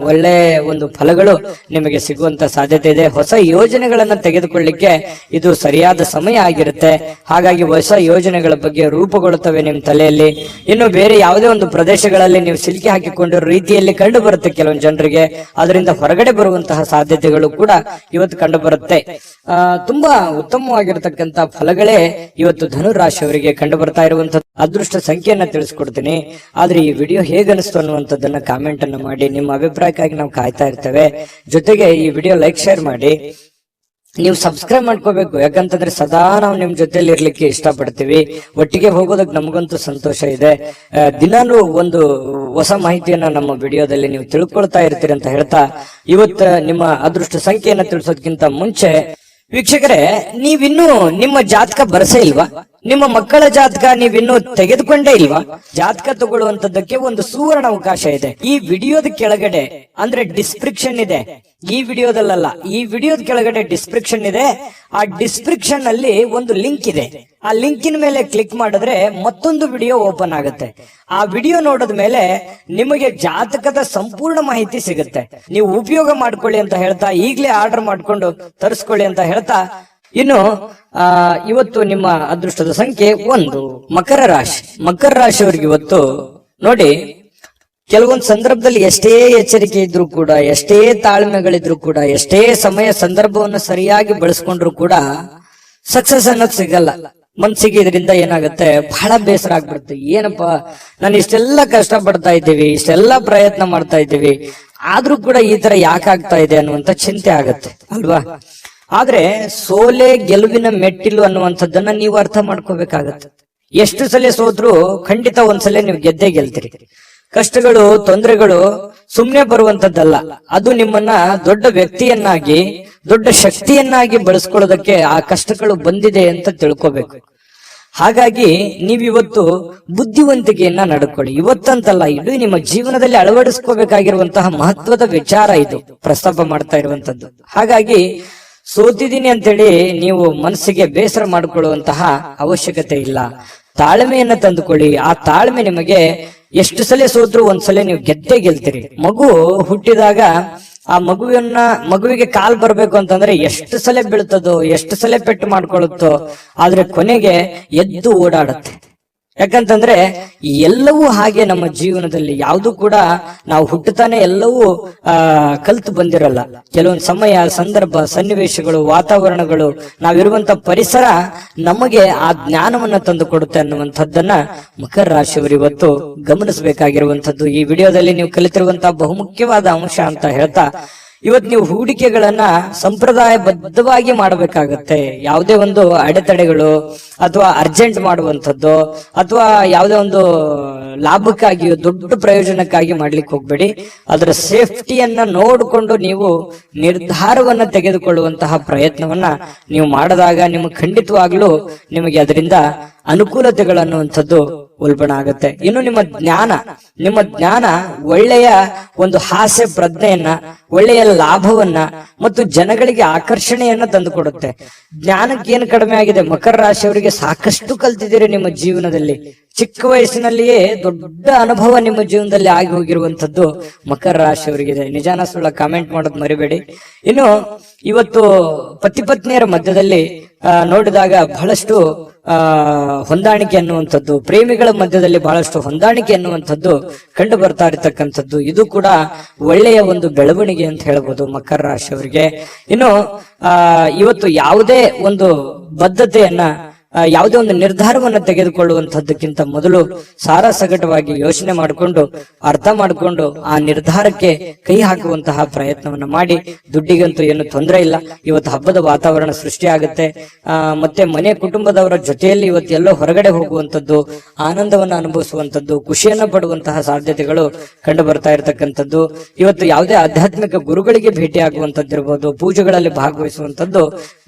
Speaker 2: ಒಳ್ಳೆ ಒಂದು ಫಲಗಳು ನಿಮಗೆ ಸಿಗುವಂತ ಸಾಧ್ಯತೆ ಇದೆ. ಹೊಸ ಯೋಜನೆಗಳನ್ನ ತೆಗೆದುಕೊಳ್ಳಿಕ್ಕೆ ಇದು ಸರಿಯಾದ ಸಮಯ ಆಗಿರುತ್ತೆ. ಹಾಗಾಗಿ ಹೊಸ ಯೋಜನೆಗಳ ಬಗ್ಗೆ ರೂಪುಗೊಳ್ಳುತ್ತವೆ ನಿಮ್ಮ ತಲೆಯಲ್ಲಿ. ಇನ್ನು ಬೇರೆ ಯಾವುದೇ ಒಂದು ಪ್ರದೇಶಗಳಲ್ಲಿ ನೀವು ಸಿಲುಕಿ ಹಾಕಿಕೊಂಡಿರೋ ರೀತಿಯಲ್ಲಿ ಕಂಡು ಬರುತ್ತೆ ಕೆಲವೊಂದು ಜನರಿಗೆ. ಅದರಿಂದ ಹೊರಗಡೆ ಬರುವಂತಹ ಸಾಧ್ಯತೆಗಳು ಕೂಡ ಇವತ್ತು ಕಂಡು ಬರುತ್ತೆ. ತುಂಬಾ ಉತ್ತಮವಾಗಿರತಕ್ಕಂತ ಫಲಗಳೇ ಇವತ್ತು ಧನುರಾಶಿಯವರಿಗೆ ಕಂಡು ಬರ್ತಾ ಇರುವಂತಹ ಅದೃಷ್ಟ ಸಂಖ್ಯೆಯನ್ನ ತಿಳಿಸ್ಕೊಡ್ತೀನಿ. ಆದ್ರೆ ಈ ವಿಡಿಯೋ ಹೇಗನಿಸ್ತು ಅನ್ನುವಂಥದ್ದನ್ನ ಕಾಮೆಂಟ್ ಅನ್ನು ಮಾಡಿ. ನಿಮ್ಮ ಅಭಿಪ್ರಾಯಕ್ಕಾಗಿ ನಾವು ಕಾಯ್ತಾ ಇರ್ತೇವೆ. ಜೊತೆಗೆ ಈ ವಿಡಿಯೋ ಲೈಕ್, ಶೇರ್ ಮಾಡಿ. ನೀವು ಸಬ್ಸ್ಕ್ರೈಬ್ ಮಾಡ್ಕೋಬೇಕು, ಯಾಕಂತಂದ್ರೆ ಸದಾ ನಾವು ನಿಮ್ ಜೊತೆಲಿ ಇರ್ಲಿಕ್ಕೆ ಇಷ್ಟಪಡ್ತೀವಿ. ಒಟ್ಟಿಗೆ ಹೋಗೋದಕ್ಕೆ ನಮಗಂತೂ ಸಂತೋಷ ಇದೆ. ದಿನಾನು ಒಂದು ಹೊಸ ಮಾಹಿತಿಯನ್ನ ನಮ್ಮ ವಿಡಿಯೋದಲ್ಲಿ ನೀವು ತಿಳ್ಕೊಳ್ತಾ ಇರ್ತೀರಿ ಅಂತ ಹೇಳ್ತಾ, ಇವತ್ತು ನಿಮ್ಮ ಅದೃಷ್ಟ ಸಂಖ್ಯೆಯನ್ನ ತಿಳಿಸೋದಕ್ಕಿಂತ ಮುಂಚೆ ವೀಕ್ಷಕರೇ, ನೀವಿನ್ನೂ ನಿಮ್ಮ ಜಾತಕ ಬರಸೇ ಇಲ್ವಾ? ನಿಮ್ಮ ಮಕ್ಕಳ ಜಾತಕ ನೀವಿನ್ನೂ ತೆಗೆದುಕೊಂಡೇ ಇಲ್ವಾ? ಜಾತಕ ತಗೊಳ್ಳುವಂತದ್ದಕ್ಕೆ ಒಂದು ಸುವರ್ಣ ಅವಕಾಶ ಇದೆ. ಈ ವಿಡಿಯೋದ ಕೆಳಗಡೆ ಅಂದ್ರೆ ಡಿಸ್ಕ್ರಿಪ್ಷನ್ ಇದೆ. ಈ ವಿಡಿಯೋದಲ್ಲ, ಈ ವಿಡಿಯೋದ ಕೆಳಗಡೆ ಡಿಸ್ಕ್ರಿಪ್ಷನ್ ಇದೆ. ಆ ಡಿಸ್ಕ್ರಿಪ್ಷನ್ ಅಲ್ಲಿ ಒಂದು ಲಿಂಕ್ ಇದೆ. ಆ ಲಿಂಕಿನ ಮೇಲೆ ಕ್ಲಿಕ್ ಮಾಡಿದ್ರೆ ಮತ್ತೊಂದು ವಿಡಿಯೋ ಓಪನ್ ಆಗುತ್ತೆ. ಆ ವಿಡಿಯೋ ನೋಡಿದ ಮೇಲೆ ನಿಮಗೆ ಜಾತಕದ ಸಂಪೂರ್ಣ ಮಾಹಿತಿ ಸಿಗುತ್ತೆ. ನೀವು ಉಪಯೋಗ ಮಾಡ್ಕೊಳ್ಳಿ ಅಂತ ಹೇಳ್ತಾ, ಈಗಲೇ ಆರ್ಡರ್ ಮಾಡ್ಕೊಂಡು ತರಿಸ್ಕೊಳ್ಳಿ ಅಂತ ಹೇಳ್ತಾ, ಇನ್ನು ಇವತ್ತು ನಿಮ್ಮ ಅದೃಷ್ಟದ ಸಂಖ್ಯೆ 1 ಮಕರ ರಾಶಿ. ಮಕರ ರಾಶಿಯವರಿಗೆ ಇವತ್ತು ನೋಡಿ, ಕೆಲವೊಂದು ಸಂದರ್ಭದಲ್ಲಿ ಎಷ್ಟೇ ಎಚ್ಚರಿಕೆ ಇದ್ರೂ ಕೂಡ, ಎಷ್ಟೇ ತಾಳ್ಮೆಗಳಿದ್ರು ಕೂಡ, ಎಷ್ಟೇ ಸಮಯ ಸಂದರ್ಭವನ್ನು ಸರಿಯಾಗಿ ಬಳಸ್ಕೊಂಡ್ರು ಕೂಡ ಸಕ್ಸಸ್ ಅನ್ನೋದು ಸಿಗಲ್ಲ. ಮನ್ಸಿಗೆ ಇದರಿಂದ ಏನಾಗುತ್ತೆ, ಬಹಳ ಬೇಸರ ಆಗ್ಬಿಡುತ್ತೆ. ಏನಪ್ಪಾ, ನಾನು ಇಷ್ಟೆಲ್ಲ ಕಷ್ಟ ಪಡ್ತಾ ಇದ್ದೀವಿ, ಇಷ್ಟೆಲ್ಲ ಪ್ರಯತ್ನ ಮಾಡ್ತಾ ಇದ್ದೀವಿ, ಆದ್ರೂ ಕೂಡ ಈ ತರ ಯಾಕಾಗ್ತಾ ಇದೆ ಅನ್ನುವಂತ ಚಿಂತೆ ಆಗತ್ತೆ ಅಲ್ವಾ? ಆದ್ರೆ ಸೋಲೆ ಗೆಲುವಿನ ಮೆಟ್ಟಿಲು ಅನ್ನುವಂಥದ್ದನ್ನ ನೀವು ಅರ್ಥ ಮಾಡ್ಕೋಬೇಕಾಗತ್ತೆ. ಎಷ್ಟು ಸಲ ಸೋತ್ರು ಖಂಡಿತ ಒಂದ್ಸಲ ನೀವು ಗೆದ್ದೇ ಗೆಲ್ತೀರಿ. ಕಷ್ಟಗಳು, ತೊಂದರೆಗಳು ಸುಮ್ನೆ ಬರುವಂತದ್ದಲ್ಲ. ಅದು ನಿಮ್ಮನ್ನ ದೊಡ್ಡ ವ್ಯಕ್ತಿಯನ್ನಾಗಿ, ದೊಡ್ಡ ಶಕ್ತಿಯನ್ನಾಗಿ ಬಳಸ್ಕೊಳ್ಳೋದಕ್ಕೆ ಆ ಕಷ್ಟಗಳು ಬಂದಿದೆ ಅಂತ ತಿಳ್ಕೋಬೇಕು. ಹಾಗಾಗಿ ನೀವಿವತ್ತು ಬುದ್ಧಿವಂತಿಕೆಯನ್ನ ನಡ್ಕೊಳ್ಳಿ. ಇವತ್ತಂತಲ್ಲ, ಇಡೀ ನಿಮ್ಮ ಜೀವನದಲ್ಲಿ ಅಳವಡಿಸ್ಕೋಬೇಕಾಗಿರುವಂತಹ ಮಹತ್ವದ ವಿಚಾರ ಇದು ಪ್ರಸ್ತಾಪ ಮಾಡ್ತಾ ಇರುವಂತದ್ದು. ಹಾಗಾಗಿ ಸೋತಿದ್ದೀನಿ ಅಂತೇಳಿ ನೀವು ಮನಸ್ಸಿಗೆ ಬೇಸರ ಮಾಡಿಕೊಳ್ಳುವಂತಹ ಅವಶ್ಯಕತೆ ಇಲ್ಲ. ತಾಳ್ಮೆಯನ್ನ ತಂದುಕೊಳ್ಳಿ. ಆ ತಾಳ್ಮೆ ನಿಮಗೆ ಎಷ್ಟು ಸಲ ಸೋತ್ರು ಒಂದ್ಸಲ ನೀವು ಗೆದ್ದೇ ಗೆಲ್ತೀರಿ. ಮಗು ಹುಟ್ಟಿದಾಗ ಆ ಮಗುವಿಗೆ ಕಾಲ್ ಬರ್ಬೇಕು ಅಂತಂದ್ರೆ ಎಷ್ಟು ಸಲ ಬೀಳ್ತದೋ, ಎಷ್ಟು ಸಲ ಪೆಟ್ಟು ಮಾಡ್ಕೊಳ್ಳುತ್ತೋ, ಆದ್ರೆ ಕೊನೆಗೆ ಎದ್ದು ಓಡಾಡುತ್ತೆ. ಯಾಕಂತಂದ್ರೆ ಎಲ್ಲವೂ ಹಾಗೆ ನಮ್ಮ ಜೀವನದಲ್ಲಿ ಯಾವುದು ಕೂಡ ನಾವು ಹುಟ್ಟುತ್ತಾನೆ ಎಲ್ಲವೂ ಕಲ್ತು ಬಂದಿರಲ್ಲ. ಕೆಲವೊಂದು ಸಮಯ, ಸಂದರ್ಭ, ಸನ್ನಿವೇಶಗಳು, ವಾತಾವರಣಗಳು, ನಾವಿರುವಂತ ಪರಿಸರ ನಮಗೆ ಆ ಜ್ಞಾನವನ್ನ ತಂದು ಕೊಡುತ್ತೆ ಅನ್ನುವಂಥದ್ದನ್ನ ಮಕರ ರಾಶಿಯವರು ಇವತ್ತು ಗಮನಿಸಬೇಕಾಗಿರುವಂತದ್ದು. ಈ ವಿಡಿಯೋದಲ್ಲಿ ನೀವು ಕಲಿತಿರುವಂತಹ ಬಹುಮುಖ್ಯವಾದ ಅಂಶ ಅಂತ ಹೇಳ್ತಾ, ಇವತ್ತು ನೀವು ಹೂಡಿಕೆಗಳನ್ನ ಸಂಪ್ರದಾಯಬದ್ಧವಾಗಿ ಮಾಡಬೇಕಾಗತ್ತೆ. ಯಾವುದೇ ಒಂದು ಅಡೆತಡೆಗಳು ಅಥವಾ ಅರ್ಜೆಂಟ್ ಮಾಡುವಂಥದ್ದು ಅಥವಾ ಯಾವುದೇ ಒಂದು ಲಾಭಕ್ಕಾಗಿ, ದೊಡ್ಡ ಪ್ರಯೋಜನಕ್ಕಾಗಿ ಮಾಡ್ಲಿಕ್ಕೆ ಹೋಗ್ಬೇಡಿ. ಅದರ ಸೇಫ್ಟಿಯನ್ನ ನೋಡಿಕೊಂಡು ನೀವು ನಿರ್ಧಾರವನ್ನ ತೆಗೆದುಕೊಳ್ಳುವಂತಹ ಪ್ರಯತ್ನವನ್ನ ನೀವು ಮಾಡಿದಾಗ ನಿಮಗೆ ಖಂಡಿತವಾಗ್ಲೂ ನಿಮಗೆ ಅದರಿಂದ ಅನುಕೂಲತೆಗಳನ್ನುವಂಥದ್ದು ಉಲ್ಬಣ ಆಗುತ್ತೆ. ಇನ್ನು ನಿಮ್ಮ ಜ್ಞಾನ ಒಳ್ಳೆಯ ಒಂದು ಹಾಸ್ಯ ಪ್ರಜ್ಞೆಯನ್ನ, ಒಳ್ಳೆಯ ಲಾಭವನ್ನ ಮತ್ತು ಜನಗಳಿಗೆ ಆಕರ್ಷಣೆಯನ್ನ ತಂದುಕೊಡುತ್ತೆ. ಜ್ಞಾನಕ್ಕೆ ಏನು ಕಡಿಮೆ ಆಗಿದೆ? ಮಕರ ರಾಶಿಯವರಿಗೆ ಸಾಕಷ್ಟು ಕಲ್ತಿದ್ದೀರಿ ನಿಮ್ಮ ಜೀವನದಲ್ಲಿ. ಚಿಕ್ಕ ವಯಸ್ಸಿನಲ್ಲಿಯೇ ದೊಡ್ಡ ಅನುಭವ ನಿಮ್ಮ ಜೀವನದಲ್ಲಿ ಆಗಿ ಹೋಗಿರುವಂತದ್ದು ಮಕರ ರಾಶಿಯವರಿಗಿದೆ. ನಿಜಾನ ಸುಳ್ಳ ಕಾಮೆಂಟ್ ಮಾಡೋದು ಮರಿಬೇಡಿ. ಇನ್ನು ಇವತ್ತು ಪತಿ ಪತ್ನಿಯರ ಮಧ್ಯದಲ್ಲಿ ನೋಡಿದಾಗ ಬಹಳಷ್ಟು ಹೊಂದಾಣಿಕೆ ಅನ್ನುವಂಥದ್ದು, ಪ್ರೇಮಿಗಳ ಮಧ್ಯದಲ್ಲಿ ಬಹಳಷ್ಟು ಹೊಂದಾಣಿಕೆ ಅನ್ನುವಂಥದ್ದು ಕಂಡು ಬರ್ತಾ ಇರತಕ್ಕಂಥದ್ದು. ಇದು ಕೂಡ ಒಳ್ಳೆಯ ಒಂದು ಬೆಳವಣಿಗೆ ಅಂತ ಹೇಳ್ಬೋದು ಮಕರ ರಾಶಿಯವರಿಗೆ. ಇನ್ನು ಇವತ್ತು ಯಾವುದೇ ಒಂದು ಬದ್ಧತೆಯನ್ನ, ಯಾವುದೇ ಒಂದು ನಿರ್ಧಾರವನ್ನು ತೆಗೆದುಕೊಳ್ಳುವಂತಹದ್ದಕ್ಕಿಂತ ಮೊದಲು ಸಾರಾಸಗಟವಾಗಿ ಯೋಚನೆ ಮಾಡಿಕೊಂಡು, ಅರ್ಥ ಮಾಡಿಕೊಂಡು ಆ ನಿರ್ಧಾರಕ್ಕೆ ಕೈ ಹಾಕುವಂತಹ ಪ್ರಯತ್ನವನ್ನ ಮಾಡಿ. ದುಡ್ಡಿಗಂತೂ ಏನು ತೊಂದರೆ ಇಲ್ಲ. ಇವತ್ತು ಹಬ್ಬದ ವಾತಾವರಣ ಸೃಷ್ಟಿಯಾಗುತ್ತೆ. ಮತ್ತೆ ಮನೆ ಕುಟುಂಬದವರ ಜೊತೆಯಲ್ಲಿ ಇವತ್ತು ಎಲ್ಲೋ ಹೊರಗಡೆ ಹೋಗುವಂತದ್ದು, ಆನಂದವನ್ನ ಅನುಭವಿಸುವಂತದ್ದು, ಖುಷಿಯನ್ನ ಪಡುವಂತಹ ಸಾಧ್ಯತೆಗಳು ಕಂಡು ಬರ್ತಾ ಇರತಕ್ಕಂಥದ್ದು. ಇವತ್ತು ಯಾವುದೇ ಆಧ್ಯಾತ್ಮಿಕ ಗುರುಗಳಿಗೆ ಭೇಟಿ ಆಗುವಂತದ್ದಿರ್ಬೋದು, ಪೂಜೆಗಳಲ್ಲಿ ಭಾಗವಹಿಸುವಂತದ್ದು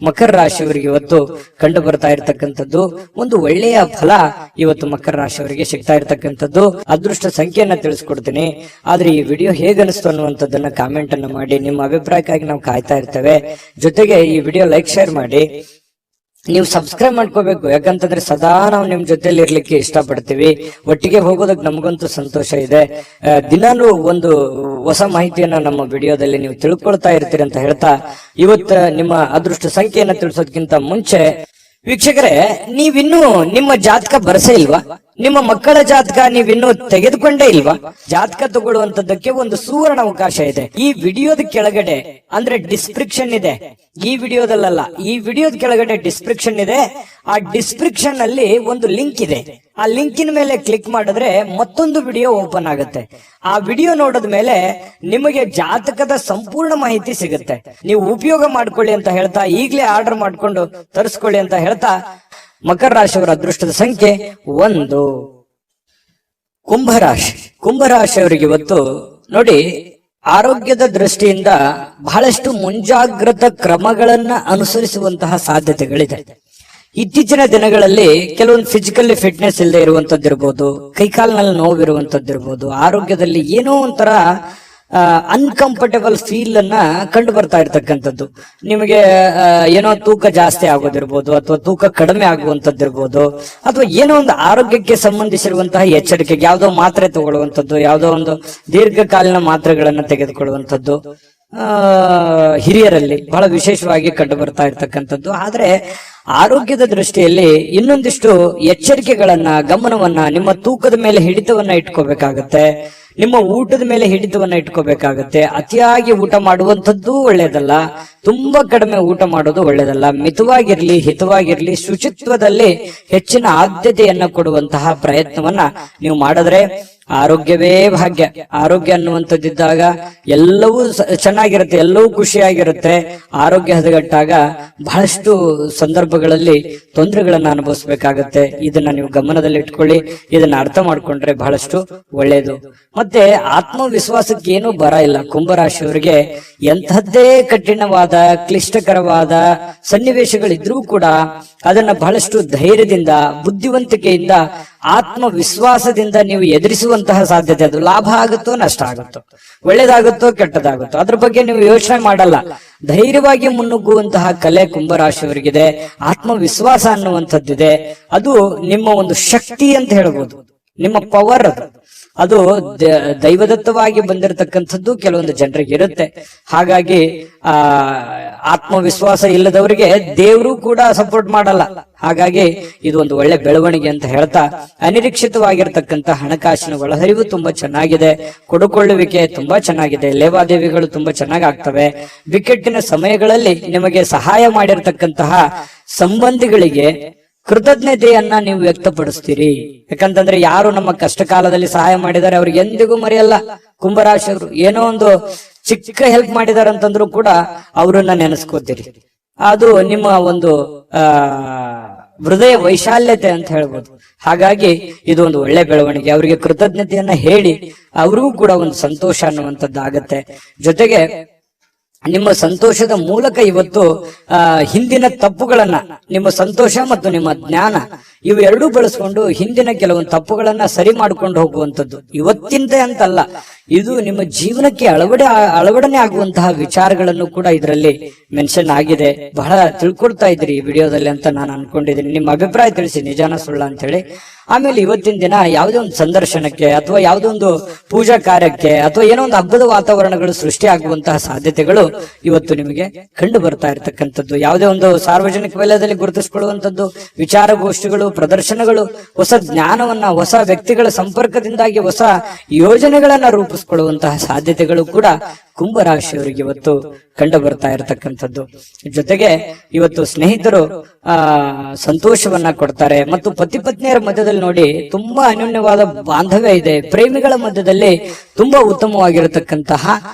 Speaker 2: ಮಕರ ರಾಶಿಯವರಿಗೆ ಇವತ್ತು ಕಂಡು ಬರ್ತಾ ಇರತಕ್ಕಂಥ ಒಂದು ಒಳ್ಳೆಯ ಫಲ ಇವತ್ತು ಮಕರ ರಾಶಿಯವರಿಗೆ ಸಿಗ್ತಾ ಇರತಕ್ಕಂಥದ್ದು. ಅದೃಷ್ಟ ಸಂಖ್ಯೆಯನ್ನ ತಿಳಿಸ್ಕೊಡ್ತೀನಿ. ಆದ್ರೆ ಈ ವಿಡಿಯೋ ಹೇಗನಿಸ್ತು ಅನ್ನುವಂಥದ್ದನ್ನ ಕಾಮೆಂಟ್ ಅನ್ನ ಮಾಡಿ. ನಿಮ್ಮ ಅಭಿಪ್ರಾಯಕ್ಕಾಗಿ ನಾವು ಕಾಯ್ತಾ ಇರ್ತೇವೆ. ಜೊತೆಗೆ ಈ ವಿಡಿಯೋ ಲೈಕ್, ಶೇರ್ ಮಾಡಿ. ನೀವು ಸಬ್ಸ್ಕ್ರೈಬ್ ಮಾಡ್ಕೋಬೇಕು. ಯಾಕಂತಂದ್ರೆ ಸದಾ ನಾವು ನಿಮ್ ಜೊತೆಲಿ ಇರ್ಲಿಕ್ಕೆ ಇಷ್ಟಪಡ್ತೀವಿ. ಒಟ್ಟಿಗೆ ಹೋಗೋದಕ್ಕೆ ನಮಗಂತೂ ಸಂತೋಷ ಇದೆ. ದಿನಾನು ಒಂದು ಹೊಸ ಮಾಹಿತಿಯನ್ನ ನಮ್ಮ ವಿಡಿಯೋದಲ್ಲಿ ನೀವು ತಿಳ್ಕೊಳ್ತಾ ಇರ್ತೀರಿ ಅಂತ ಹೇಳ್ತಾ, ಇವತ್ತು ನಿಮ್ಮ ಅದೃಷ್ಟ ಸಂಖ್ಯೆಯನ್ನ ತಿಳಿಸೋದಕ್ಕಿಂತ ಮುಂಚೆ ವೀಕ್ಷಕರೇ, ನೀವಿನ್ನೂ ನಿಮ್ಮ ಜಾತಕ ಬರಸೇ ಇಲ್ವಾ? ನಿಮ್ಮ ಮಕ್ಕಳ ಜಾತಕ ನೀವಿನ್ನೂ ತೆಗೆದುಕೊಂಡೇ ಇಲ್ವಾ? ಜಾತಕ ತಗೊಳ್ಳುವಂತದ್ದಕ್ಕೆ ಒಂದು ಸುವರ್ಣ ಅವಕಾಶ ಇದೆ. ಈ ವಿಡಿಯೋದ ಕೆಳಗಡೆ ಅಂದ್ರೆ ಡಿಸ್ಕ್ರಿಪ್ಷನ್ ಇದೆ. ಈ ವಿಡಿಯೋದಲ್ಲ, ಈ ವಿಡಿಯೋದ ಕೆಳಗಡೆ ಡಿಸ್ಕ್ರಿಪ್ಷನ್ ಇದೆ. ಆ ಡಿಸ್ಕ್ರಿಪ್ಷನ್ ಅಲ್ಲಿ ಒಂದು ಲಿಂಕ್ ಇದೆ. ಆ ಲಿಂಕಿನ ಮೇಲೆ ಕ್ಲಿಕ್ ಮಾಡಿದ್ರೆ ಮತ್ತೊಂದು ವಿಡಿಯೋ ಓಪನ್ ಆಗುತ್ತೆ. ಆ ವಿಡಿಯೋ ನೋಡಿದ ಮೇಲೆ ನಿಮಗೆ ಜಾತಕದ ಸಂಪೂರ್ಣ ಮಾಹಿತಿ ಸಿಗುತ್ತೆ. ನೀವು ಉಪಯೋಗ ಮಾಡ್ಕೊಳ್ಳಿ ಅಂತ ಹೇಳ್ತಾ, ಈಗಲೇ ಆರ್ಡರ್ ಮಾಡ್ಕೊಂಡು ತರಿಸ್ಕೊಳ್ಳಿ ಅಂತ ಹೇಳ್ತಾ, ಮಕರ ರಾಶಿಯವರ ಅದೃಷ್ಟದ ಸಂಖ್ಯೆ 1. ಕುಂಭರಾಶಿಯವರಿಗೆ ಇವತ್ತು ನೋಡಿ, ಆರೋಗ್ಯದ ದೃಷ್ಟಿಯಿಂದ ಬಹಳಷ್ಟು ಮುಂಜಾಗ್ರತಾ ಕ್ರಮಗಳನ್ನ ಅನುಸರಿಸುವಂತಹ ಸಾಧ್ಯತೆಗಳಿದೆ. ಇತ್ತೀಚಿನ ದಿನಗಳಲ್ಲಿ ಕೆಲವೊಂದು ಫಿಸಿಕಲಿ ಫಿಟ್ನೆಸ್ ಇಲ್ಲದೆ ಇರುವಂತದ್ದಿರ್ಬೋದು, ಕೈಕಾಲಿನಲ್ಲಿ ನೋವಿರುವಂತದ್ದಿರ್ಬೋದು, ಆರೋಗ್ಯದಲ್ಲಿ ಏನೋ ಒಂಥರ ಅನ್ಕಂಫರ್ಟೇಬಲ್ ಫೀಲ್ ಅನ್ನ ಕಂಡು ಬರ್ತಾ ಇರ್ತಕ್ಕಂಥದ್ದು. ನಿಮಗೆ ಏನೋ ತೂಕ ಜಾಸ್ತಿ ಆಗೋದಿರ್ಬೋದು, ಅಥವಾ ತೂಕ ಕಡಿಮೆ ಆಗುವಂತದ್ದಿರ್ಬೋದು, ಅಥವಾ ಏನೋ ಒಂದು ಆರೋಗ್ಯಕ್ಕೆ ಸಂಬಂಧಿಸಿರುವಂತಹ ಎಚ್ಚರಿಕೆಗೆ ಯಾವುದೋ ಮಾತ್ರೆ ತಗೊಳ್ಳುವಂಥದ್ದು, ಯಾವುದೋ ಒಂದು ದೀರ್ಘಕಾಲೀನ ಮಾತ್ರೆಗಳನ್ನ ತೆಗೆದುಕೊಳ್ಳುವಂಥದ್ದು ಹಿರಿಯರಲ್ಲಿ ಬಹಳ ವಿಶೇಷವಾಗಿ ಕಂಡು ಬರ್ತಾ ಇರ್ತಕ್ಕಂಥದ್ದು. ಆದ್ರೆ ಆರೋಗ್ಯದ ದೃಷ್ಟಿಯಲ್ಲಿ ಇನ್ನೊಂದಿಷ್ಟು ಎಚ್ಚರಿಕೆಗಳನ್ನ, ಗಮನವನ್ನ, ನಿಮ್ಮ ತೂಕದ ಮೇಲೆ ಹಿಡಿತವನ್ನ ಇಟ್ಕೋಬೇಕಾಗತ್ತೆ. ನಿಮ್ಮ ಊಟದ ಮೇಲೆ ಹಿಡಿತವನ್ನ ಇಟ್ಕೋಬೇಕಾಗತ್ತೆ. ಅತಿಯಾಗಿ ಊಟ ಮಾಡುವಂಥದ್ದು ಒಳ್ಳೇದಲ್ಲ, ತುಂಬಾ ಕಡಿಮೆ ಊಟ ಮಾಡೋದು ಒಳ್ಳೇದಲ್ಲ. ಮಿತವಾಗಿರ್ಲಿ, ಹಿತವಾಗಿರ್ಲಿ, ಶುಚಿತ್ವದಲ್ಲಿ ಹೆಚ್ಚಿನ ಆದ್ಯತೆಯನ್ನ ಕೊಡುವಂತಹ ಪ್ರಯತ್ನವನ್ನ ನೀವು ಮಾಡಿದ್ರೆ ಆರೋಗ್ಯವೇ ಭಾಗ್ಯ. ಆರೋಗ್ಯ ಅನ್ನುವಂಥದ್ದಿದ್ದಾಗ ಎಲ್ಲವೂ ಚೆನ್ನಾಗಿರುತ್ತೆ, ಎಲ್ಲವೂ ಖುಷಿಯಾಗಿರುತ್ತೆ. ಆರೋಗ್ಯ ಹದಗೆಟ್ಟಾಗ ಬಹಳಷ್ಟು ಸಂದರ್ಭಗಳಲ್ಲಿ ತೊಂದರೆಗಳನ್ನ ಅನುಭವಿಸ್ಬೇಕಾಗತ್ತೆ. ಇದನ್ನ ನೀವು ಗಮನದಲ್ಲಿ ಇಟ್ಕೊಳ್ಳಿ. ಇದನ್ನ ಅರ್ಥ ಮಾಡ್ಕೊಂಡ್ರೆ ಬಹಳಷ್ಟು ಒಳ್ಳೇದು. ಮತ್ತೆ ಆತ್ಮವಿಶ್ವಾಸಕ್ಕೆ ಏನೂ ಬರ ಇಲ್ಲ. ಕುಂಭರಾಶಿಯವರಿಗೆ ಎಂಥದ್ದೇ ಕಠಿಣವಾದ, ಕ್ಲಿಷ್ಟಕರವಾದ ಸನ್ನಿವೇಶಗಳಿದ್ರೂ ಕೂಡ ಅದನ್ನ ಬಹಳಷ್ಟು ಧೈರ್ಯದಿಂದ, ಬುದ್ಧಿವಂತಿಕೆಯಿಂದ, ಆತ್ಮವಿಶ್ವಾಸದಿಂದ ನೀವು ಎದುರಿಸುವಂತಹ ಸಾಧ್ಯತೆ. ಅದು ಲಾಭ ಆಗುತ್ತೋ ನಷ್ಟ ಆಗುತ್ತೋ, ಒಳ್ಳೇದಾಗುತ್ತೋ ಕೆಟ್ಟದಾಗುತ್ತೋ, ಅದ್ರ ಬಗ್ಗೆ ನೀವು ಯೋಚನೆ ಮಾಡಲ್ಲ. ಧೈರ್ಯವಾಗಿ ಮುನ್ನುಗ್ಗುವಂತಹ ಕಲೆ ಕುಂಭರಾಶಿಯವರಿಗಿದೆ. ಆತ್ಮವಿಶ್ವಾಸ ಅನ್ನುವಂಥದ್ದಿದೆ. ಅದು ನಿಮ್ಮ ಒಂದು ಶಕ್ತಿ ಅಂತ ಹೇಳ್ಬೋದು. ನಿಮ್ಮ ಪವರ್ ಅದು ದೈವದತ್ತವಾಗಿ ಬಂದಿರತಕ್ಕಂಥದ್ದು ಕೆಲವೊಂದು ಜನರಿಗೆ ಇರುತ್ತೆ. ಹಾಗಾಗಿ ಆತ್ಮವಿಶ್ವಾಸ ಇಲ್ಲದವರಿಗೆ ದೇವರು ಕೂಡ ಸಪೋರ್ಟ್ ಮಾಡಲ್ಲ. ಹಾಗಾಗಿ ಇದು ಒಂದು ಒಳ್ಳೆ ಬೆಳವಣಿಗೆ ಅಂತ ಹೇಳ್ತಾ, ಅನಿರೀಕ್ಷಿತವಾಗಿರ್ತಕ್ಕಂಥ ಹಣಕಾಸಿನ ಒಳಹರಿವು ತುಂಬಾ ಚೆನ್ನಾಗಿದೆ, ಕೊಡುಕೊಳ್ಳುವಿಕೆ ತುಂಬಾ ಚೆನ್ನಾಗಿದೆ, ಲೇವಾದೇವಿಗಳು ತುಂಬಾ ಚೆನ್ನಾಗಿ ಆಗ್ತವೆ. ಬಿಕ್ಕಟ್ಟಿನ ಸಮಯಗಳಲ್ಲಿ ನಿಮಗೆ ಸಹಾಯ ಮಾಡಿರ್ತಕ್ಕಂತಹ ಸಂಬಂಧಿಗಳಿಗೆ ಕೃತಜ್ಞತೆಯನ್ನ ನೀವು ವ್ಯಕ್ತಪಡಿಸ್ತೀರಿ. ಯಾಕಂತಂದ್ರೆ ಯಾರು ನಮ್ಮ ಕಷ್ಟ ಕಾಲದಲ್ಲಿ ಸಹಾಯ ಮಾಡಿದ್ದಾರೆ ಅವ್ರಿಗೆ ಎಂದಿಗೂ ಮರೆಯಲ್ಲ. ಕುಂಭರಾಶಿಯವರು ಏನೋ ಒಂದು ಚಿಕ್ಕ ಹೆಲ್ಪ್ ಮಾಡಿದಾರೆ ಅಂತಂದ್ರು ಕೂಡ ಅವರನ್ನ ನೆನೆಸ್ಕೋತೀರಿ. ಅದು ನಿಮ್ಮ ಒಂದು ಹೃದಯ ವೈಶಾಲ್ಯತೆ ಅಂತ ಹೇಳ್ಬೋದು. ಹಾಗಾಗಿ ಇದು ಒಂದು ಒಳ್ಳೆ ಬೆಳವಣಿಗೆ. ಅವರಿಗೆ ಕೃತಜ್ಞತೆಯನ್ನ ಹೇಳಿ ಅವ್ರಿಗೂ ಕೂಡ ಒಂದು ಸಂತೋಷ ಅನ್ನುವಂಥದ್ದು ಆಗತ್ತೆ. ಜೊತೆಗೆ ನಿಮ್ಮ ಸಂತೋಷದ ಮೂಲಕ ಇವತ್ತು ಹಿಂದಿನ ತಪ್ಪುಗಳನ್ನ, ನಿಮ್ಮ ಸಂತೋಷ ಮತ್ತು ನಿಮ್ಮ ಜ್ಞಾನ ಇವು ಎರಡೂ ಬಳಸ್ಕೊಂಡು ಹಿಂದಿನ ಕೆಲವೊಂದು ತಪ್ಪುಗಳನ್ನ ಸರಿ ಮಾಡ್ಕೊಂಡು ಹೋಗುವಂಥದ್ದು. ಇವತ್ತಿಂತೆ ಅಂತಲ್ಲ, ಇದು ನಿಮ್ಮ ಜೀವನಕ್ಕೆ ಅಳವಡನೆ ಆಗುವಂತಹ ವಿಚಾರಗಳನ್ನು ಕೂಡ ಇದರಲ್ಲಿ ಮೆನ್ಷನ್ ಆಗಿದೆ. ಬಹಳ ತಿಳ್ಕೊಳ್ತಾ ಇದ್ರಿ ಈ ವಿಡಿಯೋದಲ್ಲಿ ಅಂತ ನಾನು ಅನ್ಕೊಂಡಿದ್ದೀನಿ. ನಿಮ್ಮ ಅಭಿಪ್ರಾಯ ತಿಳಿಸಿ, ನಿಜಾನ ಸುಳ್ಳ ಅಂತ ಹೇಳಿ. ಆಮೇಲೆ ಇವತ್ತಿನ ದಿನ ಯಾವುದೇ ಒಂದು ಸಂದರ್ಶನಕ್ಕೆ ಅಥವಾ ಯಾವುದೋ ಒಂದು ಪೂಜಾ ಕಾರ್ಯಕ್ಕೆ ಅಥವಾ ಏನೋ ಒಂದು ಹಬ್ಬದ ವಾತಾವರಣಗಳು ಸೃಷ್ಟಿ ಆಗುವಂತಹ ಸಾಧ್ಯತೆಗಳು ಇವತ್ತು ನಿಮಗೆ ಕಂಡು ಬರ್ತಾ ಇರತಕ್ಕಂಥದ್ದು. ಯಾವುದೇ ಒಂದು ಸಾರ್ವಜನಿಕ ವಲಯದಲ್ಲಿ ಗುರುತಿಸಿಕೊಳ್ಳುವಂಥದ್ದು, ವಿಚಾರಗೋಷ್ಠಿಗಳು, ಪ್ರದರ್ಶನಗಳು, ಹೊಸ ಜ್ಞಾನವನ್ನ, ಹೊಸ ವ್ಯಕ್ತಿಗಳ ಸಂಪರ್ಕದಿಂದಾಗಿ ಹೊಸ ಯೋಜನೆಗಳನ್ನ ರೂಪಿಸಿಕೊಳ್ಳುವಂತಹ ಸಾಧ್ಯತೆಗಳು ಕೂಡ ಕುಂಭರಾಶಿಯವರಿಗೆ ಇವತ್ತು ಕಂಡು ಬರ್ತಾ ಇರತಕ್ಕಂಥದ್ದು. ಜೊತೆಗೆ ಇವತ್ತು ಸ್ನೇಹಿತರು ಸಂತೋಷವನ್ನ ಕೊಡ್ತಾರೆ ಮತ್ತು ಪತಿ ಪತ್ನಿಯರ ಮಧ್ಯದಲ್ಲಿ ನೋಡಿ ತುಂಬಾ ಅನ್ಯೋನ್ಯವಾದ ಬಾಂಧವ್ಯ ಇದೆ. ಪ್ರೇಮಿಗಳ ಮಧ್ಯದಲ್ಲಿ ತುಂಬಾ ಉತ್ತಮವಾಗಿರತಕ್ಕಂತಹ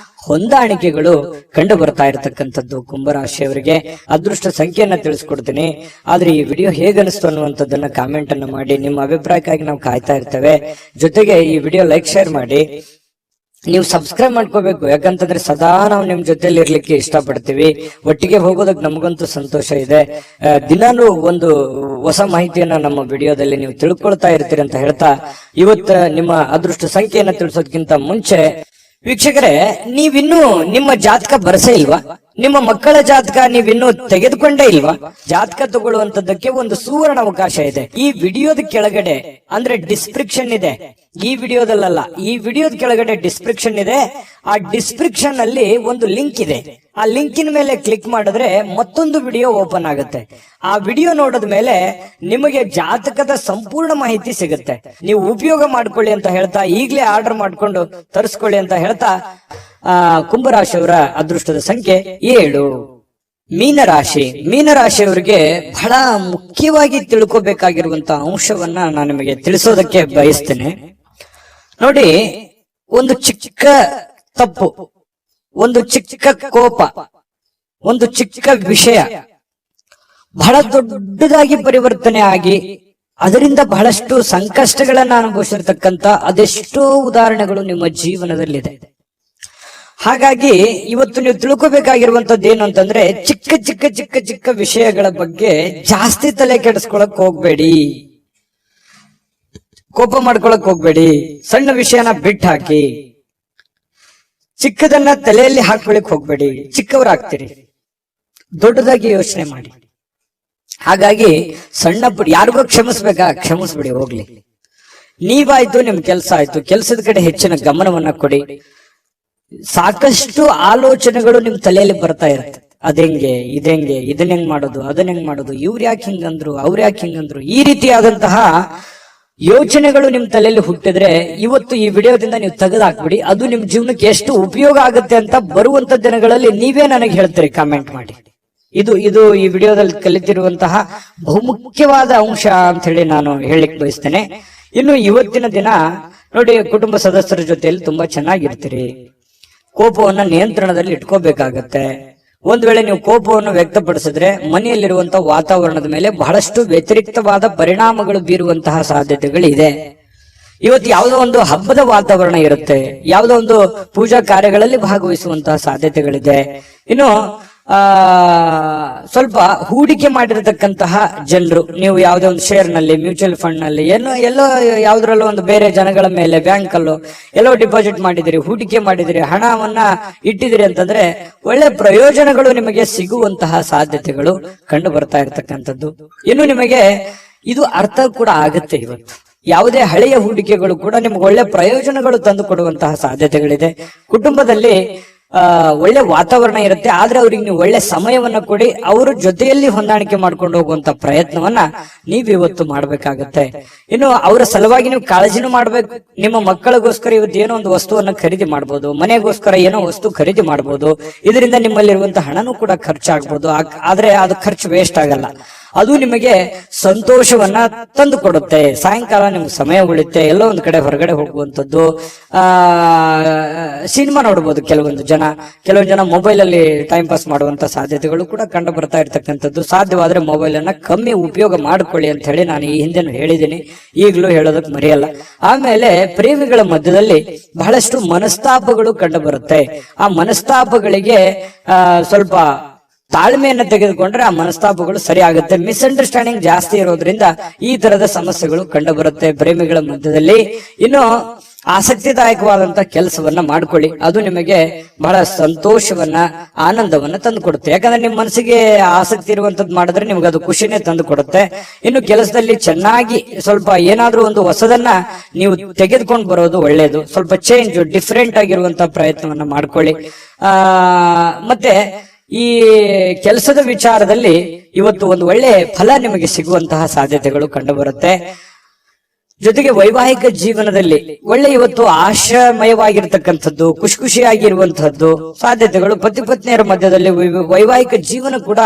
Speaker 2: ಹೊಂದಾಣಿಕೆಗಳು ಕಂಡು ಬರ್ತಾ ಇರತಕ್ಕಂಥದ್ದು ಕುಂಭರಾಶಿಯವರಿಗೆ. ಅದೃಷ್ಟ ಸಂಖ್ಯೆಯನ್ನ ತಿಳಿಸ್ಕೊಡ್ತೀನಿ. ಆದ್ರೆ ಈ ವಿಡಿಯೋ ಹೇಗನಿಸ್ತು ಅನ್ನುವಂಥದ್ದನ್ನ ಕಾಮೆಂಟ್ ಅನ್ನು ಮಾಡಿ. ನಿಮ್ಮ ಅಭಿಪ್ರಾಯಕ್ಕಾಗಿ ನಾವು ಕಾಯ್ತಾ ಇರ್ತೇವೆ. ಜೊತೆಗೆ ಈ ವಿಡಿಯೋ ಲೈಕ್, ಶೇರ್ ಮಾಡಿ. ನೀವು ಸಬ್ಸ್ಕ್ರೈಬ್ ಮಾಡ್ಕೋಬೇಕು. ಯಾಕಂತಂದ್ರೆ ಸದಾ ನಾವು ನಿಮ್ ಜೊತೆಲಿ ಇರ್ಲಿಕ್ಕೆ ಇಷ್ಟಪಡ್ತೀವಿ. ಒಟ್ಟಿಗೆ ಹೋಗೋದಕ್ಕೆ ನಮಗಂತೂ ಸಂತೋಷ ಇದೆ. ದಿನಾನು ಒಂದು ಹೊಸ ಮಾಹಿತಿಯನ್ನ ನಮ್ಮ ವಿಡಿಯೋದಲ್ಲಿ ನೀವು ತಿಳ್ಕೊಳ್ತಾ ಇರ್ತೀರಿ ಅಂತ ಹೇಳ್ತಾ, ಇವತ್ತು ನಿಮ್ಮ ಅದೃಷ್ಟ ಸಂಖ್ಯೆಯನ್ನ ತಿಳಿಸೋದಕ್ಕಿಂತ ಮುಂಚೆ ವೀಕ್ಷಕರೇ, ನೀವಿನ್ನೂ ನಿಮ್ಮ ಜಾತಕ ಬರಸೇ ಇಲ್ವಾ? ನಿಮ್ಮ ಮಕ್ಕಳ ಜಾತಕ ನೀವಿನ್ನೂ ತೆಗೆದುಕೊಂಡೇ ಇಲ್ವಾ? ಜಾತಕ ತಗೊಳ್ಳುವಂತದ್ದಕ್ಕೆ ಒಂದು ಸುವರ್ಣ ಅವಕಾಶ ಇದೆ. ಈ ವಿಡಿಯೋದ ಕೆಳಗಡೆ ಅಂದ್ರೆ ಡಿಸ್ಕ್ರಿಪ್ಷನ್ ಇದೆ. ಈ ವಿಡಿಯೋದಲ್ಲ, ಈ ವಿಡಿಯೋದ ಕೆಳಗಡೆ ಡಿಸ್ಕ್ರಿಪ್ಷನ್ ಇದೆ. ಆ ಡಿಸ್ಕ್ರಿಪ್ಷನ್ ಅಲ್ಲಿ ಒಂದು ಲಿಂಕ್ ಇದೆ. ಆ ಲಿಂಕಿನ ಮೇಲೆ ಕ್ಲಿಕ್ ಮಾಡಿದ್ರೆ ಮತ್ತೊಂದು ವಿಡಿಯೋ ಓಪನ್ ಆಗುತ್ತೆ. ಆ ವಿಡಿಯೋ ನೋಡಿದ ಮೇಲೆ ನಿಮಗೆ ಜಾತಕದ ಸಂಪೂರ್ಣ ಮಾಹಿತಿ ಸಿಗುತ್ತೆ. ನೀವು ಉಪಯೋಗ ಮಾಡ್ಕೊಳ್ಳಿ ಅಂತ ಹೇಳ್ತಾ, ಈಗಲೇ ಆರ್ಡರ್ ಮಾಡ್ಕೊಂಡು ತರಿಸ್ಕೊಳ್ಳಿ ಅಂತ ಹೇಳ್ತಾ, ಕುಂಭರಾಶಿಯವರ ಅದೃಷ್ಟದ ಸಂಖ್ಯೆ 7. ಮೀನರಾಶಿ. ಮೀನರಾಶಿಯವರಿಗೆ ಬಹಳ ಮುಖ್ಯವಾಗಿ ತಿಳ್ಕೋಬೇಕಾಗಿರುವಂತಹ ಅಂಶವನ್ನ ನಾನು ನಿಮಗೆ ತಿಳಿಸೋದಕ್ಕೆ ಬಯಸ್ತೇನೆ. ನೋಡಿ, ಒಂದು ಚಿಕ್ಕ ತಪ್ಪು, ಒಂದು ಚಿಕ್ಕ ಕೋಪ, ಒಂದು ಚಿಕ್ಕ ವಿಷಯ ಬಹಳ ದೊಡ್ಡದಾಗಿ ಪರಿವರ್ತನೆ ಆಗಿ ಅದರಿಂದ ಬಹಳಷ್ಟು ಸಂಕಷ್ಟಗಳನ್ನ ಅನುಭವಿಸಿರ್ತಕ್ಕಂಥ ಅದೆಷ್ಟೋ ಉದಾಹರಣೆಗಳು ನಿಮ್ಮ ಜೀವನದಲ್ಲಿದೆ. ಹಾಗಾಗಿ ಇವತ್ತು ನೀವು ತಿಳ್ಕೋಬೇಕಾಗಿರುವಂತದ್ದು ಏನು ಅಂತಂದ್ರೆ, ಚಿಕ್ಕ ಚಿಕ್ಕ ಚಿಕ್ಕ ಚಿಕ್ಕ ವಿಷಯಗಳ ಬಗ್ಗೆ ಜಾಸ್ತಿ ತಲೆ ಕೆಡಿಸ್ಕೊಳಕ್ ಹೋಗ್ಬೇಡಿ, ಕೋಪ ಮಾಡ್ಕೊಳಕ್ ಹೋಗ್ಬೇಡಿ. ಸಣ್ಣ ವಿಷಯನ ಬಿಟ್ಟು ಹಾಕಿ, ಚಿಕ್ಕದನ್ನ ತಲೆಯಲ್ಲಿ ಹಾಕೊಳಕ್ ಹೋಗ್ಬೇಡಿ. ಚಿಕ್ಕವರಾಗ್ತೀರಿ, ದೊಡ್ಡದಾಗಿ ಯೋಚನೆ ಮಾಡಿ. ಹಾಗಾಗಿ ಸಣ್ಣ ಪುಟ್ಟ ಯಾರಿಗೋ ಕ್ಷಮಿಸ್ಬೇಕಾ, ಕ್ಷಮಿಸ್ಬಿಡಿ, ಹೋಗ್ಲಿ. ನೀವಾಯ್ತು, ನಿಮ್ ಕೆಲಸ ಆಯ್ತು, ಕೆಲಸದ ಕಡೆ ಹೆಚ್ಚಿನ ಗಮನವನ್ನ ಕೊಡಿ. ಸಾಕಷ್ಟು ಆಲೋಚನೆಗಳು ನಿಮ್ ತಲೆಯಲ್ಲಿ ಬರ್ತಾ ಇರುತ್ತೆ. ಅದೆಂಗೆ, ಇದೆಂಗೆ, ಇದನ್ನ ಹೆಂಗ್ ಮಾಡೋದು, ಅದನ್ನ ಹೆಂಗ್ ಮಾಡೋದು, ಇವ್ರು ಯಾಕೆ ಹಿಂಗಂದ್ರು, ಅವ್ರು ಯಾಕೆ ಹಿಂಗಂದ್ರು, ಈ ರೀತಿಯಾದಂತಹ ಯೋಚನೆಗಳು ನಿಮ್ ತಲೆಯಲ್ಲಿ ಹುಟ್ಟಿದ್ರೆ ಇವತ್ತು ಈ ವಿಡಿಯೋದಿಂದ ನೀವು ತೆಗೆದಾಕ್ಬಿಡಿ. ಅದು ನಿಮ್ ಜೀವನಕ್ಕೆ ಎಷ್ಟು ಉಪಯೋಗ ಆಗುತ್ತೆ ಅಂತ ಬರುವಂತ ದಿನಗಳಲ್ಲಿ ನೀವೇ ನನಗೆ ಹೇಳ್ತೀರಿ, ಕಾಮೆಂಟ್ ಮಾಡಿ. ಇದು ಈ ವಿಡಿಯೋದಲ್ಲಿ ಕಲಿತಿರುವಂತಹ ಬಹುಮುಖ್ಯವಾದ ಅಂಶ ಅಂತ ಹೇಳಿ ನಾನು ಹೇಳಲಿಕ್ಕೆ ಬಯಸ್ತೇನೆ. ಇನ್ನು ಇವತ್ತಿನ ದಿನ ನೋಡಿ, ಕುಟುಂಬ ಸದಸ್ಯರ ಜೊತೆಯಲ್ಲಿ ತುಂಬಾ ಚೆನ್ನಾಗಿರ್ತೀರಿ. ಕೋಪವನ್ನ ನಿಯಂತ್ರಣದಲ್ಲಿ ಇಟ್ಕೋಬೇಕಾಗತ್ತೆ. ಒಂದ್ ವೇಳೆ ನೀವು ಕೋಪವನ್ನು ವ್ಯಕ್ತಪಡಿಸಿದ್ರೆ ಮನೆಯಲ್ಲಿರುವಂತಹ ವಾತಾವರಣದ ಮೇಲೆ ಬಹಳಷ್ಟು ವ್ಯತಿರಿಕ್ತವಾದ ಪರಿಣಾಮಗಳು ಬೀರುವಂತಹ ಸಾಧ್ಯತೆಗಳಿದೆ. ಇವತ್ತು ಯಾವುದೋ ಒಂದು ಹಬ್ಬದ ವಾತಾವರಣ ಇರುತ್ತೆ, ಯಾವುದೋ ಒಂದು ಪೂಜಾ ಕಾರ್ಯಗಳಲ್ಲಿ ಭಾಗವಹಿಸುವಂತಹ ಸಾಧ್ಯತೆಗಳಿದೆ. ಇನ್ನು ಸ್ವಲ್ಪ ಹೂಡಿಕೆ ಮಾಡಿರತಕ್ಕಂತಹ ಜನರು, ನೀವು ಯಾವುದೇ ಒಂದು ಶೇರ್ ನಲ್ಲಿ, ಮ್ಯೂಚುವಲ್ ಫಂಡ್ ನಲ್ಲಿ, ಎಲ್ಲೋ ಯಾವ್ದ್ರಲ್ಲೋ ಒಂದು ಬೇರೆ ಜನಗಳ ಮೇಲೆ, ಬ್ಯಾಂಕ್ ಅಲ್ಲೋ ಎಲ್ಲೋ ಡಿಪಾಸಿಟ್ ಮಾಡಿದಿರಿ, ಹೂಡಿಕೆ ಮಾಡಿದಿರಿ, ಹಣವನ್ನ ಇಟ್ಟಿದಿರಿ ಅಂತಂದ್ರೆ ಒಳ್ಳೆ ಪ್ರಯೋಜನಗಳು ನಿಮಗೆ ಸಿಗುವಂತಹ ಸಾಧ್ಯತೆಗಳು ಕಂಡು ಬರ್ತಾ ಇರತಕ್ಕಂಥದ್ದು. ಇನ್ನು ನಿಮಗೆ ಇದು ಅರ್ಥ ಕೂಡ ಆಗುತ್ತೆ. ಇವತ್ತು ಯಾವುದೇ ಹಳೆಯ ಹೂಡಿಕೆಗಳು ಕೂಡ ನಿಮ್ಗೆ ಒಳ್ಳೆ ಪ್ರಯೋಜನಗಳು ತಂದು ಕೊಡುವಂತಹ ಸಾಧ್ಯತೆಗಳಿದೆ. ಕುಟುಂಬದಲ್ಲಿ ಒಳ್ಳೆ ವಾತಾವರಣ ಇರುತ್ತೆ, ಆದ್ರೆ ಅವ್ರಿಗೆ ನೀವು ಒಳ್ಳೆ ಸಮಯವನ್ನ ಕೊಡಿ, ಅವ್ರ ಜೊತೆಯಲ್ಲಿ ಹೊಂದಾಣಿಕೆ ಮಾಡ್ಕೊಂಡು ಹೋಗುವಂತ ಪ್ರಯತ್ನವನ್ನ ನೀವು ಇವತ್ತು ಮಾಡ್ಬೇಕಾಗತ್ತೆ. ಇನ್ನು ಅವರ ಸಲುವಾಗಿ ನೀವು ಕಾಳಜಿನೂ ಮಾಡ್ಬೇಕು. ನಿಮ್ಮ ಮಕ್ಕಳಿಗೋಸ್ಕರ ಇವತ್ತು ಏನೋ ಒಂದು ವಸ್ತುವನ್ನ ಖರೀದಿ ಮಾಡ್ಬೋದು, ಮನೆಗೋಸ್ಕರ ಏನೋ ವಸ್ತು ಖರೀದಿ ಮಾಡ್ಬೋದು. ಇದರಿಂದ ನಿಮ್ಮಲ್ಲಿರುವಂತಹ ಹಣನೂ ಕೂಡ ಖರ್ಚಾಗ್ಬೋದು. ಆದ್ರೆ ಅದು ಖರ್ಚು ವೇಸ್ಟ್ ಆಗಲ್ಲ, ಅದು ನಿಮಗೆ ಸಂತೋಷವನ್ನ ತಂದು ಕೊಡುತ್ತೆ. ಸಾಯಂಕಾಲ ನಿಮ್ಗೆ ಸಮಯ ಉಳಿತೆ, ಎಲ್ಲೋ ಒಂದ್ ಕಡೆ ಹೊರಗಡೆ ಹೋಗುವಂಥದ್ದು, ಸಿನಿಮಾ ನೋಡ್ಬೋದು. ಕೆಲವೊಂದು ಜನ ಮೊಬೈಲ್ ಅಲ್ಲಿ ಟೈಮ್ ಪಾಸ್ ಮಾಡುವಂತ ಸಾಧ್ಯತೆಗಳು ಕೂಡ ಕಂಡು ಬರ್ತಾ ಇರ್ತಕ್ಕಂಥದ್ದು. ಸಾಧ್ಯವಾದ್ರೆ ಮೊಬೈಲ್ ಅನ್ನ ಕಮ್ಮಿ ಉಪಯೋಗ ಮಾಡ್ಕೊಳ್ಳಿ ಅಂತ ಹೇಳಿ ನಾನು ಈ ಹಿಂದೆನೂ ಹೇಳಿದ್ದೀನಿ, ಈಗಲೂ ಹೇಳೋದಕ್ಕೆ ಮರೆಯಲ್ಲ. ಆಮೇಲೆ ಪ್ರೇಮಿಗಳ ಮಧ್ಯದಲ್ಲಿ ಬಹಳಷ್ಟು ಮನಸ್ತಾಪಗಳು ಕಂಡು ಬರುತ್ತೆ. ಆ ಮನಸ್ತಾಪಗಳಿಗೆ ಸ್ವಲ್ಪ ತಾಳ್ಮೆಯನ್ನು ತೆಗೆದುಕೊಂಡ್ರೆ ಆ ಮನಸ್ತಾಪಗಳು ಸರಿ ಆಗುತ್ತೆ. ಮಿಸ್ಅಂಡರ್ಸ್ಟ್ಯಾಂಡಿಂಗ್ ಜಾಸ್ತಿ ಇರೋದ್ರಿಂದ ಈ ತರದ ಸಮಸ್ಯೆಗಳು ಕಂಡು ಬರುತ್ತೆ ಪ್ರೇಮಿಗಳ ಮಧ್ಯದಲ್ಲಿ. ಇನ್ನು ಆಸಕ್ತಿದಾಯಕವಾದಂತ ಕೆಲಸವನ್ನ ಮಾಡ್ಕೊಳ್ಳಿ, ಅದು ನಿಮಗೆ ಬಹಳ ಸಂತೋಷವನ್ನ ಆನಂದವನ್ನ ತಂದು ಕೊಡುತ್ತೆ. ಯಾಕಂದ್ರೆ ನಿಮ್ ಮನಸ್ಸಿಗೆ ಆಸಕ್ತಿ ಇರುವಂತದ್ದು ಮಾಡಿದ್ರೆ ನಿಮ್ಗೆ ಅದು ಖುಷಿನೇ ತಂದು ಕೊಡುತ್ತೆ. ಇನ್ನು ಕೆಲಸದಲ್ಲಿ ಚೆನ್ನಾಗಿ ಸ್ವಲ್ಪ ಏನಾದ್ರೂ ಒಂದು ಹೊಸದನ್ನ ನೀವು ತೆಗೆದುಕೊಂಡು ಬರೋದು ಒಳ್ಳೇದು. ಸ್ವಲ್ಪ ಚೇಂಜ್, ಡಿಫ್ರೆಂಟ್ ಆಗಿರುವಂತ ಪ್ರಯತ್ನವನ್ನ ಮಾಡ್ಕೊಳ್ಳಿ. ಮತ್ತೆ ಈ ಕೆಲಸದ ವಿಚಾರದಲ್ಲಿ ಇವತ್ತು ಒಂದು ಒಳ್ಳೆ ಫಲ ನಿಮಗೆ ಸಿಗುವಂತಹ ಸಾಧ್ಯತೆಗಳು ಕಂಡು ಬರುತ್ತೆ. ಜೊತೆಗೆ ವೈವಾಹಿಕ ಜೀವನದಲ್ಲಿ ಒಳ್ಳೆ ಇವತ್ತು ಆಶಾಮಯವಾಗಿರ್ತಕ್ಕಂಥದ್ದು, ಖುಷಿಯಾಗಿರುವಂತಹದ್ದು ಸಾಧ್ಯತೆಗಳು. ಪತಿ ಪತ್ನಿಯರ ಮಧ್ಯದಲ್ಲಿ ವೈವಾಹಿಕ ಜೀವನ ಕೂಡ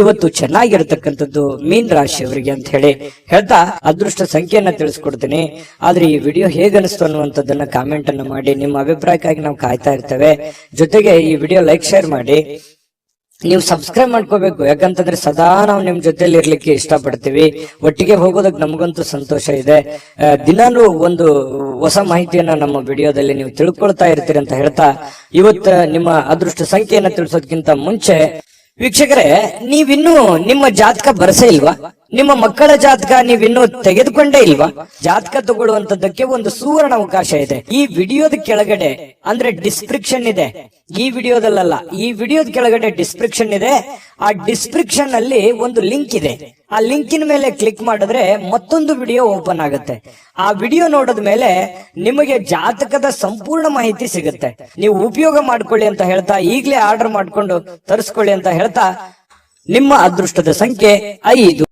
Speaker 2: ಇವತ್ತು ಚೆನ್ನಾಗಿರ್ತಕ್ಕಂಥದ್ದು ಮೀನ್ ರಾಶಿಯವರಿಗೆ ಅಂತ ಹೇಳಿ ಹೇಳ್ತಾ ಅದೃಷ್ಟ ಸಂಖ್ಯೆಯನ್ನ ತಿಳಿಸ್ಕೊಡ್ತೀನಿ. ಆದ್ರೆ ಈ ವಿಡಿಯೋ ಹೇಗನಿಸ್ತು ಅನ್ನುವಂಥದ್ದನ್ನ ಕಾಮೆಂಟ್ ಅನ್ನ ಮಾಡಿ, ನಿಮ್ಮ ಅಭಿಪ್ರಾಯಕ್ಕಾಗಿ ನಾವು ಕಾಯ್ತಾ ಇರ್ತೇವೆ. ಜೊತೆಗೆ ಈ ವಿಡಿಯೋ ಲೈಕ್, ಶೇರ್ ಮಾಡಿ. ನೀವು ಸಬ್ಸ್ಕ್ರೈಬ್ ಮಾಡ್ಕೋಬೇಕು, ಯಾಕಂತಂದ್ರೆ ಸದಾ ನಾವು ನಿಮ್ ಜೊತೆಲಿ ಇರ್ಲಿಕ್ಕೆ ಇಷ್ಟಪಡ್ತೀವಿ. ಒಟ್ಟಿಗೆ ಹೋಗೋದಕ್ಕೆ ನಮಗಂತೂ ಸಂತೋಷ ಇದೆ. ದಿನಾನು ಒಂದು ಹೊಸ ಮಾಹಿತಿಯನ್ನ ನಮ್ಮ ವಿಡಿಯೋದಲ್ಲಿ ನೀವು ತಿಳ್ಕೊಳ್ತಾ ಇರ್ತೀರಿ ಅಂತ ಹೇಳ್ತಾ, ಇವತ್ತು ನಿಮ್ಮ ಅದೃಷ್ಟ ಸಂಖ್ಯೆಯನ್ನ ತಿಳಿಸೋದಕ್ಕಿಂತ ಮುಂಚೆ ವೀಕ್ಷಕರೇ, ನೀವಿನ್ನೂ ನಿಮ್ಮ ಜಾತಕ ಬರಸೇ ಇಲ್ವಾ? ನಿಮ್ಮ ಮಕ್ಕಳ ಜಾತಕ ನೀವಿನ್ನೂ ತೆಗೆದುಕೊಂಡೇ ಇಲ್ವಾ? ಜಾತಕ ತಗೊಳ್ಳುವಂತದ್ದಕ್ಕೆ ಒಂದು ಸುವರ್ಣ ಅವಕಾಶ ಇದೆ. ಈ ವಿಡಿಯೋದ ಕೆಳಗಡೆ ಅಂದ್ರೆ ಡಿಸ್ಕ್ರಿಪ್ಷನ್ ಇದೆ, ಈ ವಿಡಿಯೋದಲ್ಲ, ಈ ವಿಡಿಯೋದ ಕೆಳಗಡೆ ಡಿಸ್ಕ್ರಿಪ್ಷನ್ ಇದೆ. ಆ ಡಿಸ್ಕ್ರಿಪ್ಷನ್ ಅಲ್ಲಿ ಒಂದು ಲಿಂಕ್ ಇದೆ. ಆ ಲಿಂಕಿನ ಮೇಲೆ ಕ್ಲಿಕ್ ಮಾಡಿದ್ರೆ ಮತ್ತೊಂದು ವಿಡಿಯೋ ಓಪನ್ ಆಗುತ್ತೆ. ಆ ವಿಡಿಯೋ ನೋಡಿದ ಮೇಲೆ ನಿಮಗೆ ಜಾತಕದ ಸಂಪೂರ್ಣ ಮಾಹಿತಿ ಸಿಗುತ್ತೆ. ನೀವು ಉಪಯೋಗ ಮಾಡ್ಕೊಳ್ಳಿ ಅಂತ ಹೇಳ್ತಾ, ಈಗಲೇ ಆರ್ಡರ್ ಮಾಡ್ಕೊಂಡು ತರಿಸ್ಕೊಳ್ಳಿ ಅಂತ ಹೇಳ್ತಾ, ನಿಮ್ಮ ಅದೃಷ್ಟದ ಸಂಖ್ಯೆ 5.